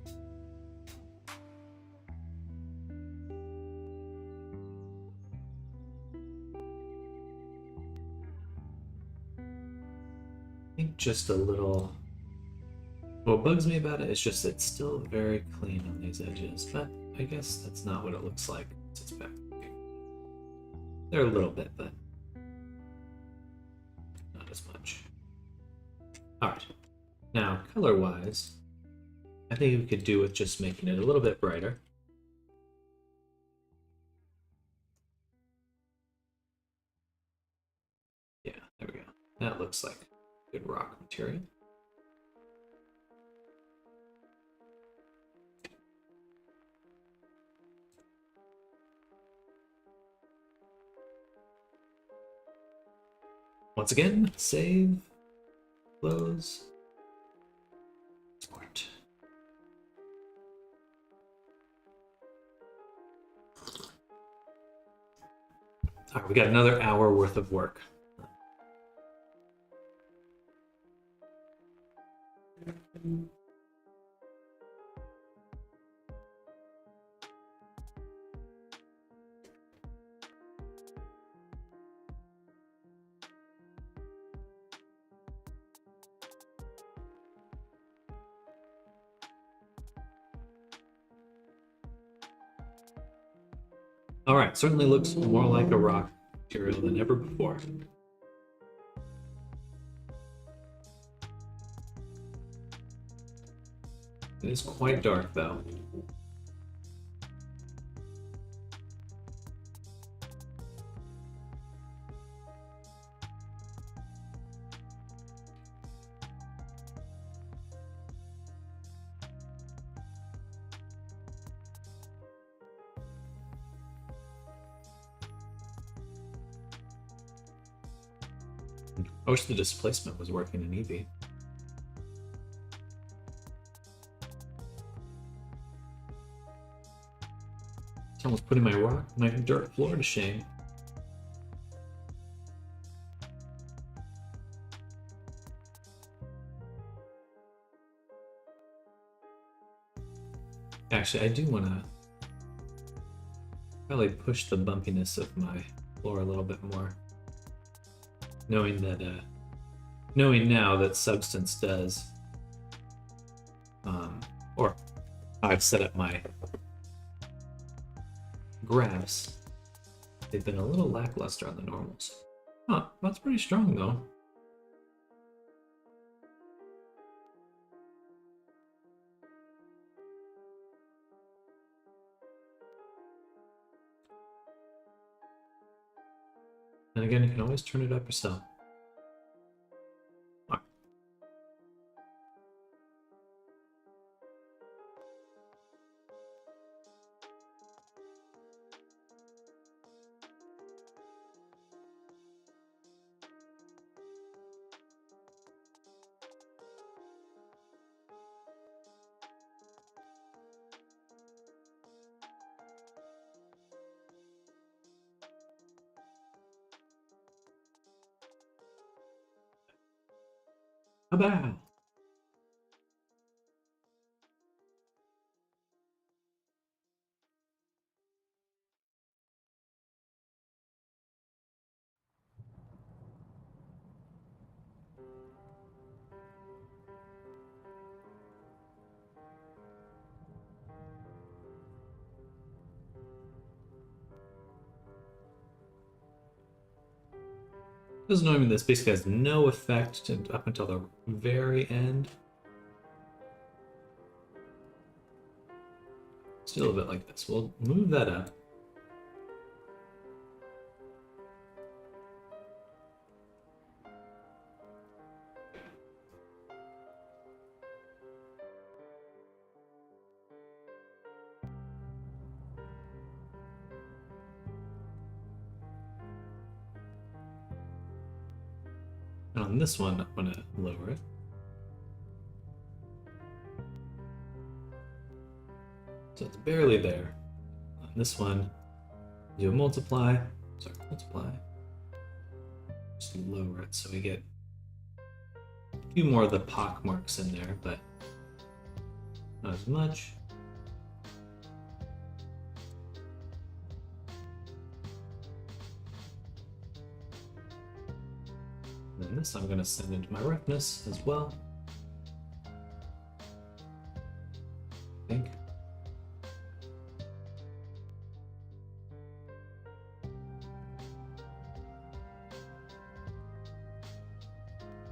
I think just a little. What bugs me about it is just it's still very clean on these edges, but I guess that's not what it looks like once it's back. They're a little bit, but not as much. All right. Now, color-wise, I think we could do with just making it a little bit brighter. Yeah, there we go. That looks like good rock material. Once again, save, close, export. All right, we got another hour worth of work. All right, certainly looks more like a rock material than ever before. It is quite dark, though. I wish the displacement was working in Eevee. It's almost putting my dirt floor to shame. Actually, I do want to probably push the bumpiness of my floor a little bit more. Knowing now that Substance does, or I've set up my graphs, they've been a little lackluster on the normals. Huh, that's pretty strong though. And again, you can always turn it up yourself. About. Doesn't know this basically has no effect up until the very end. Still a bit like this. We'll move that up. And on this one, I'm going to lower it. So it's barely there. On this one, do a multiply. Sorry, multiply. Just lower it so we get a few more of the pock marks in there, but not as much. And then this I'm going to send into my roughness as well. I think.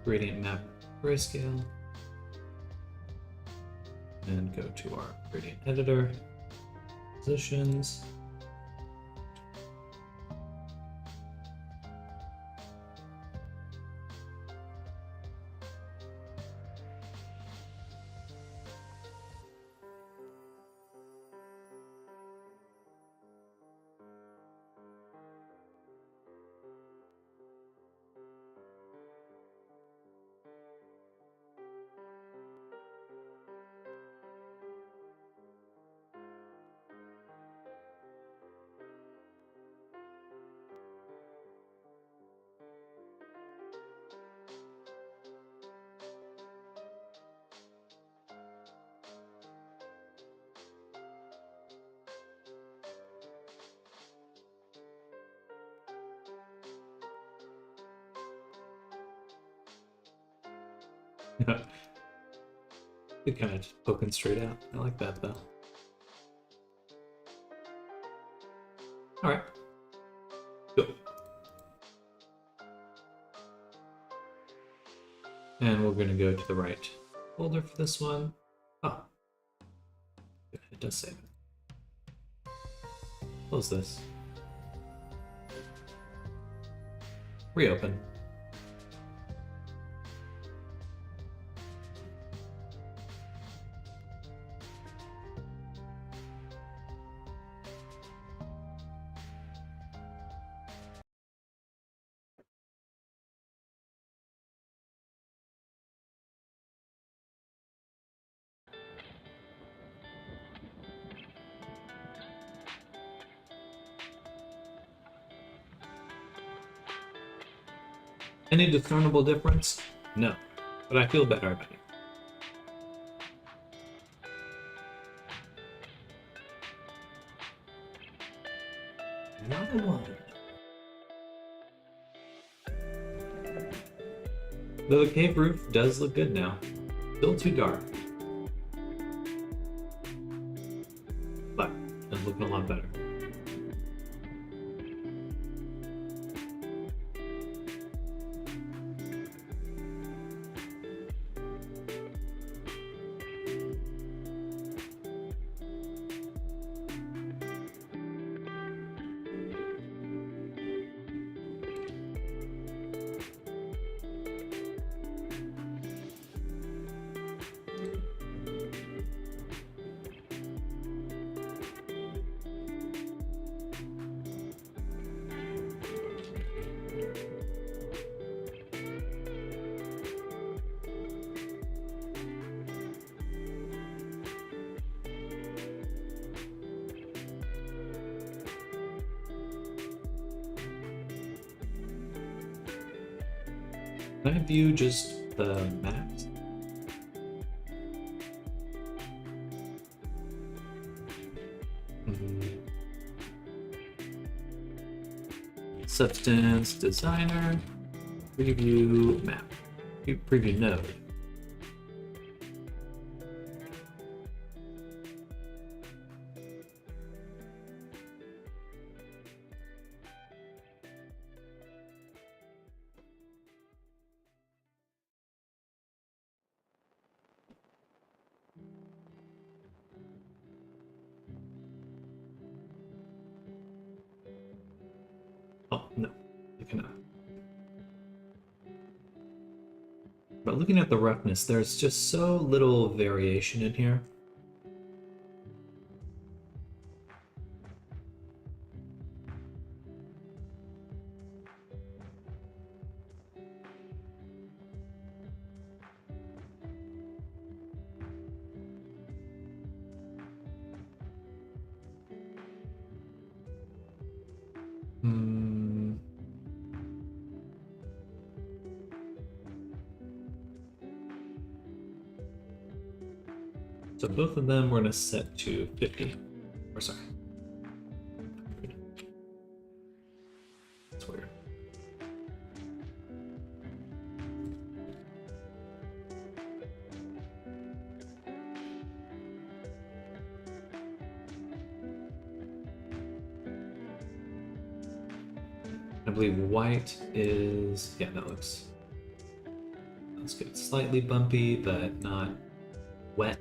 Gradient map grayscale. And go to our gradient editor, positions. It kind of just poking straight out. I like that though. All right, go. And we're gonna go to the right folder for this one. Oh, it does save it. Close this. Reopen. Any discernible difference? No, but I feel better about it. Another one. Though the cave roof does look good now. Still too dark. But it's looking a lot better. Can I view just the maps? Substance designer, preview map, preview node. Oh, no, you cannot. But looking at the roughness, there's just so little variation in here. So both of them we're going to set to 50. Or sorry. That's weird. I believe white is, yeah, that looks good. Slightly bumpy, but not wet.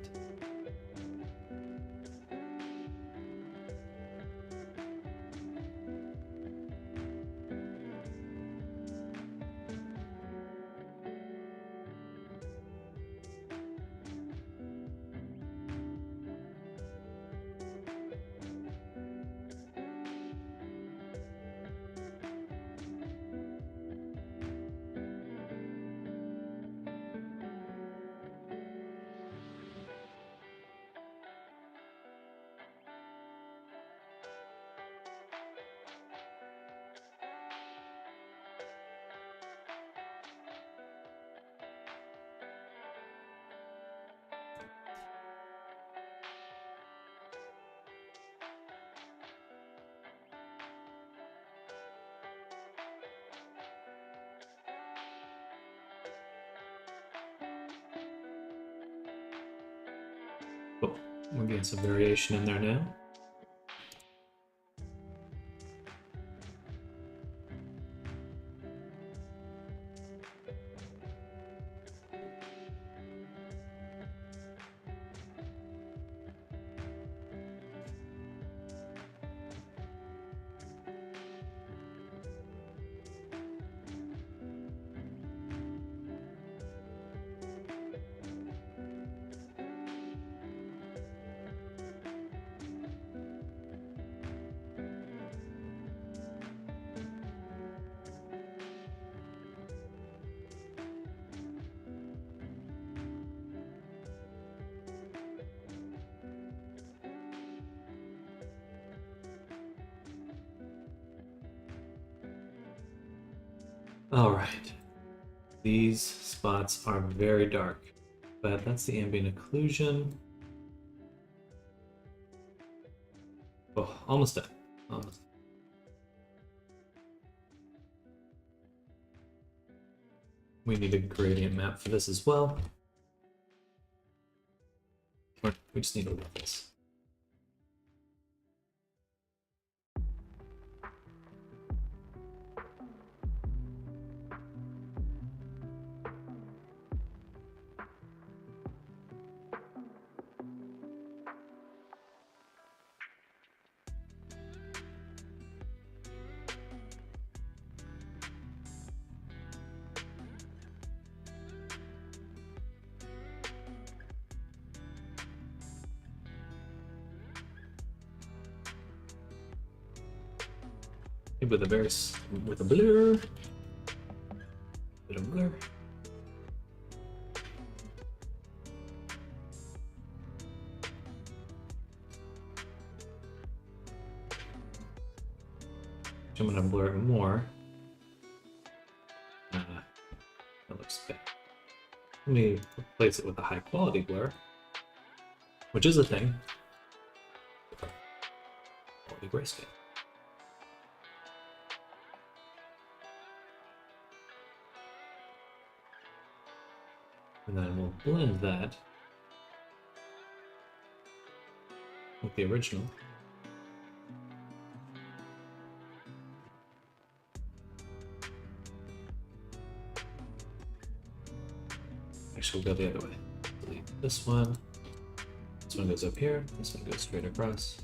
Oh, we're getting some variation in there now. All right. These spots are very dark, but that's the ambient occlusion. Oh, almost done. Almost. We need a gradient map for this as well. We just need to look this. With a with a blur, bit of blur. I'm gonna blur it more. That looks bad. Let me replace it with a high quality blur, which is a thing. Quality grayscale. And then we'll blend that with the original. Actually, we'll go the other way. Delete this one. This one goes up here. This one goes straight across.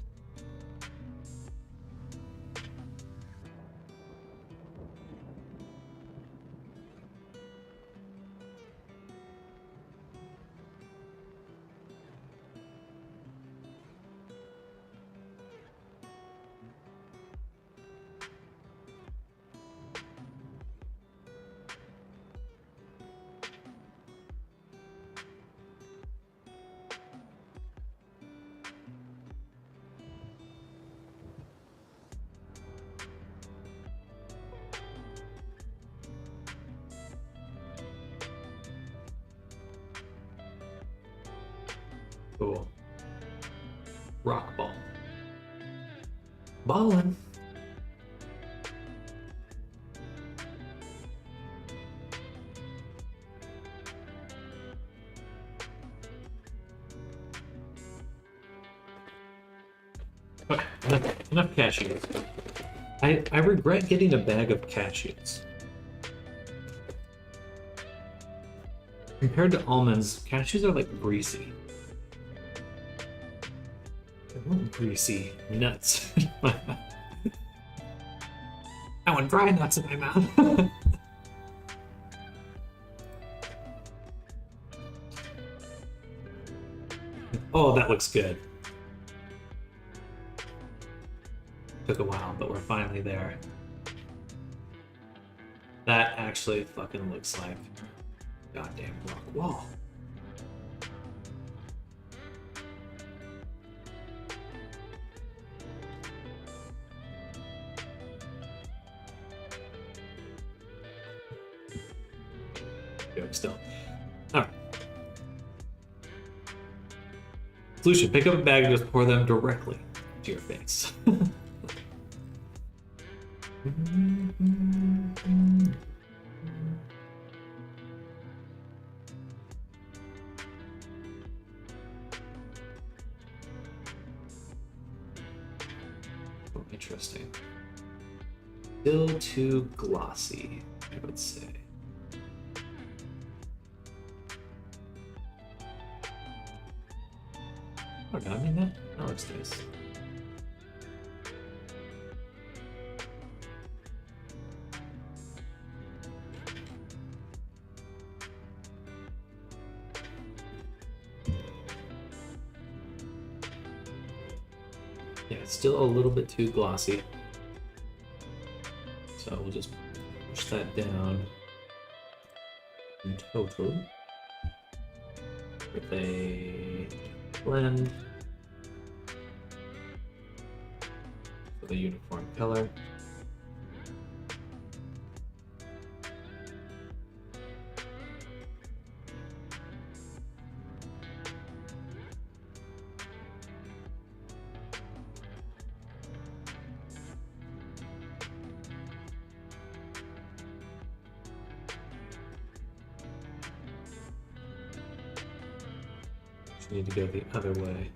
Cool. Rock ball. Ballin'. Okay, enough cashews. I regret getting a bag of cashews. Compared to almonds, cashews are like greasy. Greasy nuts. I want dry nuts in my mouth. Oh, that looks good. Took a while, but we're finally there. That actually fucking looks like goddamn rock wall. Still. Alright. Solution, pick up a bag and just pour them directly to your face. Interesting. Still too glossy, I would say. Oh, no, I mean that looks nice. Yeah, it's still a little bit too glossy. So we'll just push that down in total with a blend for the uniform color. Need to go the other way.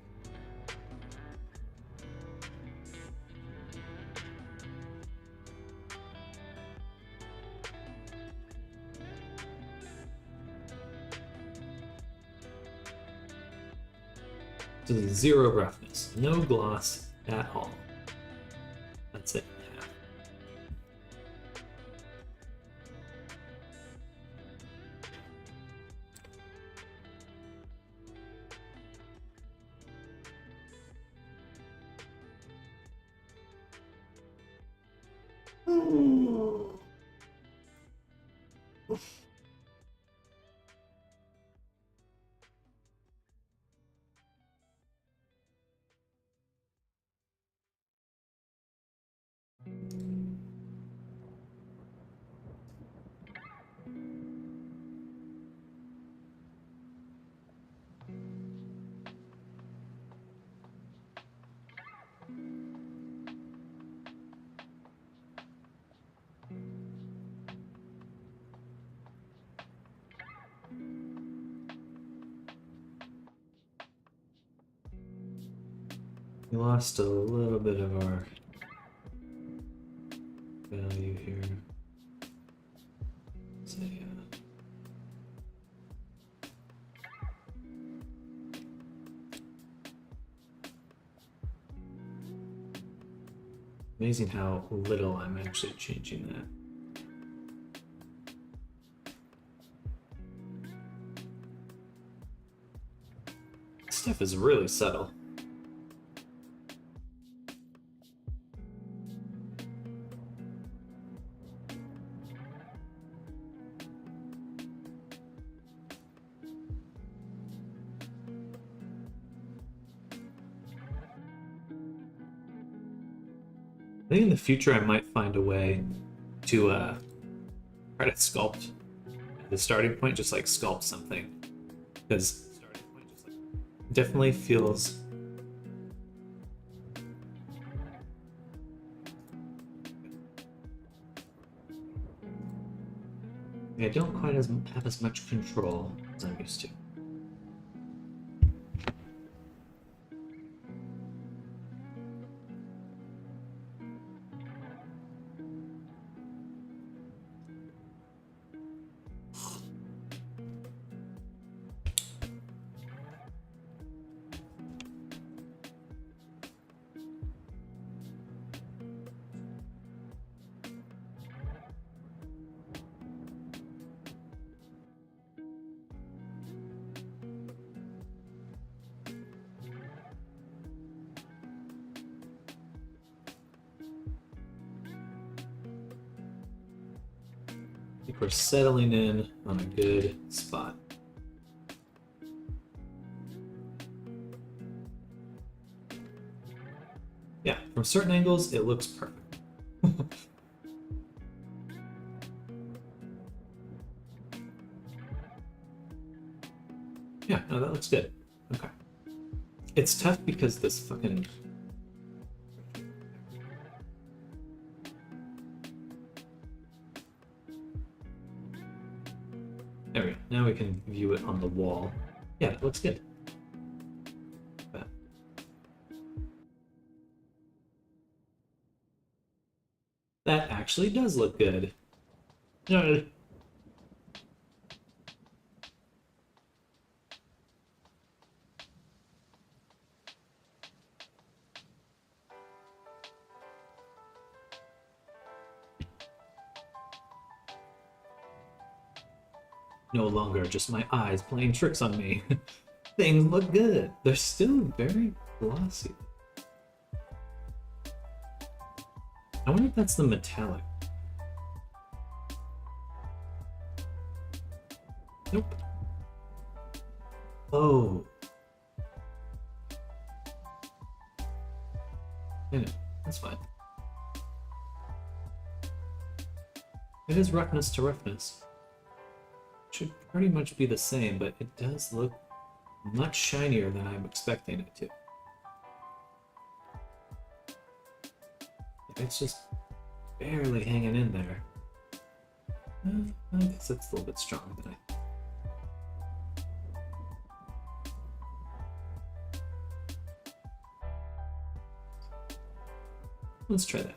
So there's zero roughness, no gloss at all. That's it. We lost a little bit of our value here. Say, amazing how little I'm actually changing that. Stuff is really subtle. I think in the future I might find a way to try to sculpt the starting point, just like sculpt something, because starting point just like definitely feels I don't quite have as much control as I'm used to. I think we're settling in on a good spot. Yeah, from certain angles, it looks perfect. Yeah, no, that looks good. Okay. It's tough because this fucking... There we go. Now we can view it on the wall. Yeah, it looks good. actually does look good. Yeah. No longer just my eyes playing tricks on me. Things look good. They're still very glossy. I wonder if that's the metallic. Nope. Oh. Yeah, that's fine. It is roughness to roughness. Should pretty much be the same, but it does look much shinier than I'm expecting it to. It's just barely hanging in there. I guess it's a little bit stronger than I. Let's try that.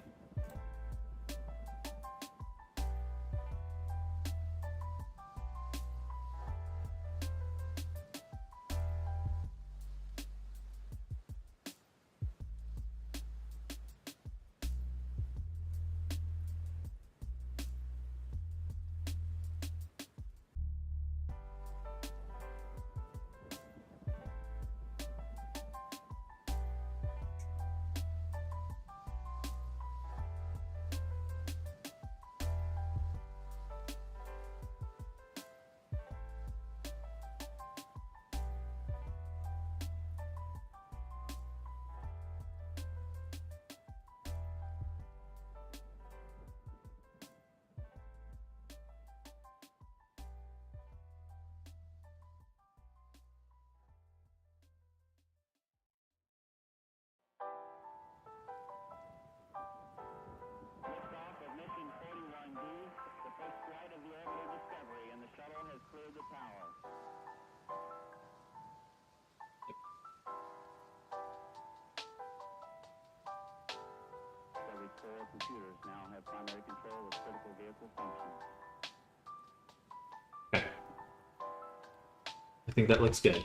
Computers now have primary control of critical vehicle functions. Okay. I think that looks good.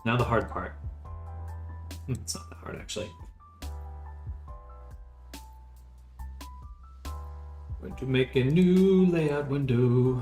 Now the hard part. It's not that hard, actually. Going to make a new layout window.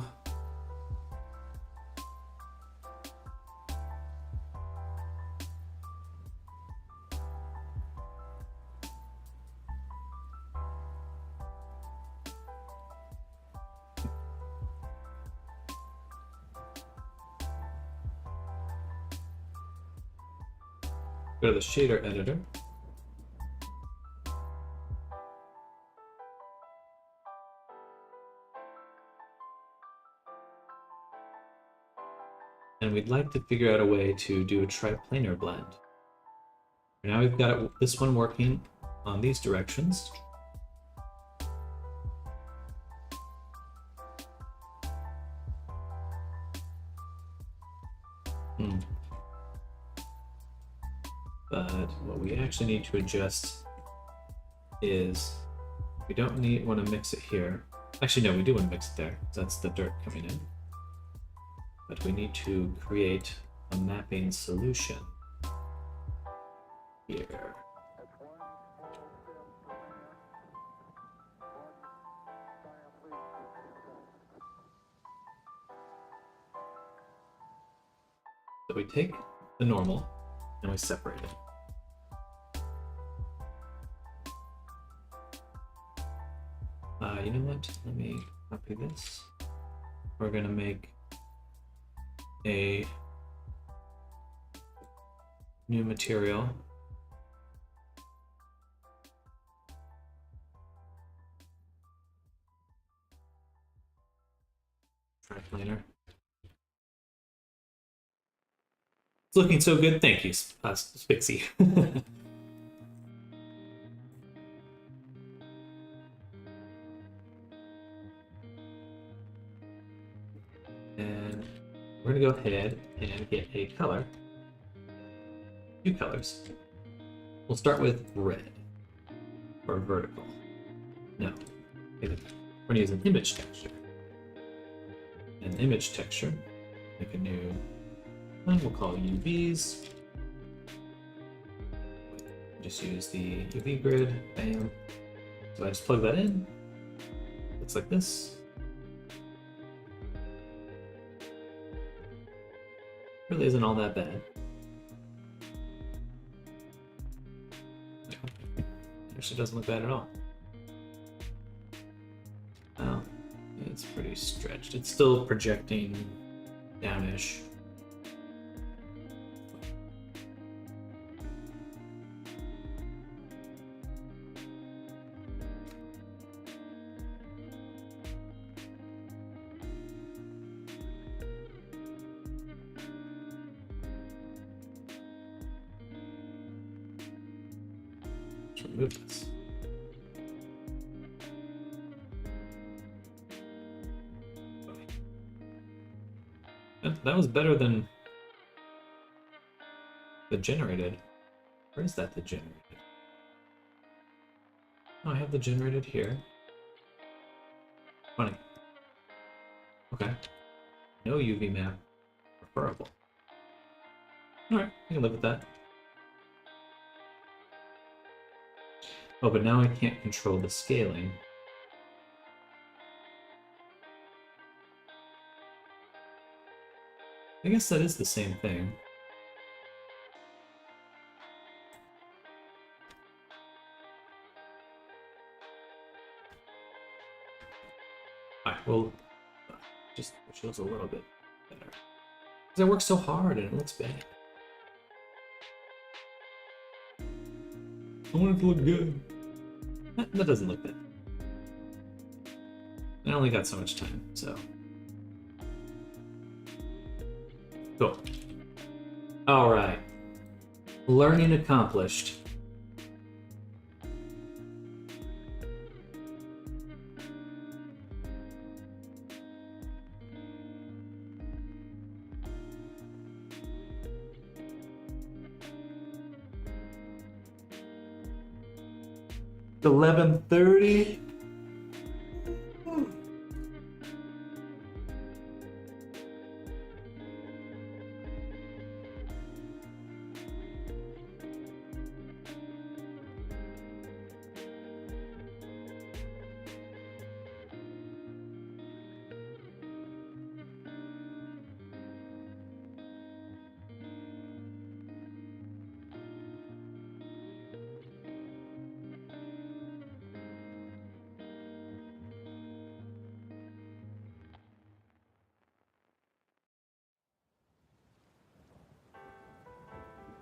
Go to the shader editor. And we'd like to figure out a way to do a triplanar blend. Now we've got this one working on these directions. But what we actually need to adjust is we don't want to mix it here. Actually, no, we do want to mix it there. That's the dirt coming in. But we need to create a mapping solution here. So we take the normal and we separate it. You know what? Let me copy this. We're gonna make a new material. Triplanar. It's looking so good. Thank you, Spixie. And we're gonna go ahead and get a color. few colors. We'll start with red or vertical. No, we're gonna use an image texture. An image texture. Make a new one. We'll call UVs. Just use the UV grid. Bam. So I just plug that in. Looks like this. Really isn't all that bad. Actually doesn't look bad at all. Well, it's pretty stretched. It's still projecting downish. Let's remove this. That was better than the generated. Where is that, the generated? Oh, I have the generated here. Funny. Okay. No UV map. Preferable. Alright, I can live with that. Oh, but now I can't control the scaling. I guess that is the same thing. Alright, well, just push those a little bit better. Because I work so hard and it looks bad. I want it to look good. That doesn't look bad. I only got so much time, so. Cool. Alright. Learning accomplished. It's 11:30.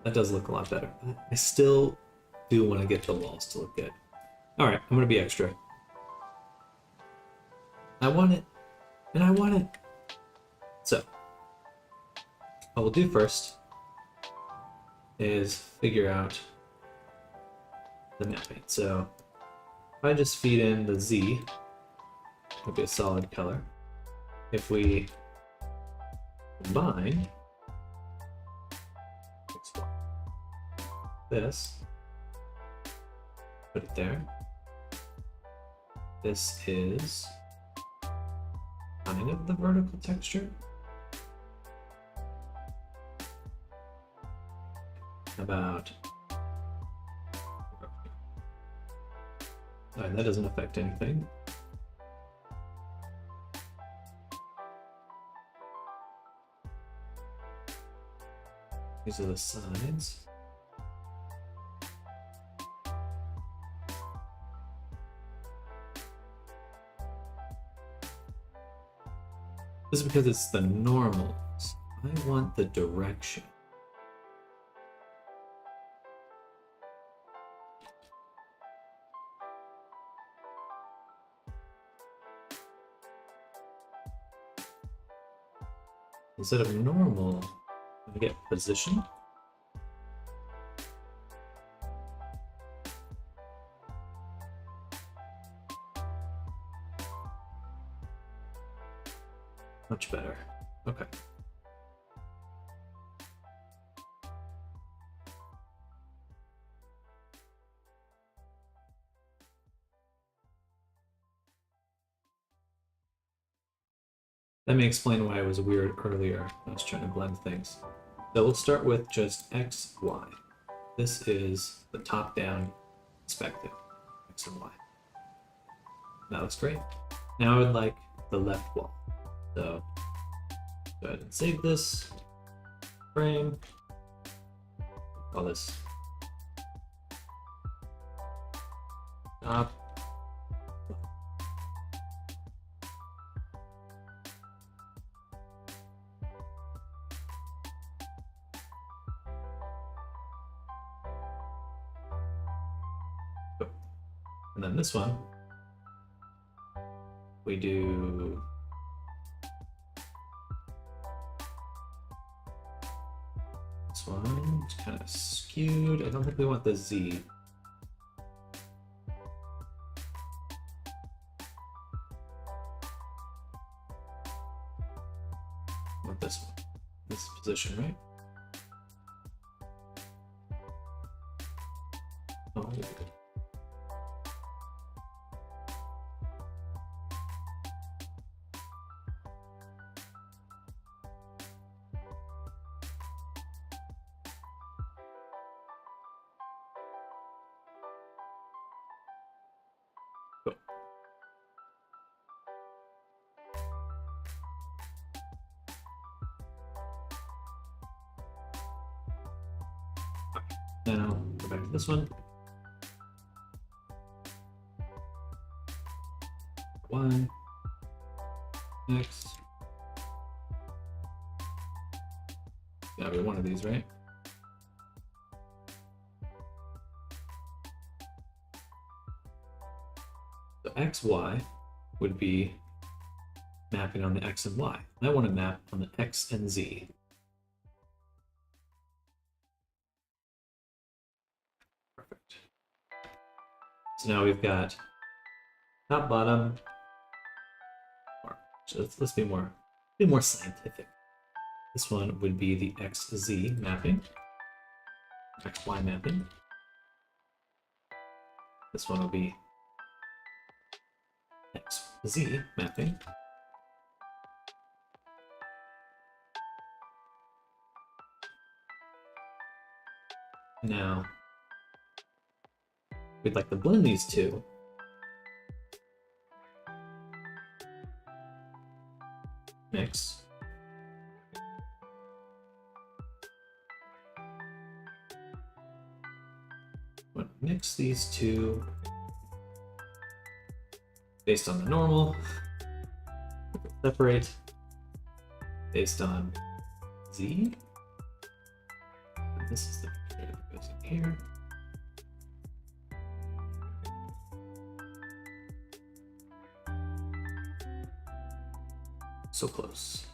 That does look a lot better. I still do want to get the walls to look good. Alright, I'm going to be extra. I want it, and I want it. So, what we'll do first is figure out the mapping. So, if I just feed in the Z, it'll be a solid color. If we combine this, put it there. This is kind of the vertical texture. About that doesn't affect anything. These are the sides. This is because it's the normals. I want the direction. Instead of normal, I get position. Much better. Okay. That may explain why it was weird earlier when I was trying to blend things. So we'll start with just X, Y. This is the top-down perspective, X and Y. That looks great. Now I would like the left wall. So go ahead and save this frame. Call this top. And then this one, we do this one. It's kind of skewed. I don't think we want the Z. I want this one, this position, right? Oh, good. Then I'll go back to this one. Y, X. Gotta be one of these, right? So XY would be mapping on the X and Y. I want to map on the X and Z. Perfect. So now we've got top, bottom. So let's be more scientific. This one would be the XZ mapping, XY mapping. This one will be XZ mapping. Now, we'd like to blend these two. Mix. We'll mix these two based on the normal. Separate based on Z. And this is the picture that goes in here. So close.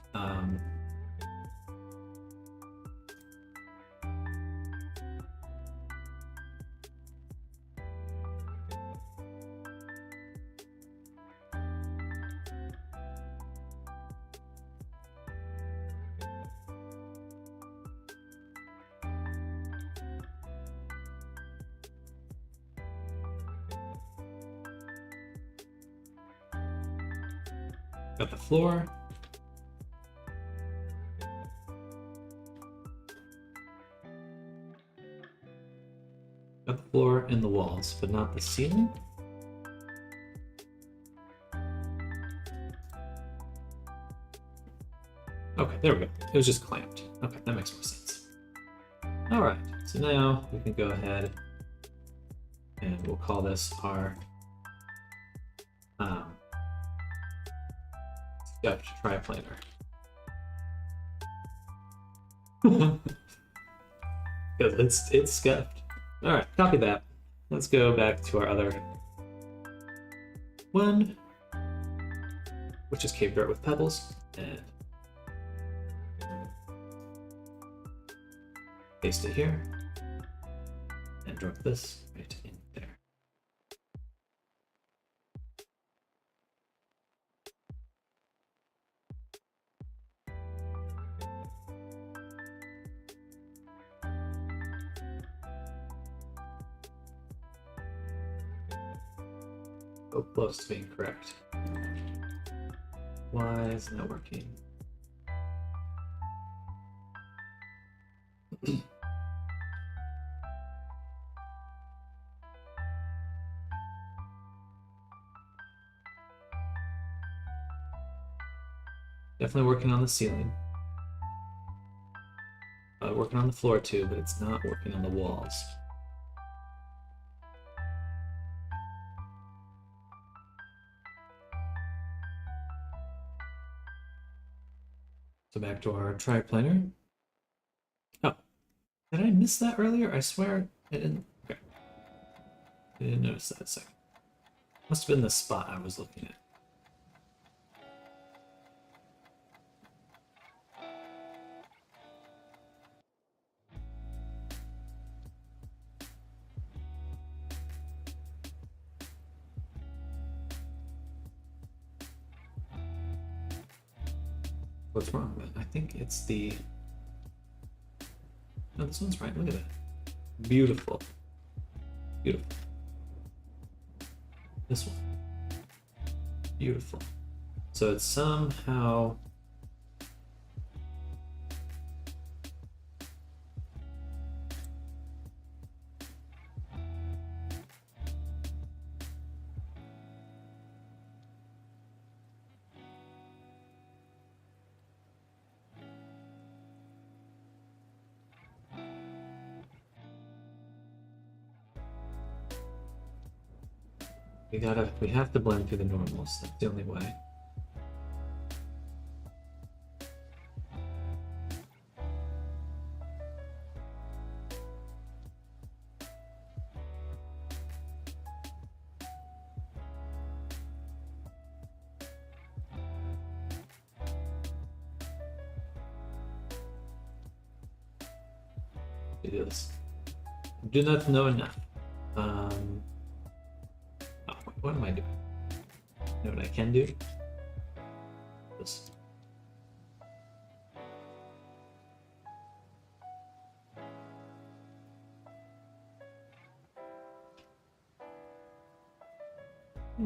Got the floor. Got the floor and the walls, but not the ceiling. Okay, there we go. It was just clamped. Okay, that makes more sense. All right, so now we can go ahead and we'll call this our scuffed triplanar. Because it's scuffed. All right, copy that. Let's go back to our other one, which is cave dirt with pebbles, and paste it here, and drop this right in there. So close to being correct. Why isn't that working? Definitely working on the ceiling. Working on the floor too, but it's not working on the walls. So back to our triplanar. Oh, did I miss that earlier? I swear I didn't. Okay. I didn't notice that a second. Must have been the spot I was looking at. What's wrong with it? I think it's the... No, this one's right. Look at that. Beautiful. Beautiful. This one. Beautiful. So it's somehow... We have to blend through the normals. That's the only way. It is. Do not know enough. What am I doing? You know what I can do? This. I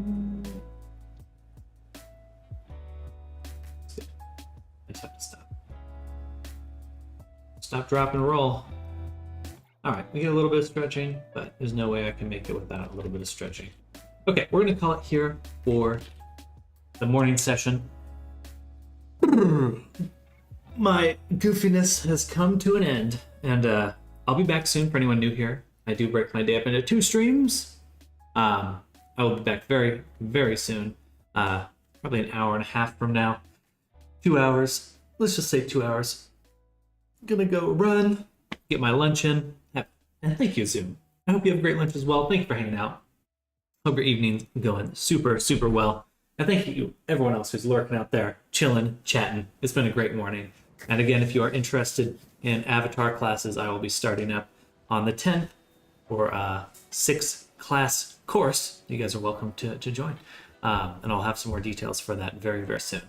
just have to stop. Stop, drop, and roll. Alright, we get a little bit of stretching, but there's no way I can make it without a little bit of stretching. Okay, we're gonna call it here for the morning session. My goofiness has come to an end, and I'll be back soon for anyone new here. I do break my day up into 2 streams. I will be back very, very soon. Probably an hour and a half from now. 2 hours. Let's just say 2 hours. I'm gonna go run, get my lunch in, and thank you, Zoom. I hope you have a great lunch as well. Thank you for hanging out. Hope your evening's going super, super well. And thank you, everyone else who's lurking out there, chilling, chatting. It's been a great morning. And again, if you are interested in Avatar classes, I will be starting up on the 10th for a 6-class course. You guys are welcome to join. And I'll have some more details for that very, very soon.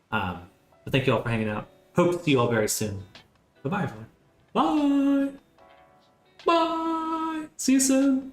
But thank you all for hanging out. Hope to see you all very soon. Bye-bye, everyone. Bye! Bye! See you soon!